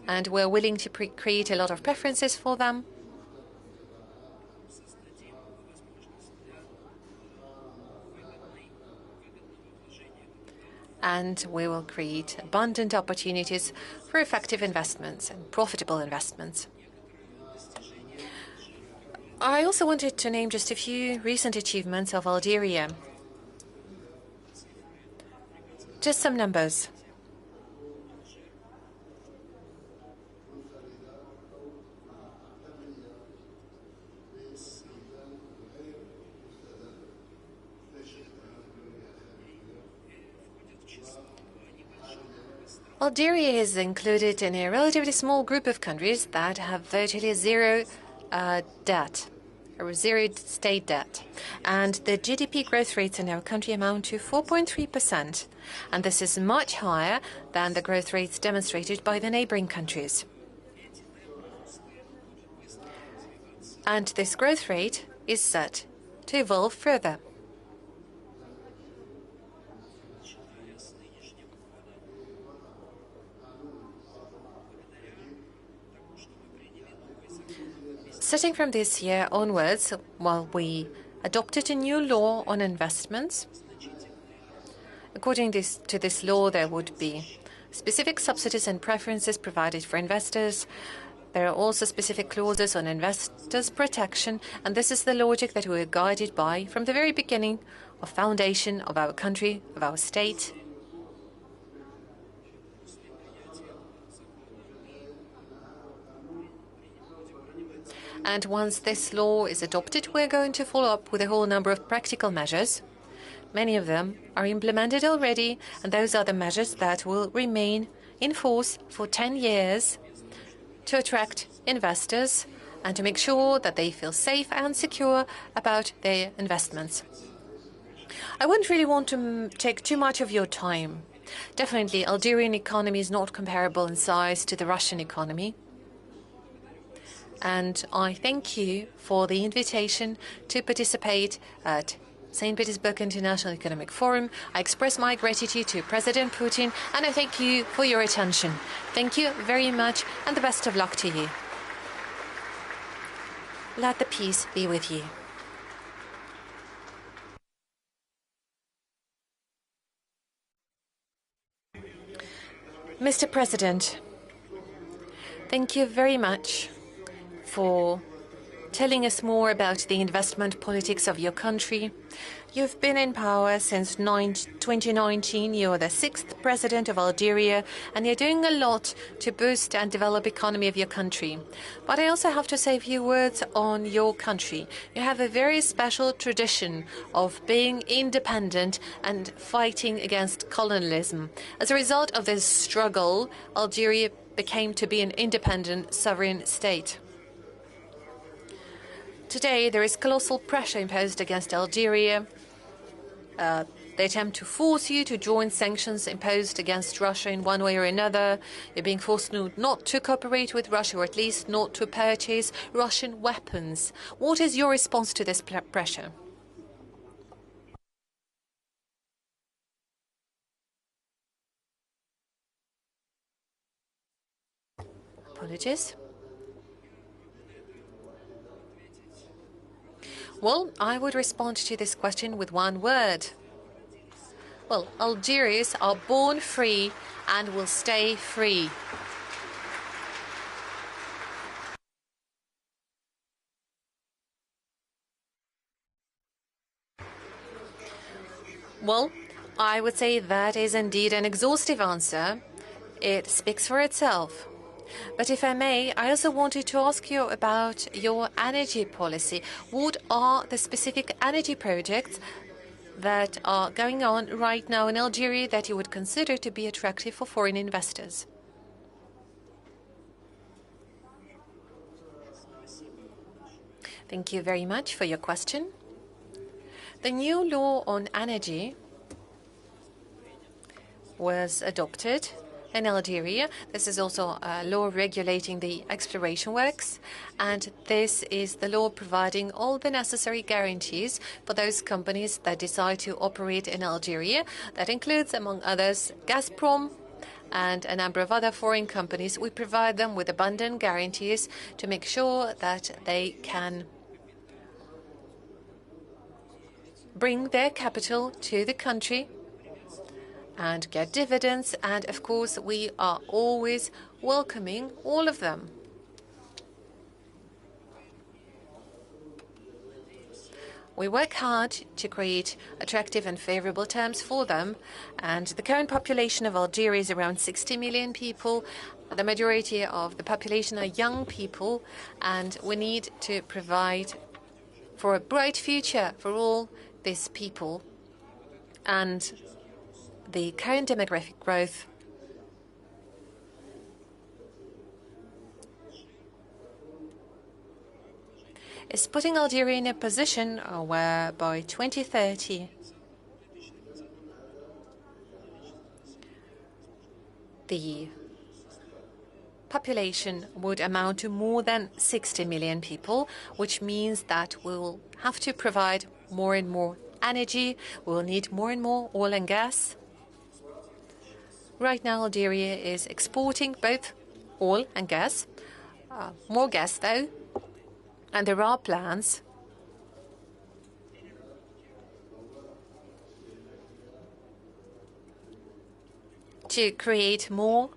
And we're willing to create a lot of preferences for them. And we will create abundant opportunities for effective investments and profitable investments. I also wanted to name just a few recent achievements of Algeria. Just some numbers. Algeria is included in a relatively small group of countries that have virtually zero debt, or zero state debt. And the GDP growth rates in our country amount to 4.3%. And this is much higher than the growth rates demonstrated by the neighboring countries. And this growth rate is set to evolve further. Starting from this year onwards, while we adopted a new law on investments, according to this law, there would be specific subsidies and preferences provided for investors. There are also specific clauses on investors' protection, and this is the logic that we were guided by from the very beginning of foundation of our country, of our state. And once this law is adopted, we're going to follow up with a whole number of practical measures. Many of them are implemented already, and those are the measures that will remain in force for 10 years to attract investors and to make sure that they feel safe and secure about their investments. I wouldn't really want to take too much of your time. Definitely, Algerian economy is not comparable in size to the Russian economy. And I thank you for the invitation to participate at St. Petersburg International Economic Forum. I express my gratitude to President Putin, and I thank you for your attention. Thank you very much, and the best of luck to you. Let the peace be with you. Mr. President, thank you very much for telling us more about the investment politics of your country. You've been in power since 2019. You're the 6th president of Algeria, and you're doing a lot to boost and develop economy of your country. But I also have to say a few words on your country. You have a very special tradition of being independent and fighting against colonialism. As a result of this struggle, Algeria became to be an independent sovereign state. Today, there is colossal pressure imposed against Algeria. They attempt to force you to join sanctions imposed against Russia in one way or another. You're being forced not to cooperate with Russia, or at least not to purchase Russian weapons. What is your response to this pressure? Apologies. Well, I would respond to this question with one word. Well, Algerians are born free and will stay free. Well, I would say that is indeed an exhaustive answer. It speaks for itself. But if I may, I also wanted to ask you about your energy policy. What are the specific energy projects that are going on right now in Algeria that you would consider to be attractive for foreign investors? Thank you very much for your question. The new law on energy was adopted in Algeria. This is also a law regulating the exploration works, and this is the law providing all the necessary guarantees for those companies that decide to operate in Algeria. That includes, among others, Gazprom and a number of other foreign companies. We provide them with abundant guarantees to make sure that they can bring their capital to the country and get dividends, and of course we are always welcoming all of them. We work hard to create attractive and favorable terms for them, and the current population of Algeria is around 60 million people. The majority of the population are young people, and we need to provide for a bright future for all these people. And the current demographic growth is putting Algeria in a position where by 2030 the population would amount to more than 60 million people, which means that we'll have to provide more and more energy, we'll need more and more oil and gas. Right now, Algeria is exporting both oil and gas, more gas though, and there are plans to create more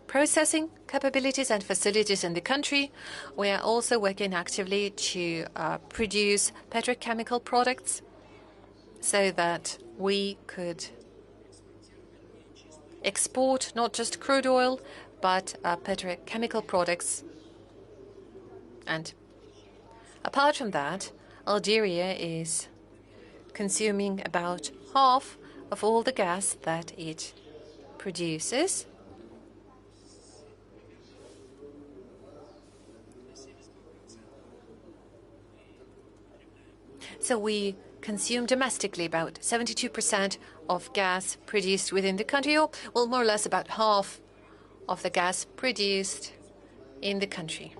processing capabilities and facilities in the country. We are also working actively to produce petrochemical products so that we could export not just crude oil, but petrochemical products. And apart from that, Algeria is consuming about half of all the gas that it produces. So we consume domestically about 72% of gas produced within the country, or well, more or less about half of the gas produced in the country.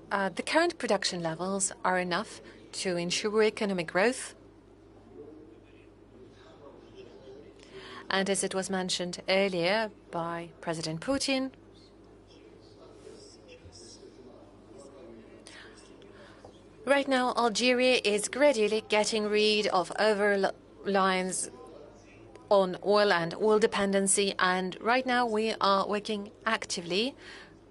The current production levels are enough to ensure economic growth. And as it was mentioned earlier by President Putin, right now Algeria is gradually getting rid of over-reliance on oil and oil dependency, and right now we are working actively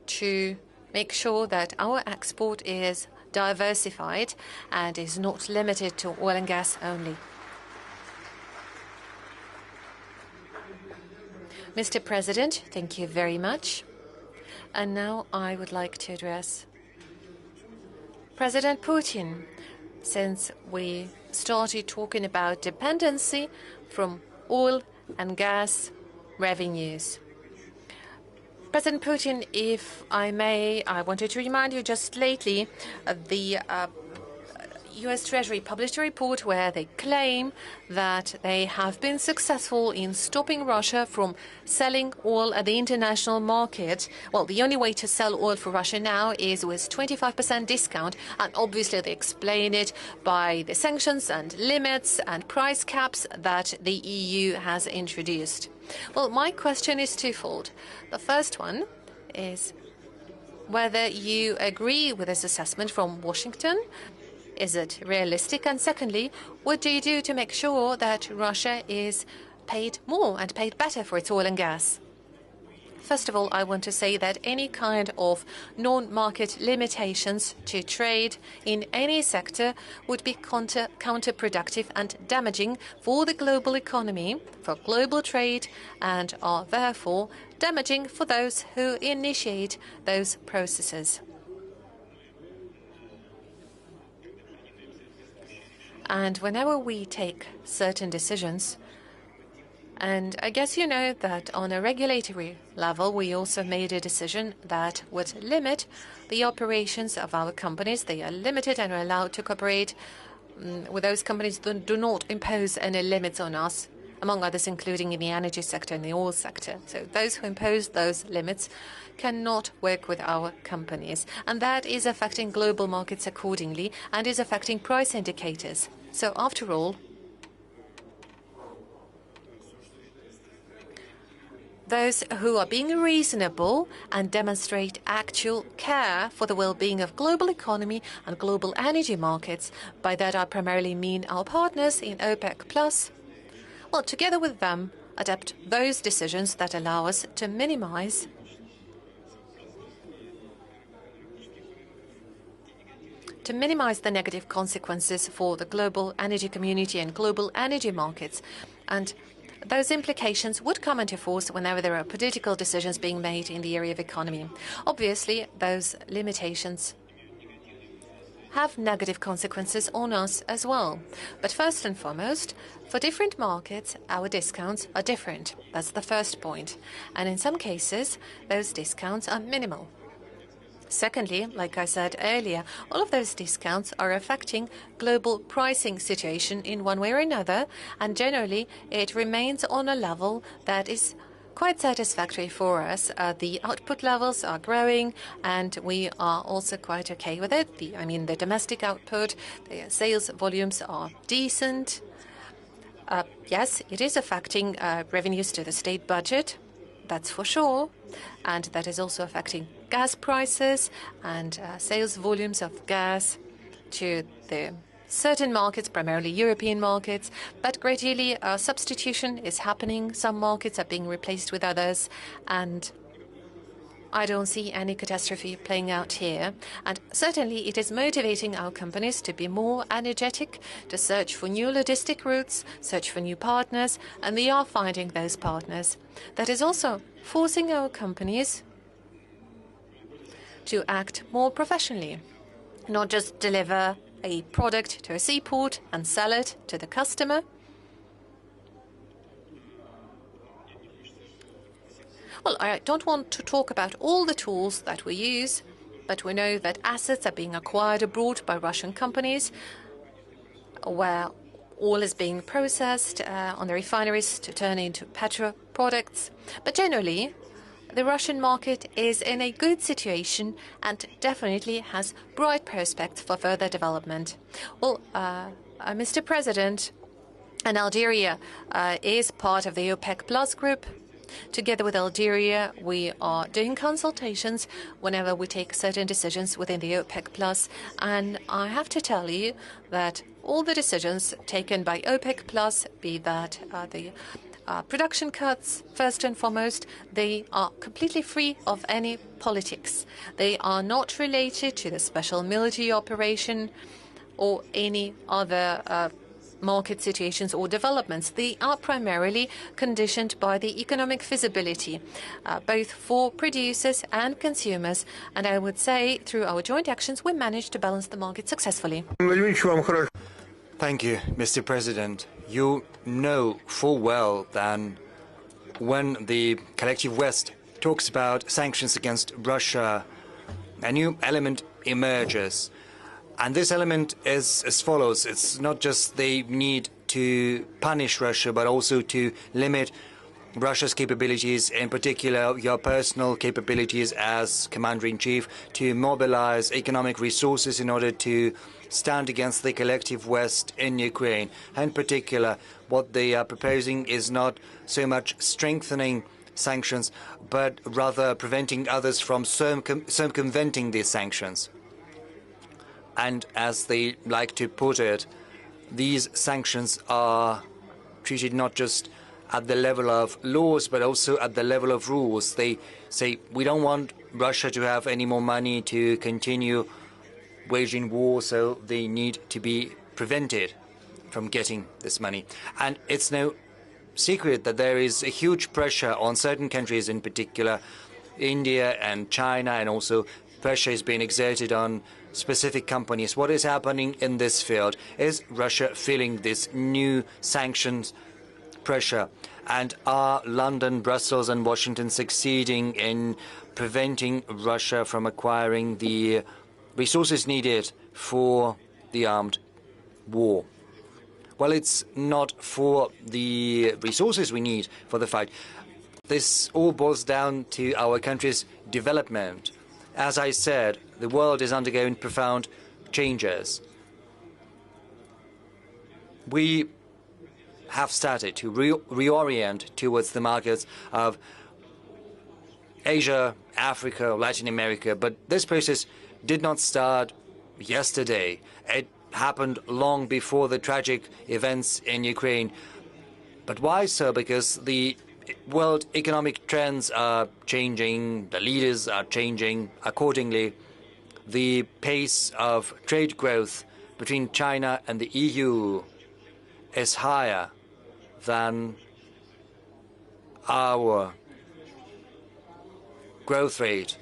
to make sure that our export is diversified and is not limited to oil and gas only. Mr. President, thank you very much. And now I would like to address President Putin, since we started talking about dependency from oil and gas revenues. President Putin, if I may, I wanted to remind you just lately the U.S. Treasury published a report where they claim that they have been successful in stopping Russia from selling oil at the international market. Well, the only way to sell oil for Russia now is with 25% discount, and obviously they explain it by the sanctions and limits and price caps that the EU has introduced. Well, my question is twofold. The first one is whether you agree with this assessment from Washington. Is it realistic? And secondly, what do you do to make sure that Russia is paid more and paid better for its oil and gas? First of all, I want to say that any kind of non-market limitations to trade in any sector would be counterproductive and damaging for the global economy, for global trade, and are therefore damaging for those who initiate those processes. And whenever we take certain decisions, and I guess you know that on a regulatory level, we also made a decision that would limit the operations of our companies. They are limited and are allowed to cooperate with those companies that do not impose any limits on us, among others, including in the energy sector and the oil sector. So those who impose those limits cannot work with our companies. And that is affecting global markets accordingly and is affecting price indicators. So after all, those who are being reasonable and demonstrate actual care for the well-being of global economy and global energy markets, by that I primarily mean our partners in OPEC+, well, together with them, adapt those decisions that allow us to minimize the negative consequences for the global energy community and global energy markets. And those implications would come into force whenever there are political decisions being made in the area of economy. Obviously, those limitations have negative consequences on us as well. But first and foremost, for different markets, our discounts are different. That's the first point. And in some cases, those discounts are minimal. Secondly, like I said earlier, all of those discounts are affecting global pricing situation in one way or another, and generally it remains on a level that is quite satisfactory for us. The output levels are growing, and we are also quite okay with it. The domestic output, the sales volumes are decent. Yes, it is affecting revenues to the state budget, that's for sure, and that is also affecting gas prices and sales volumes of gas to the certain markets, primarily European markets, but gradually substitution is happening. Some markets are being replaced with others, and I don't see any catastrophe playing out here. And certainly it is motivating our companies to be more energetic, to search for new logistic routes, search for new partners, and they are finding those partners. That is also forcing our companies to act more professionally, not just deliver a product to a seaport and sell it to the customer. Well, I don't want to talk about all the tools that we use, but we know that assets are being acquired abroad by Russian companies, where oil is being processed on the refineries to turn into petro products. But generally, the Russian market is in a good situation and definitely has bright prospects for further development. Well, Mr. President, and Algeria is part of the OPEC Plus group. Together with Algeria, we are doing consultations whenever we take certain decisions within the OPEC Plus, and I have to tell you that all the decisions taken by OPEC Plus, be that the production cuts, first and foremost, they are completely free of any politics. They are not related to the special military operation or any other market situations or developments. They are primarily conditioned by the economic feasibility, both for producers and consumers. And I would say through our joint actions, we managed to balance the market successfully. Thank you, Mr. President. You know full well that when the collective West talks about sanctions against Russia, a new element emerges. And this element is as follows. It's not just they need to punish Russia, but also to limit Russia's capabilities, in particular your personal capabilities as commander-in-chief, to mobilize economic resources in order to stand against the collective West in Ukraine. In particular, what they are proposing is not so much strengthening sanctions, but rather preventing others from circumventing these sanctions. And as they like to put it, these sanctions are treated not just at the level of laws, but also at the level of rules. They say, we don't want Russia to have any more money to continue waging war, so they need to be prevented from getting this money. And it's no secret that there is a huge pressure on certain countries, in particular India and China, and also pressure is being exerted on specific companies. What is happening in this field? Is Russia feeling this new sanctions pressure? And are London, Brussels and Washington succeeding in preventing Russia from acquiring the resources needed for the armed war? Well, it's not for the resources we need for the fight. This all boils down to our country's development. As I said, the world is undergoing profound changes. We have started to reorient towards the markets of Asia, Africa, Latin America, but this process did not start yesterday. It happened long before the tragic events in Ukraine. But why so? Because the world economic trends are changing, the leaders are changing accordingly. The pace of trade growth between China and the EU is higher than our growth rate.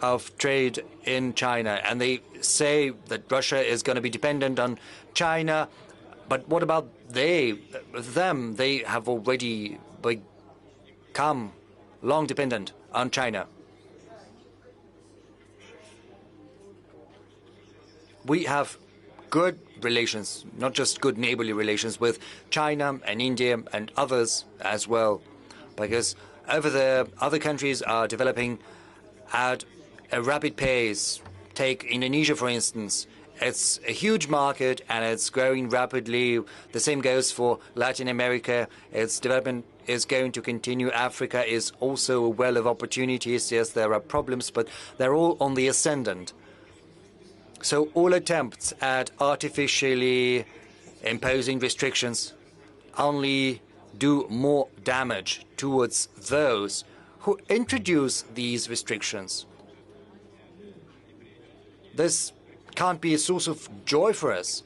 of trade in China, and they say that Russia is going to be dependent on China. But what about them? They have already become long dependent on China. We have good relations, not just good neighborly relations, with China and India and others as well, because over there, other countries are developing at a rapid pace. Take Indonesia, for instance. It's a huge market and it's growing rapidly. The same goes for Latin America. Its development is going to continue. Africa is also a well of opportunities. Yes, there are problems, but they're all on the ascendant. So all attempts at artificially imposing restrictions only do more damage towards those who introduce these restrictions. This can't be a source of joy for us.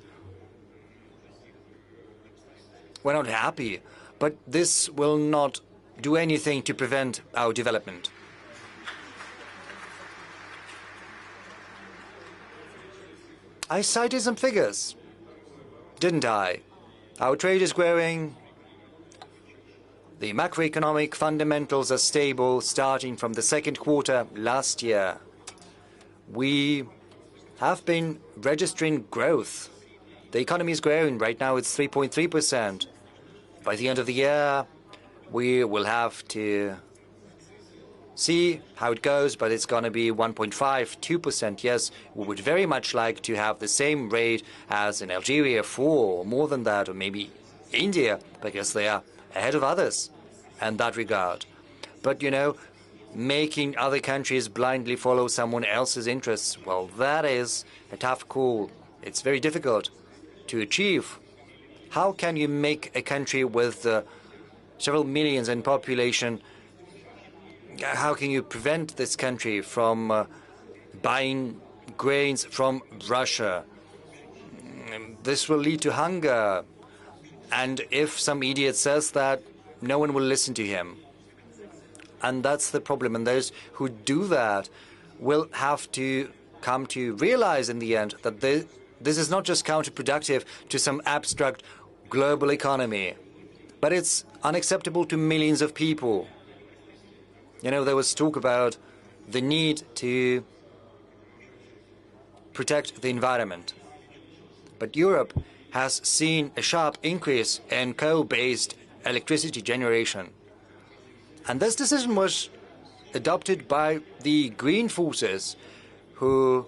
We're not happy, but this will not do anything to prevent our development. I cited some figures, didn't I? Our trade is growing. The macroeconomic fundamentals are stable starting from the second quarter last year. We have been registering growth. The economy is growing. Right now it's 3.3%. By the end of the year, we will have to see how it goes, but it's going to be 1.5, 2%. Yes, we would very much like to have the same rate as in Algeria, 4 or more than that, or maybe India, because they are ahead of others in that regard. But, you know, making other countries blindly follow someone else's interests, well, that is a tough call. It's very difficult to achieve. How can you make a country with several millions in population, how can you prevent this country from buying grains from Russia? This will lead to hunger. And if some idiot says that, no one will listen to him. And that's the problem. And those who do that will have to come to realize in the end that this is not just counterproductive to some abstract global economy, but it's unacceptable to millions of people. You know, there was talk about the need to protect the environment. But Europe has seen a sharp increase in coal-based electricity generation. And this decision was adopted by the green forces, who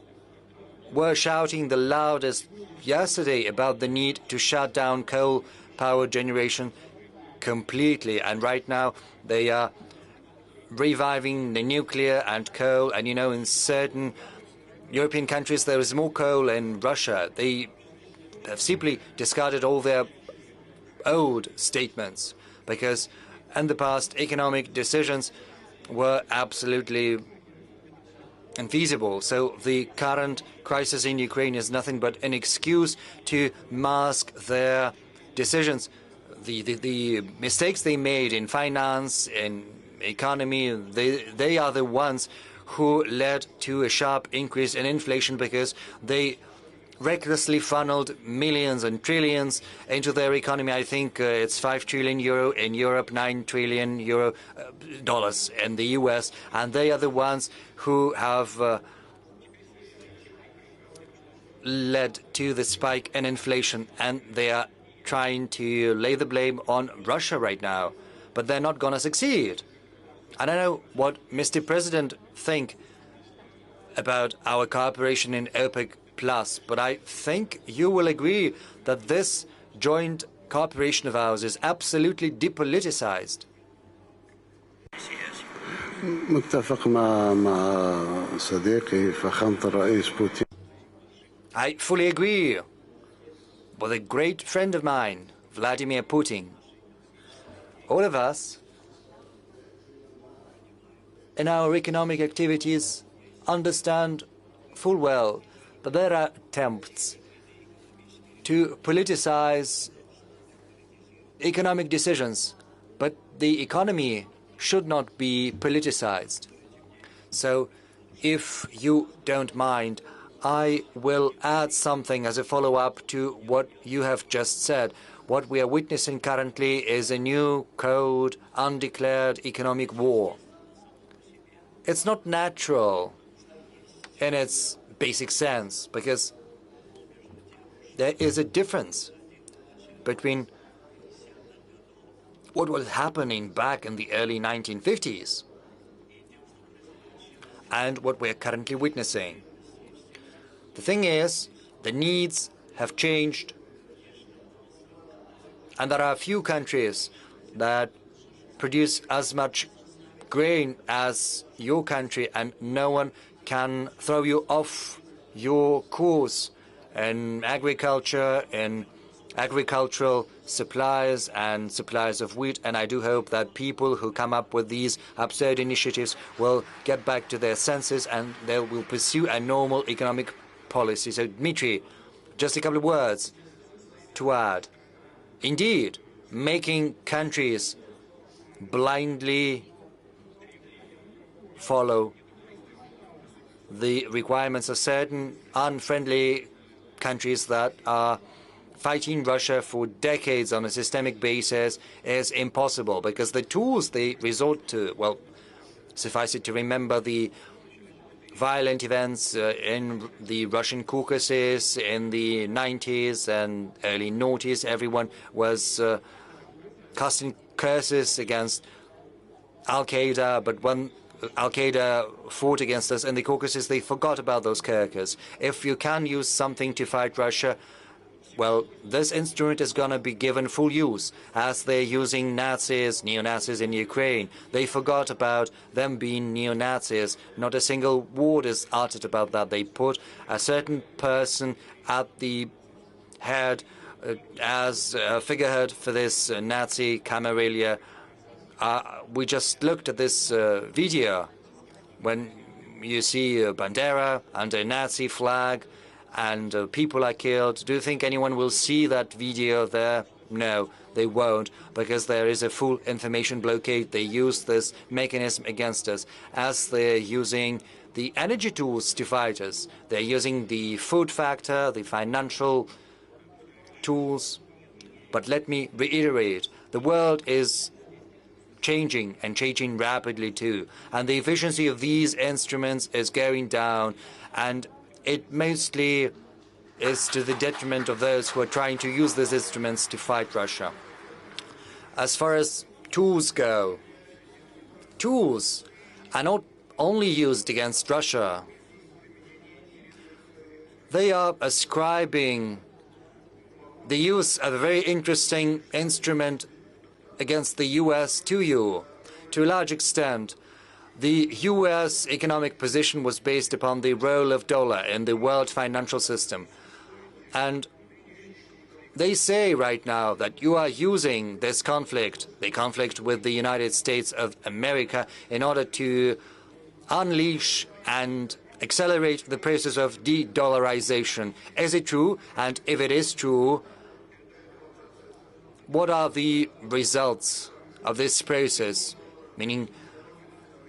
were shouting the loudest yesterday about the need to shut down coal power generation completely. And right now they are reviving the nuclear and coal. And, you know, in certain European countries there is more coal. In Russia, they have simply discarded all their old statements, because in the past economic decisions were absolutely infeasible. So the current crisis in Ukraine is nothing but an excuse to mask their decisions. The mistakes they made in finance, in economy, they are the ones who led to a sharp increase in inflation, because they recklessly funneled millions and trillions into their economy. I think it's 5 trillion euro in Europe, 9 trillion euro dollars in the US, and they are the ones who have led to the spike in inflation, and they are trying to lay the blame on Russia right now, but they're not going to succeed. I don't know what Mr. President think about our cooperation in OPEC+, but I think you will agree that this joint cooperation of ours is absolutely depoliticized. I fully agree with a great friend of mine, Vladimir Putin. All of us in our economic activities understand full well that there are attempts to politicize economic decisions, but the economy should not be politicized. So if you don't mind, I will add something as a follow-up to what you have just said. What we are witnessing currently is a new cold, undeclared economic war. It's not natural in its basic sense, because there is a difference between what was happening back in the early 1950s and what we're currently witnessing. The thing is, the needs have changed, and there are a few countries that produce as much grain as your country, and no one can throw you off your course in agriculture, in agricultural supplies and supplies of wheat. And I do hope that people who come up with these absurd initiatives will get back to their senses and they will pursue a normal economic policy. So, Dmitry, just a couple of words to add. Indeed, making countries blindly follow the requirements of certain unfriendly countries that are fighting Russia for decades on a systemic basis is impossible, because the tools they resort to, well, suffice it to remember the violent events in the Russian Caucasus in the 90s and early noughties. Everyone was casting curses against Al-Qaeda, but when Al-Qaeda fought against us in the Caucasus, they forgot about those curses. If you can use something to fight Russia, well, this instrument is going to be given full use, as they're using Nazis, neo-Nazis in Ukraine. They forgot about them being neo-Nazis. Not a single word is uttered about that. They put a certain person at the head as a figurehead for this Nazi camarilla. We just looked at this video when you see Bandera under a Nazi flag, and people are killed. Do you think anyone will see that video there? No, they won't, because there is a full information blockade. They use this mechanism against us, as they're using the energy tools to fight us. They're using the food factor, the financial tools. But let me reiterate, the world is changing, and changing rapidly too. And the efficiency of these instruments is going down, and it mostly is to the detriment of those who are trying to use these instruments to fight Russia. As far as tools go, tools are not only used against Russia. They are ascribing the use of a very interesting instrument against the U.S. to you. To a large extent, the U.S. economic position was based upon the role of dollar in the world financial system. And they say right now that you are using this conflict, the conflict with the United States of America, in order to unleash and accelerate the process of de-dollarization. Is it true? And if it is true, what are the results of this process? Meaning,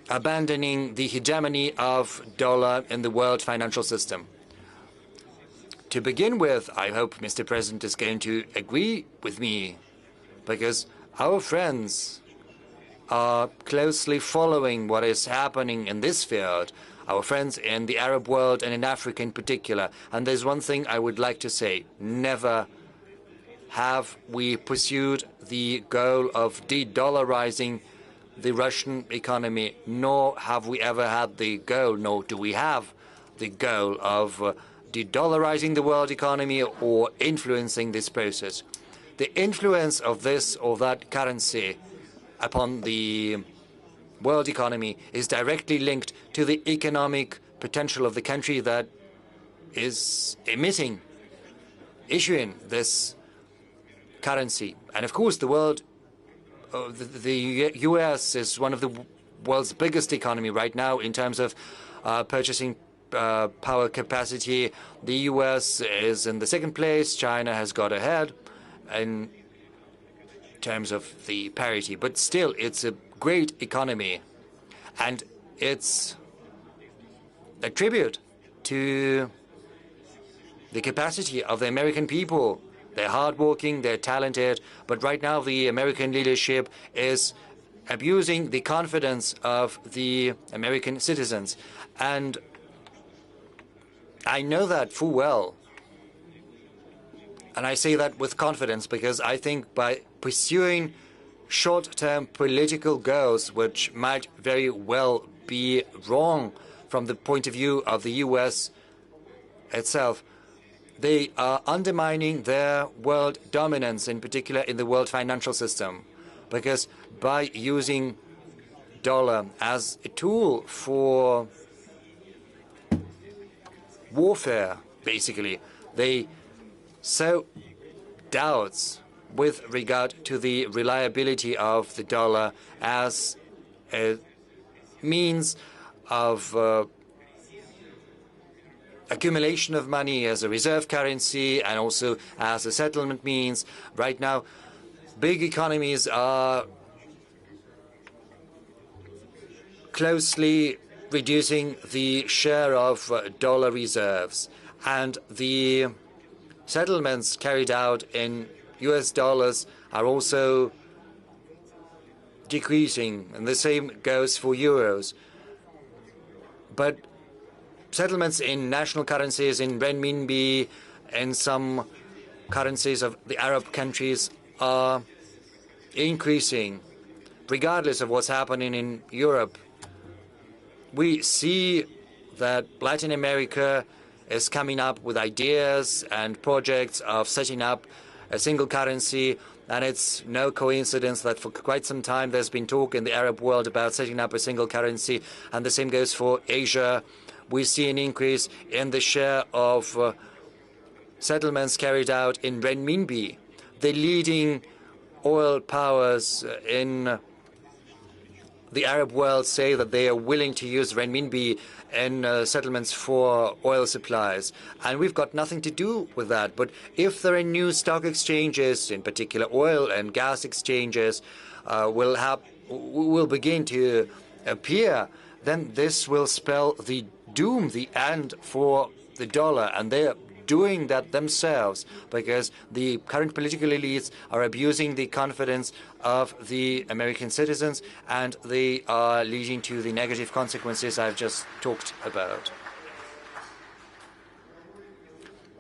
abandoning the hegemony of dollar in the world financial system. To begin with, I hope Mr. President is going to agree with me, because our friends are closely following what is happening in this field, our friends in the Arab world and in Africa in particular. And there's one thing I would like to say: never have we pursued the goal of de-dollarizing the Russian economy, nor have we ever had the goal, nor do we have the goal of de-dollarizing the world economy or influencing this process. The influence of this or that currency upon the world economy is directly linked to the economic potential of the country that is issuing this currency. And of course, the world the U.S. is one of the world's biggest economy right now in terms of purchasing power capacity. The U.S. is in the second place. China has got ahead in terms of the parity. But still, it's a great economy. And its a tribute to the capacity of the American people. They're hardworking, they're talented, but right now the American leadership is abusing the confidence of the American citizens. And I know that full well. And I say that with confidence because I think by pursuing short-term political goals, which might very well be wrong from the point of view of the U.S. itself, they are undermining their world dominance, in particular in the world financial system. Because by using dollar as a tool for warfare, basically, they sow doubts with regard to the reliability of the dollar as a means of accumulation of money, as a reserve currency, and also as a settlement means. Right now, big economies are closely reducing the share of dollar reserves, and the settlements carried out in US dollars are also decreasing, and the same goes for euros. But settlements in national currencies, in renminbi, and some currencies of the Arab countries are increasing, regardless of what's happening in Europe. We see that Latin America is coming up with ideas and projects of setting up a single currency, and it's no coincidence that for quite some time there's been talk in the Arab world about setting up a single currency, and the same goes for Asia. We see an increase in the share of settlements carried out in renminbi. The leading oil powers in the Arab world say that they are willing to use renminbi in settlements for oil supplies. And we've got nothing to do with that. But if there are new stock exchanges, in particular oil and gas exchanges, will begin to appear, then this will spell the doom, the end for the dollar. And they are doing that themselves because the current political elites are abusing the confidence of the American citizens, and they are leading to the negative consequences I've just talked about.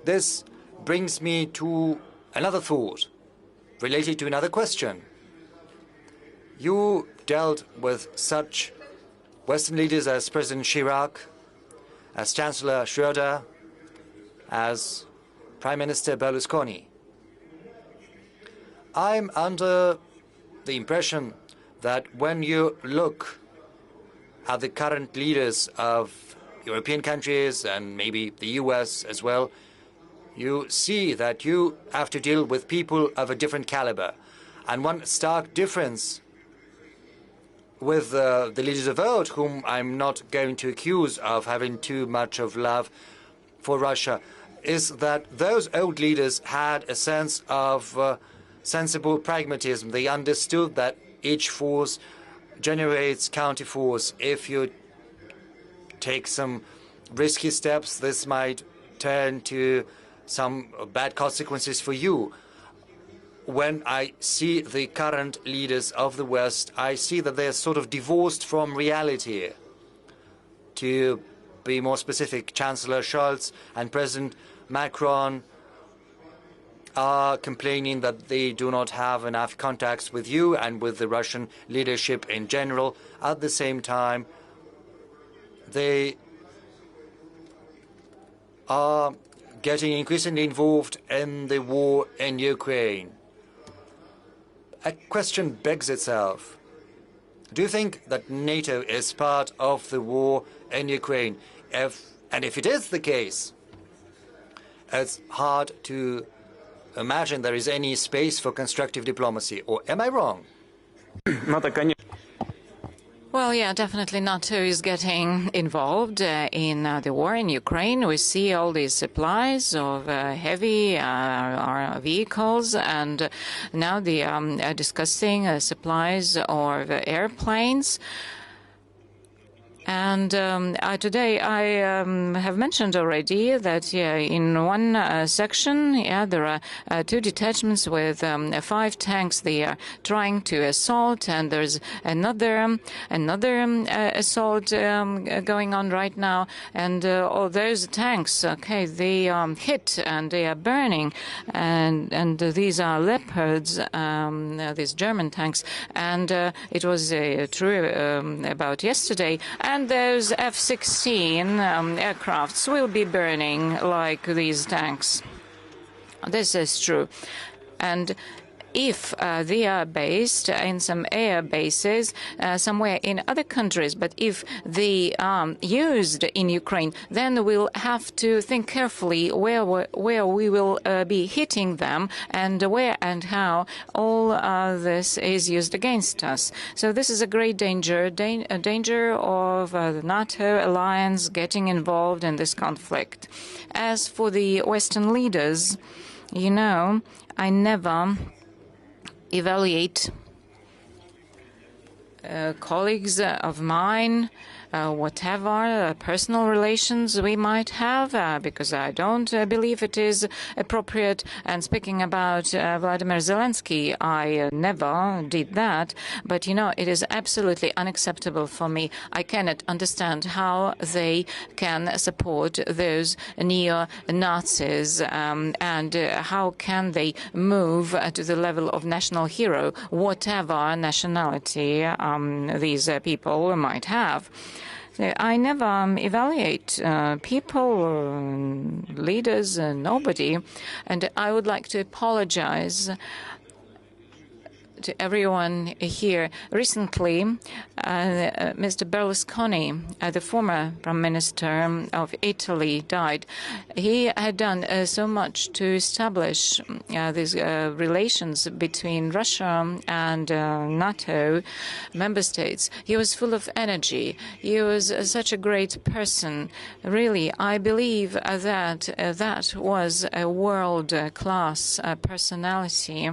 This brings me to another thought related to another question. You dealt with such Western leaders as President Chirac, as Chancellor Schröder, as Prime Minister Berlusconi. I'm under the impression that when you look at the current leaders of European countries and maybe the US as well, you see that you have to deal with people of a different caliber. And one stark difference with the leaders of old, whom I'm not going to accuse of having too much of love for Russia, is that those old leaders had a sense of sensible pragmatism. They understood that each force generates counterforce. If you take some risky steps, this might turn to some bad consequences for you. When I see the current leaders of the West, I see that they're sort of divorced from reality. To be more specific, Chancellor Scholz and President Macron are complaining that they do not have enough contacts with you and with the Russian leadership in general. At the same time, they are getting increasingly involved in the war in Ukraine. A question begs itself. Do you think that NATO is part of the war in Ukraine? And if it is the case, it's hard to imagine there is any space for constructive diplomacy. Or am I wrong? Well, yeah, definitely NATO is getting involved in the war in Ukraine. We see all these supplies of heavy vehicles, and now they are discussing supplies of airplanes. And today I have mentioned already that in one section, there are 2 detachments with 5 tanks they are trying to assault, and there's another assault going on right now. And all those tanks, okay, they hit and they are burning, and these are Leopards, these German tanks, and it was true about yesterday. And those F-16 aircrafts will be burning like these tanks. This is true. And if they are based in some air bases somewhere in other countries, but if they are used in Ukraine, then we'll have to think carefully where we will be hitting them and where and how all this is used against us. So this is a great danger, a danger of the NATO alliance getting involved in this conflict. As for the Western leaders, you know, I never evaluate colleagues of mine, whatever personal relations we might have, because I don't believe it is appropriate. And speaking about Vladimir Zelensky, I never did that. But, you know, it is absolutely unacceptable for me. I cannot understand how they can support those neo-Nazis and how can they move to the level of national hero, whatever nationality these people might have. I never evaluate people, leaders, nobody, and I would like to apologize to everyone here. Recently, Mr. Berlusconi, the former Prime Minister of Italy, died. He had done so much to establish these relations between Russia and NATO member states. He was full of energy. He was such a great person. Really, I believe that that was a world-class personality.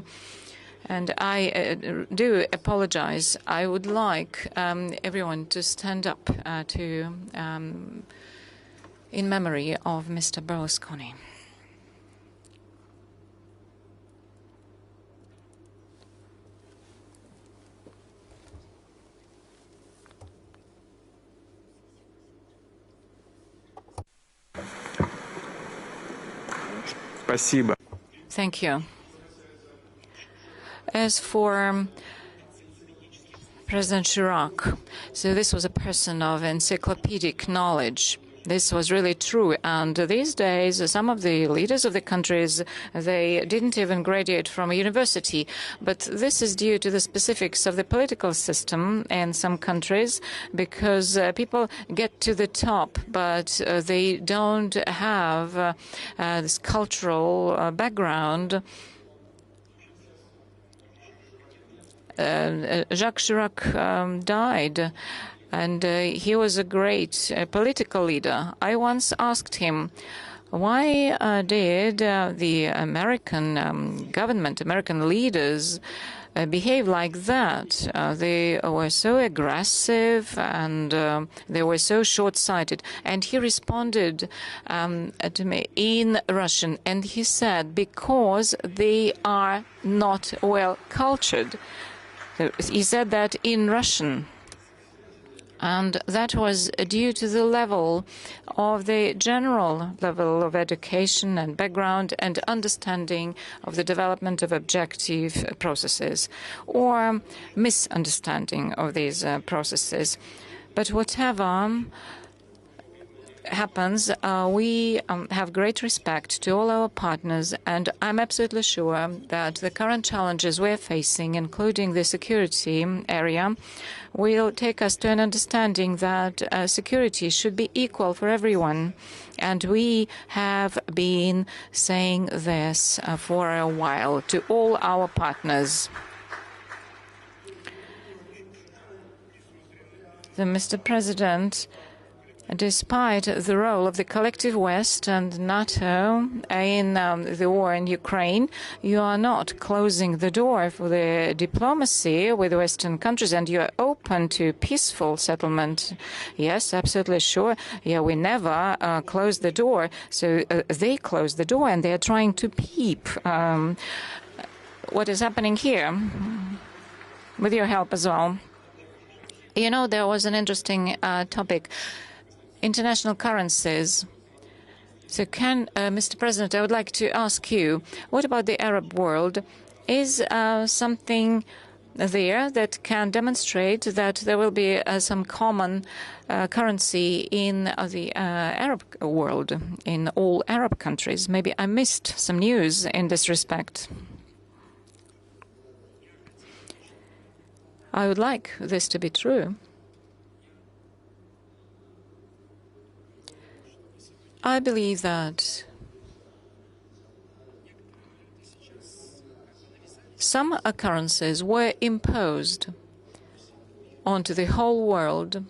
And I do apologize. I would like everyone to stand up in memory of Mr. Berlusconi. Спасибо. Thank you. As for President Chirac, so this was a person of encyclopedic knowledge. This was really true. And these days, some of the leaders of the countries, they didn't even graduate from a university. But this is due to the specifics of the political system in some countries, because people get to the top, but they don't have this cultural background. Jacques Chirac died, and he was a great political leader. I once asked him, why did the American government, American leaders, behave like that? They were so aggressive and they were so short-sighted. And he responded to me in Russian, and he said, because they are not well cultured. He said that in Russian. And that was due to the level of the general level of education and background and understanding of the development of objective processes, or misunderstanding of these processes. But whatever happens, we have great respect to all our partners, and I'm absolutely sure that the current challenges we're facing, including the security area, will take us to an understanding that security should be equal for everyone. And we have been saying this for a while to all our partners. Mr. President, despite the role of the collective West and NATO in the war in Ukraine, you are not closing the door for the diplomacy with Western countries, and you are open to peaceful settlement. Yes, absolutely sure. Yeah, we never close the door. So they close the door, and they are trying to peep what is happening here, with your help as well. You know, there was an interesting topic. International currencies. So Mr. President, I would like to ask you, what about the Arab world? Is something there that can demonstrate that there will be some common currency in the Arab world, in all Arab countries? Maybe I missed some news in this respect. I would like this to be true. I believe that some currencies were imposed onto the whole world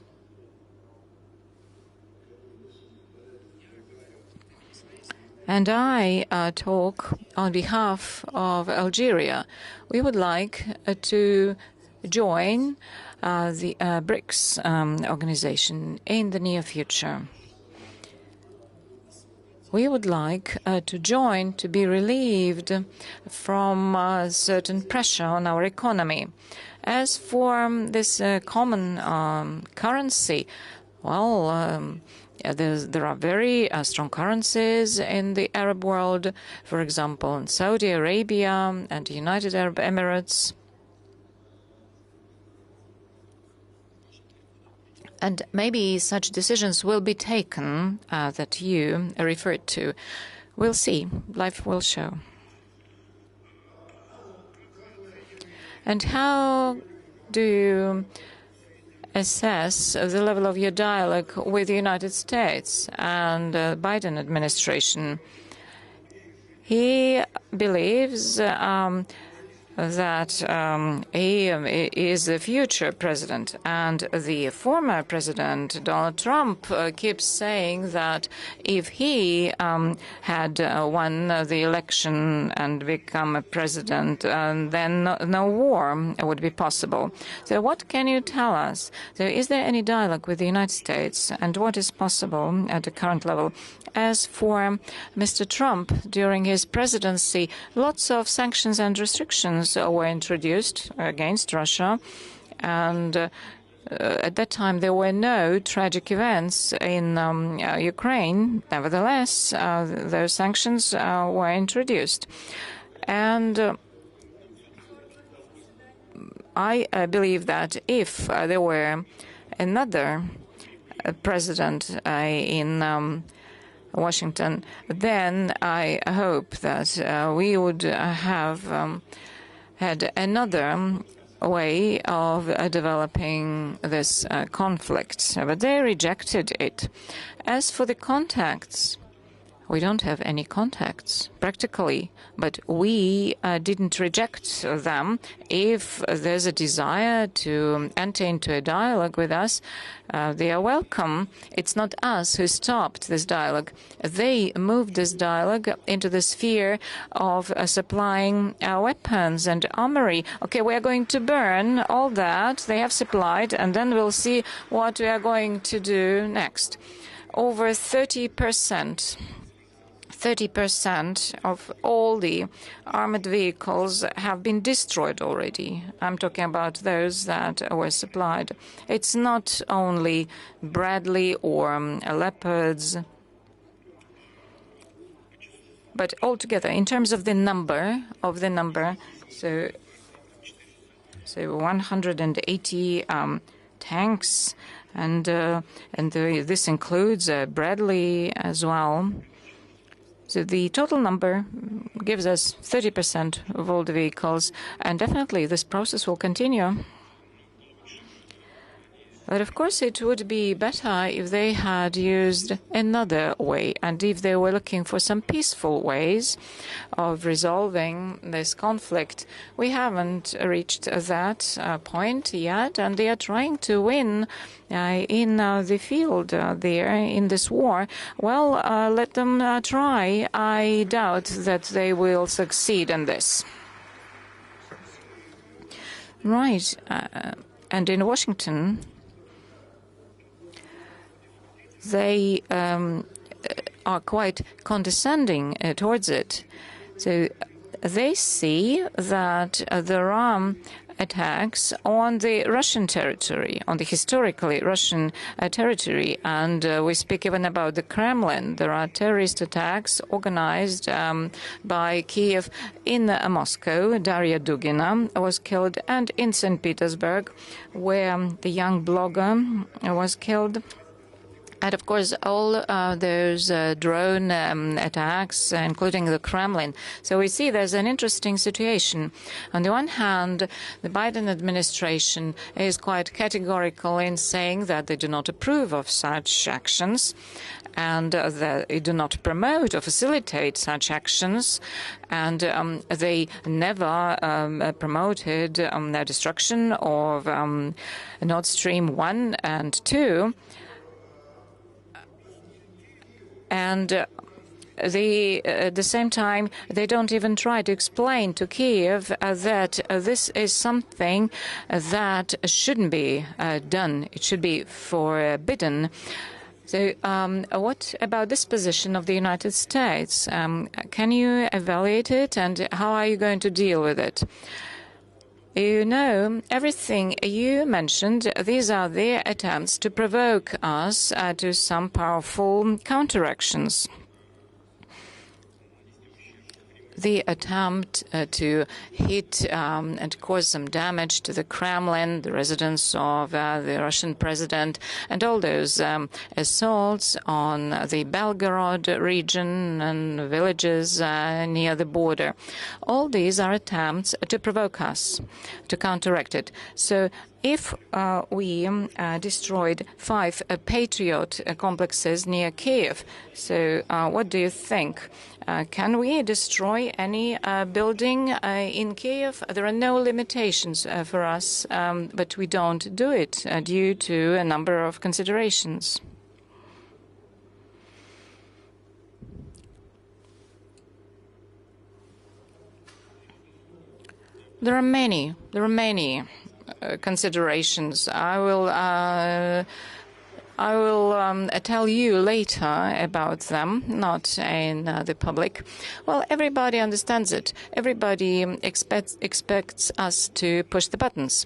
and I talk on behalf of Algeria. We would like to join the BRICS organization in the near future. We would like to join, to be relieved from certain pressure on our economy. As for this common currency, well, there are very strong currencies in the Arab world, for example, in Saudi Arabia and the United Arab Emirates. And maybe such decisions will be taken that you referred to. We'll see. Life will show. And how do you assess the level of your dialogue with the United States and the Biden administration? He believes that he is the future president, and the former president, Donald Trump, keeps saying that if he had won the election and become a president, then no war would be possible. So what can you tell us? So is there any dialogue with the United States, and what is possible at the current level? As for Mr. Trump, during his presidency, lots of sanctions and restrictions were introduced against Russia, and at that time there were no tragic events in Ukraine. Nevertheless, those sanctions were introduced. And I believe that if there were another president in Washington, then I hope that we would have had another way of developing this conflict, but they rejected it. As for the contacts, we don't have any contacts, practically, but we didn't reject them. If there's a desire to enter into a dialogue with us, they are welcome. It's not us who stopped this dialogue. They moved this dialogue into the sphere of supplying weapons and armory. Okay, we are going to burn all that they have supplied, and then we'll see what we are going to do next. Over 30% of all the armored vehicles have been destroyed already. I'm talking about those that were supplied. It's not only Bradley or Leopards, but altogether, in terms of the number, so 180 tanks, and this includes Bradley as well. So the total number gives us 30% of all the vehicles, and definitely this process will continue. But of course, it would be better if they had used another way, and if they were looking for some peaceful ways of resolving this conflict. We haven't reached that point yet, and they are trying to win in the field there in this war. Well, let them try. I doubt that they will succeed in this. Right. And in Washington, they are quite condescending towards it. So they see that there are attacks on the Russian territory, on the historically Russian territory, and we speak even about the Kremlin. There are terrorist attacks organized by Kiev in Moscow. Daria Dugina was killed, and in St. Petersburg, where the young blogger was killed. And of course, all those drone attacks, including the Kremlin. So we see there's an interesting situation. On the one hand, the Biden administration is quite categorical in saying that they do not approve of such actions, and that they do not promote or facilitate such actions, and they never promoted the destruction of Nord Stream 1 and 2. And at the same time, they don't even try to explain to Kiev that this is something that shouldn't be done. It should be forbidden. So what about this position of the United States? Can you evaluate it, and how are you going to deal with it? You know, everything you mentioned, these are their attempts to provoke us to some powerful counteractions. The attempt to hit and cause some damage to the Kremlin, the residence of the Russian president, and all those assaults on the Belgorod region and villages near the border. All these are attempts to provoke us, to counteract it. So if we destroyed 5 Patriot complexes near Kiev, so what do you think? Can we destroy any building in Kiev? There are no limitations for us, but we don't do it due to a number of considerations. There are many considerations. I will tell you later about them, not in the public. Well, everybody understands it. Everybody expects us to push the buttons.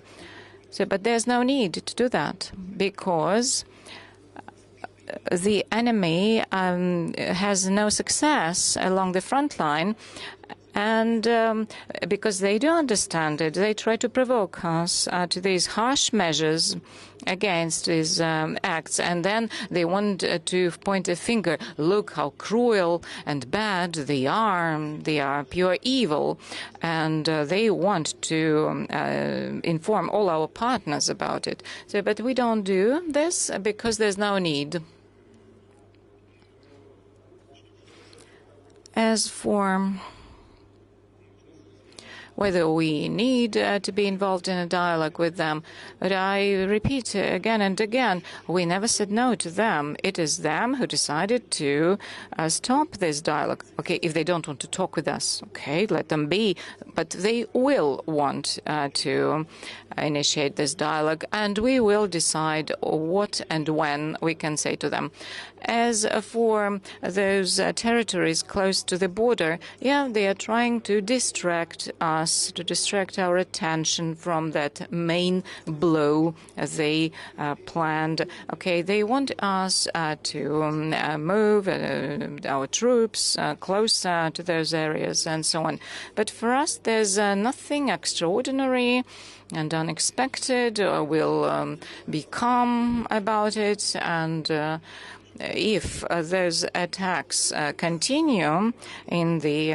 So, but there's no need to do that, because the enemy has no success along the front line. And because they do understand it, they try to provoke us to these harsh measures against these acts. And then they want to point a finger. Look how cruel and bad they are. They are pure evil. And they want to inform all our partners about it. So, but we don't do this because there's no need. As for whether we need to be involved in a dialogue with them. But I repeat again and again, we never said no to them. It is them who decided to stop this dialogue. Okay, if they don't want to talk with us, okay, let them be. But they will want to initiate this dialogue, and we will decide what and when we can say to them. As for those territories close to the border, yeah, they are trying to distract us, to distract our attention from that main blow they planned. Okay, they want us to move our troops closer to those areas and so on. But for us, there's nothing extraordinary and unexpected. We'll be calm about it, and if those attacks continue in the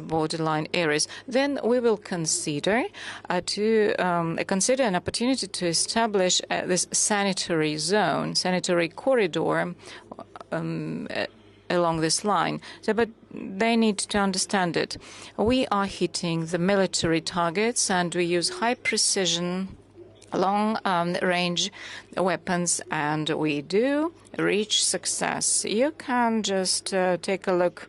borderline areas, then we will consider an opportunity to establish this sanitary zone, sanitary corridor along this line. But they need to understand it. We are hitting the military targets, and we use high precision, long-range weapons, and we do reach success. You can just take a look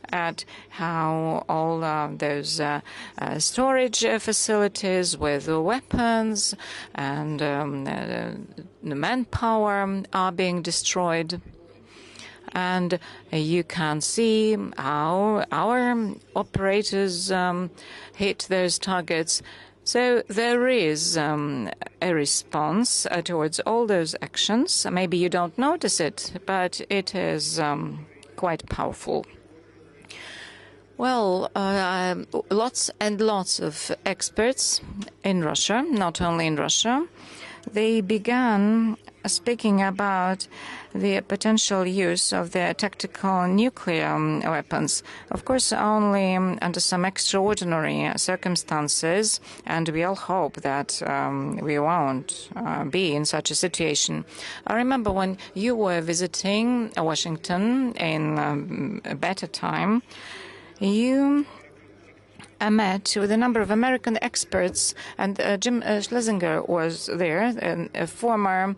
at how all those storage facilities with weapons and the manpower are being destroyed. And you can see how our operators hit those targets. So there is a response towards all those actions. Maybe you don't notice it, but it is quite powerful. Well, lots and lots of experts in Russia, not only in Russia, they began speaking about the potential use of the tactical nuclear weapons. Of course, only under some extraordinary circumstances, and we all hope that we won't be in such a situation. I remember when you were visiting Washington in a better time, you met with a number of American experts, and Jim Schlesinger was there, a former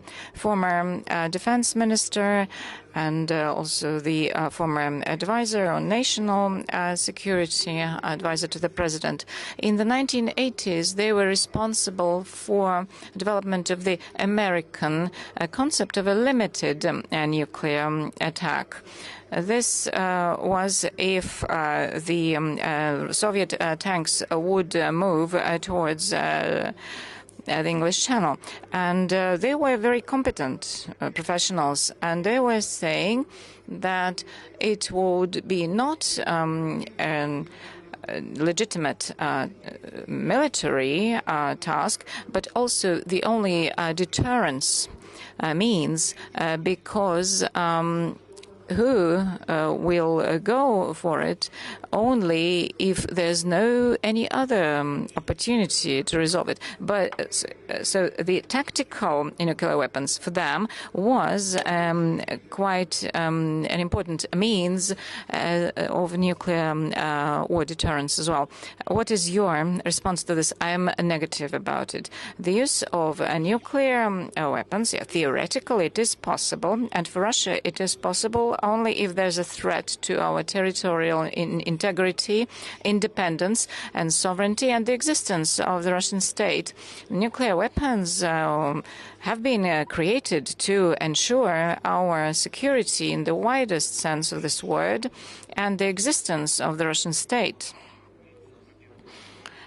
defense minister, and also the former advisor on national security, advisor to the president. In the 1980s, they were responsible for development of the American concept of a limited nuclear attack. This was if the Soviet tanks would move towards the English Channel. And they were very competent professionals, and they were saying that it would be not a legitimate military task, but also the only deterrence means, because who will go for it only if there's no any other opportunity to resolve it. But so the tactical nuclear weapons for them was quite an important means of nuclear war deterrence as well. What is your response to this? I am negative about it. The use of nuclear weapons, yeah, theoretically it is possible, and for Russia it is possible only if there's a threat to our territorial integrity, independence, and sovereignty, and the existence of the Russian state. Nuclear weapons have been created to ensure our security in the widest sense of this word, and the existence of the Russian state.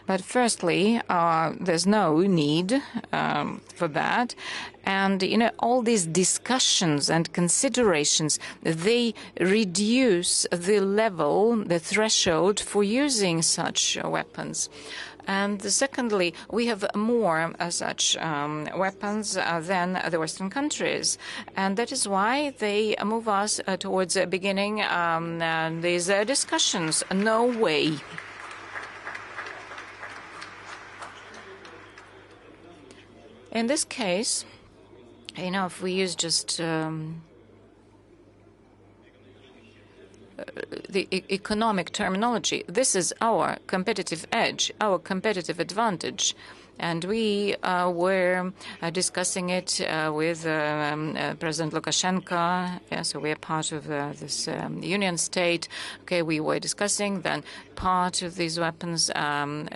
But firstly, there's no need for that. And, you know, all these discussions and considerations, they reduce the level, the threshold for using such weapons. And secondly, we have more such weapons than the Western countries. And that is why they move us towards beginning these discussions. No way. In this case, you know, if we use just the economic terminology, this is our competitive edge, our competitive advantage. And we were discussing it with President Lukashenko. Yeah, so we are part of this union state. Okay, we were discussing then part of these weapons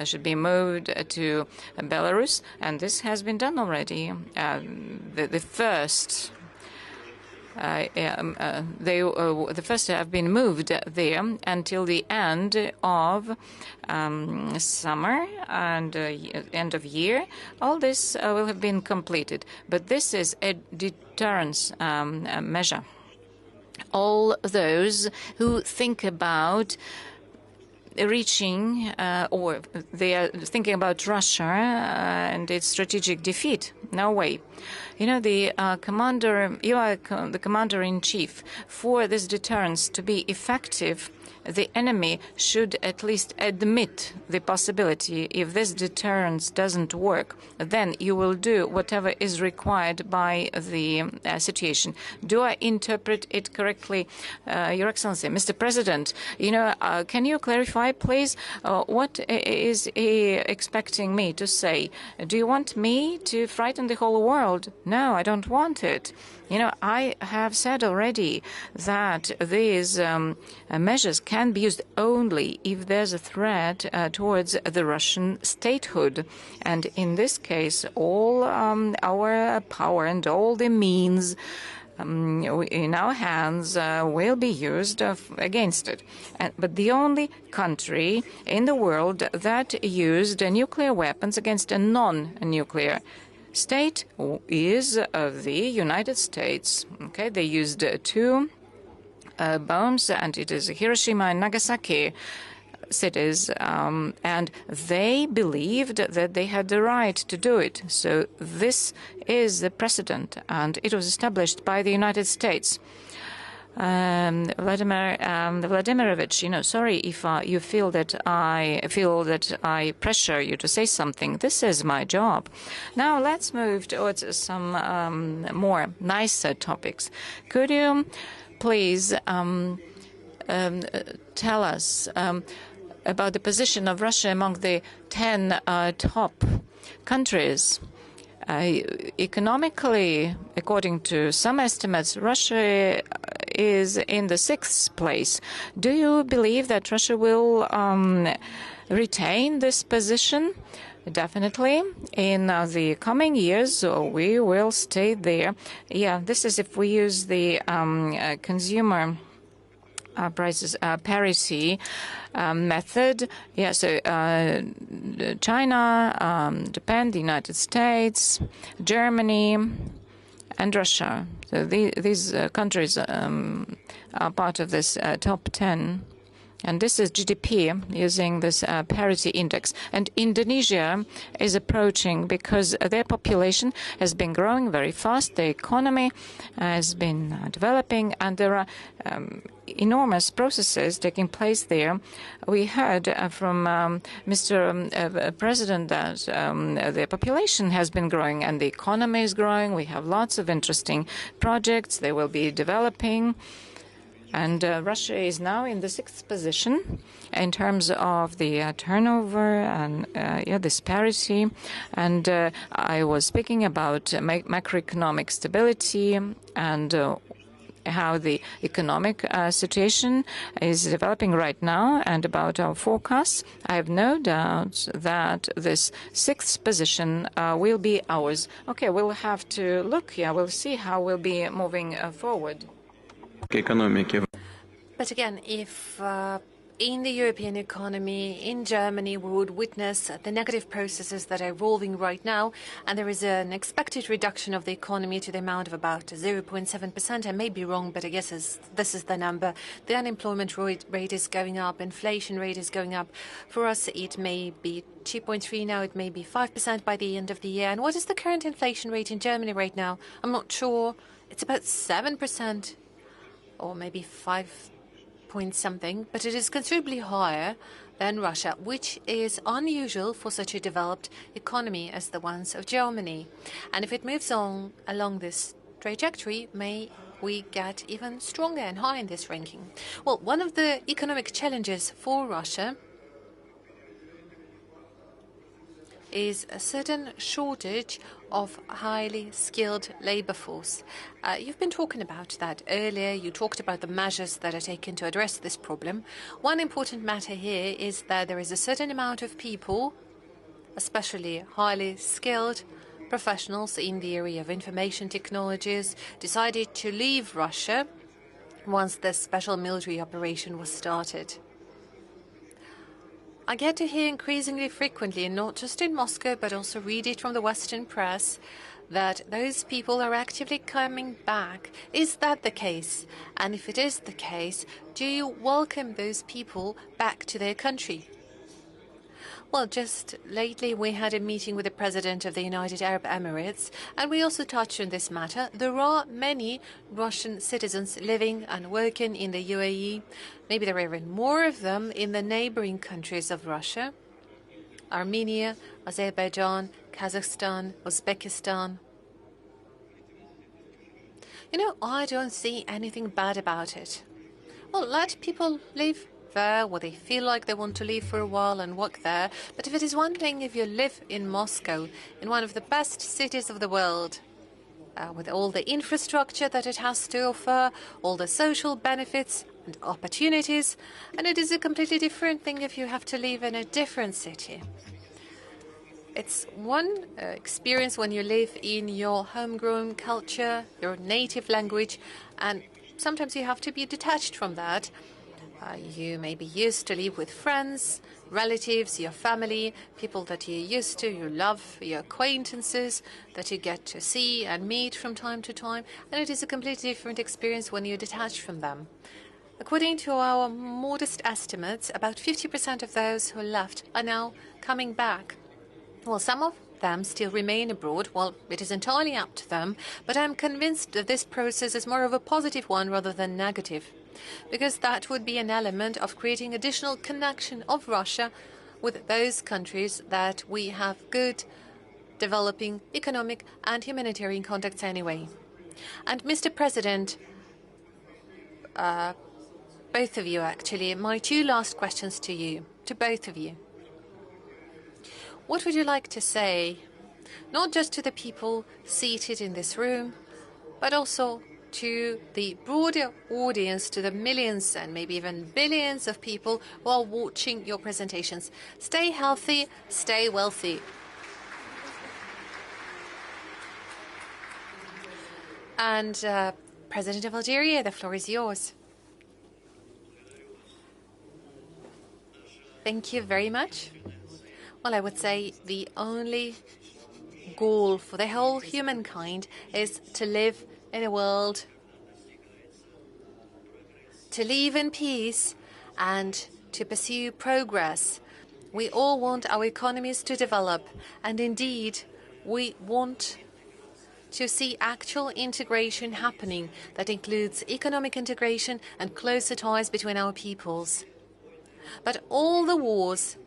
should be moved to Belarus, and this has been done already. The first. The first have been moved there until the end of summer and end of year. All this will have been completed. But this is a deterrence measure. All those who think about reaching or they are thinking about Russia and its strategic defeat. No way. You know, the commander, you are the commander-in-chief. For this deterrence to be effective, the enemy should at least admit the possibility. If this deterrence doesn't work, then you will do whatever is required by the situation. Do I interpret it correctly, Your Excellency? Mr. President, you know, can you clarify, please, what is he expecting me to say? Do you want me to frighten the whole world? No, I don't want it. You know, I have said already that these measures can be used only if there's a threat towards the Russian statehood. And in this case, all our power and all the means in our hands will be used against it. But the only country in the world that used nuclear weapons against a non-nuclear state is the United States. Okay, they used two bombs, and it is Hiroshima and Nagasaki cities, and they believed that they had the right to do it. So this is the precedent, and it was established by the United States. Vladimirovich, you know, sorry if you feel that I pressure you to say something. This is my job. Now let's move towards some more nicer topics. Could you please tell us about the position of Russia among the 10 top countries? Economically, according to some estimates, Russia is in the 6th place. Do you believe that Russia will retain this position? Definitely. In the coming years, we will stay there. Yeah, this is if we use the consumer prices parity method. Yeah, so China, Japan, the United States, Germany, and Russia. So these countries are part of this top 10. And this is GDP using this parity index. And Indonesia is approaching because their population has been growing very fast. The economy has been developing, and there are enormous processes taking place there. We heard from Mr. President that the population has been growing and the economy is growing. We have lots of interesting projects they will be developing. And Russia is now in the 6th position in terms of the turnover and disparity. And I was speaking about macroeconomic stability and how the economic situation is developing right now, and about our forecasts. I have no doubt that this 6th position will be ours. Okay, we'll have to look. Yeah, we'll see how we'll be moving forward. But again, if in the European economy, in Germany, we would witness the negative processes that are evolving right now, and there is an expected reduction of the economy to the amount of about 0.7%. I may be wrong, but I guess this is the number. The unemployment rate is going up, inflation rate is going up. For us, it may be 2.3 now, it may be 5% by the end of the year. And what is the current inflation rate in Germany right now? I'm not sure. It's about 7%. Or maybe 5 point something, but it is considerably higher than Russia, which is unusual for such a developed economy as the ones of Germany. And if it moves on along this trajectory, may we get even stronger and higher in this ranking. Well, one of the economic challenges for Russia is a certain shortage of highly skilled labor force. You've been talking about that earlier. You talked about the measures that are taken to address this problem. One important matter here is that there is a certain amount of people, especially highly skilled professionals in the area of information technologies, decided to leave Russia once the special military operation was started. I get to hear increasingly frequently, and not just in Moscow, but also read it from the Western press, that those people are actively coming back. Is that the case? And if it is the case, do you welcome those people back to their country? Well, just lately we had a meeting with the President of the United Arab Emirates, and we also touched on this matter. There are many Russian citizens living and working in the UAE. Maybe there are even more of them in the neighboring countries of Russia: Armenia, Azerbaijan, Kazakhstan, Uzbekistan. You know, I don't see anything bad about it. Well, let people live there where they feel like they want to live for a while and work there. But if it is one thing if you live in Moscow, in one of the best cities of the world, with all the infrastructure that it has to offer, all the social benefits and opportunities, and it is a completely different thing if you have to live in a different city. It's one experience when you live in your homegrown culture, your native language, and sometimes you have to be detached from that. You may be used to live with friends, relatives, your family, people that you're used to, you love, your acquaintances that you get to see and meet from time to time, and it is a completely different experience when you're detached from them. According to our modest estimates, about 50% of those who left are now coming back. Well, some of them still remain abroad. Well, it is entirely up to them, but I'm convinced that this process is more of a positive one rather than negative, because that would be an element of creating additional connection of Russia with those countries that we have good developing economic and humanitarian contacts anyway. And Mr. President, both of you actually, my two last questions to you, to both of you. What would you like to say, not just to the people seated in this room, but also to the broader audience, to the millions and maybe even billions of people who are watching your presentations? Stay healthy, stay wealthy. And President of Algeria, the floor is yours. Thank you very much. Well, I would say the only goal for the whole humankind is to live in a world, to live in peace and to pursue progress. We all want our economies to develop, and indeed we want to see actual integration happening that includes economic integration and closer ties between our peoples. But all the wars,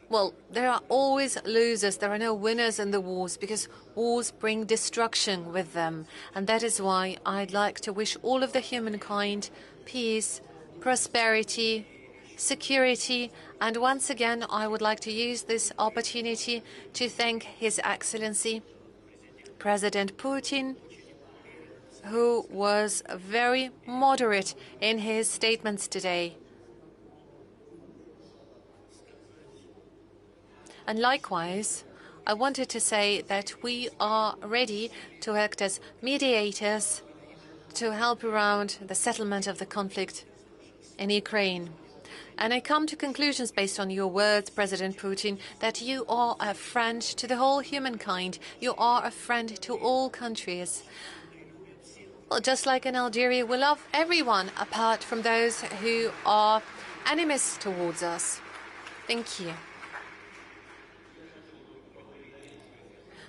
well, there are always losers. There are no winners in the wars, because wars bring destruction with them. And that is why I'd like to wish all of the humankind peace, prosperity, security. And once again, I would like to use this opportunity to thank His Excellency, President Putin, who was very moderate in his statements today. And likewise, I wanted to say that we are ready to act as mediators to help around the settlement of the conflict in Ukraine. And I come to conclusions based on your words, President Putin, that you are a friend to the whole humankind. You are a friend to all countries. Well, just like in Algeria, we love everyone apart from those who are enemies towards us. Thank you.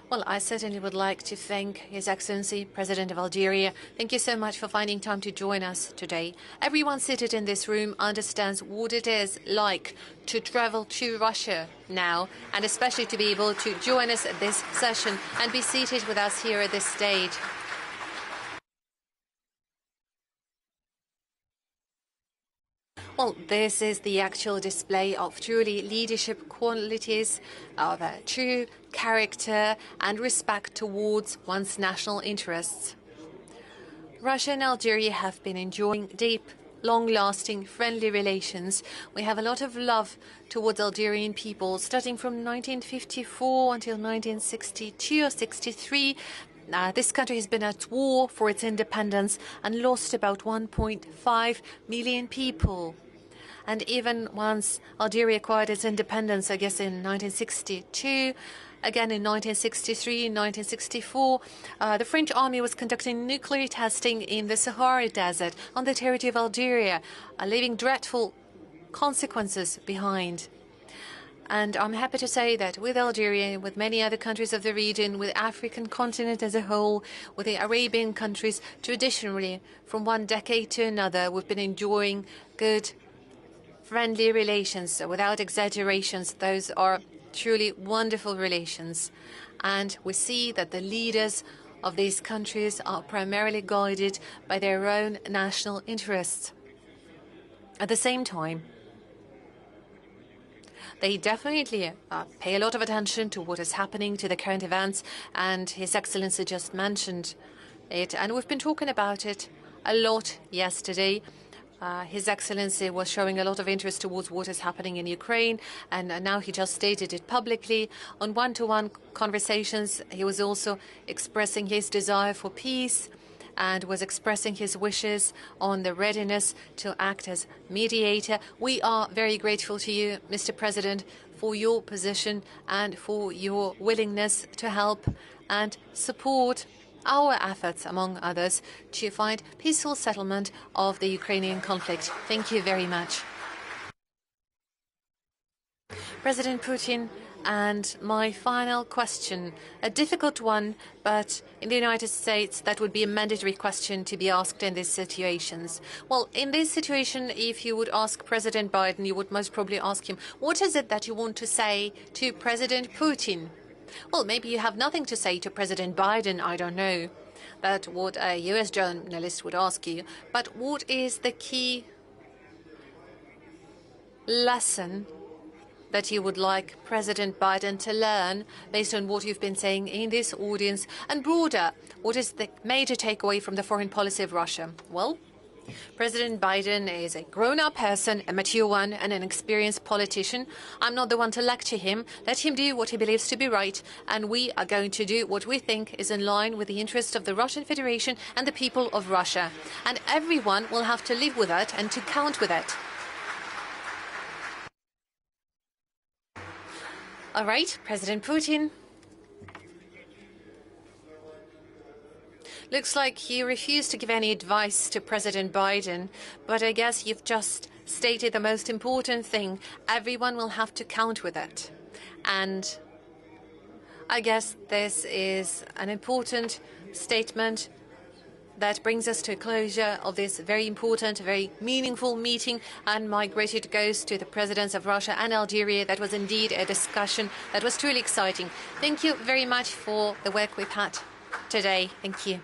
Well, I certainly would like to thank His Excellency, President of Algeria. Thank you so much for finding time to join us today. Everyone seated in this room understands what it is like to travel to Russia now, and especially to be able to join us at this session and be seated with us here at this stage. Well, this is the actual display of truly leadership qualities, of a true character and respect towards one's national interests. Russia and Algeria have been enjoying deep, long-lasting, friendly relations. We have a lot of love towards Algerian people, starting from 1954 until 1962 or 63. This country has been at war for its independence and lost about 1.5 million people. And even once Algeria acquired its independence, I guess in 1962, Again, in 1963, in 1964, the French army was conducting nuclear testing in the Sahara Desert on the territory of Algeria, leaving dreadful consequences behind. And I'm happy to say that with Algeria, with many other countries of the region, with the African continent as a whole, with the Arabian countries, traditionally, from one decade to another, we've been enjoying good, friendly relations. Without exaggerations, those are truly wonderful relations. And we see that the leaders of these countries are primarily guided by their own national interests. At the same time, they definitely pay a lot of attention to what is happening, to the current events, and His Excellency just mentioned it. And we've been talking about it a lot yesterday. His Excellency was showing a lot of interest towards what is happening in Ukraine, and now he just stated it publicly. On one-to-one conversations, he was also expressing his desire for peace and was expressing his wishes on the readiness to act as mediator. We are very grateful to you, Mr. President, for your position and for your willingness to help and support our efforts, among others, to find peaceful settlement of the Ukrainian conflict. Thank you very much. President Putin, and my final question, a difficult one, but in the United States that would be a mandatory question to be asked in these situations. Well, in this situation, if you would ask President Biden, you would most probably ask him, what is it that you want to say to President Putin? Well, maybe you have nothing to say to President Biden, I don't know. That's what a US journalist would ask you. But what is the key lesson that you would like President Biden to learn based on what you've been saying in this audience? And broader, what is the major takeaway from the foreign policy of Russia? Well, President Biden is a grown-up person, a mature one, and an experienced politician. I'm not the one to lecture him. Let him do what he believes to be right, and we are going to do what we think is in line with the interest of the Russian Federation and the people of Russia. And everyone will have to live with it and to count with it. All right, President Putin. Looks like you refused to give any advice to President Biden, but I guess you've just stated the most important thing. Everyone will have to count with it. And I guess this is an important statement that brings us to a closure of this very important, very meaningful meeting. And my gratitude goes to the presidents of Russia and Algeria. That was indeed a discussion that was truly exciting. Thank you very much for the work we've had today. Thank you.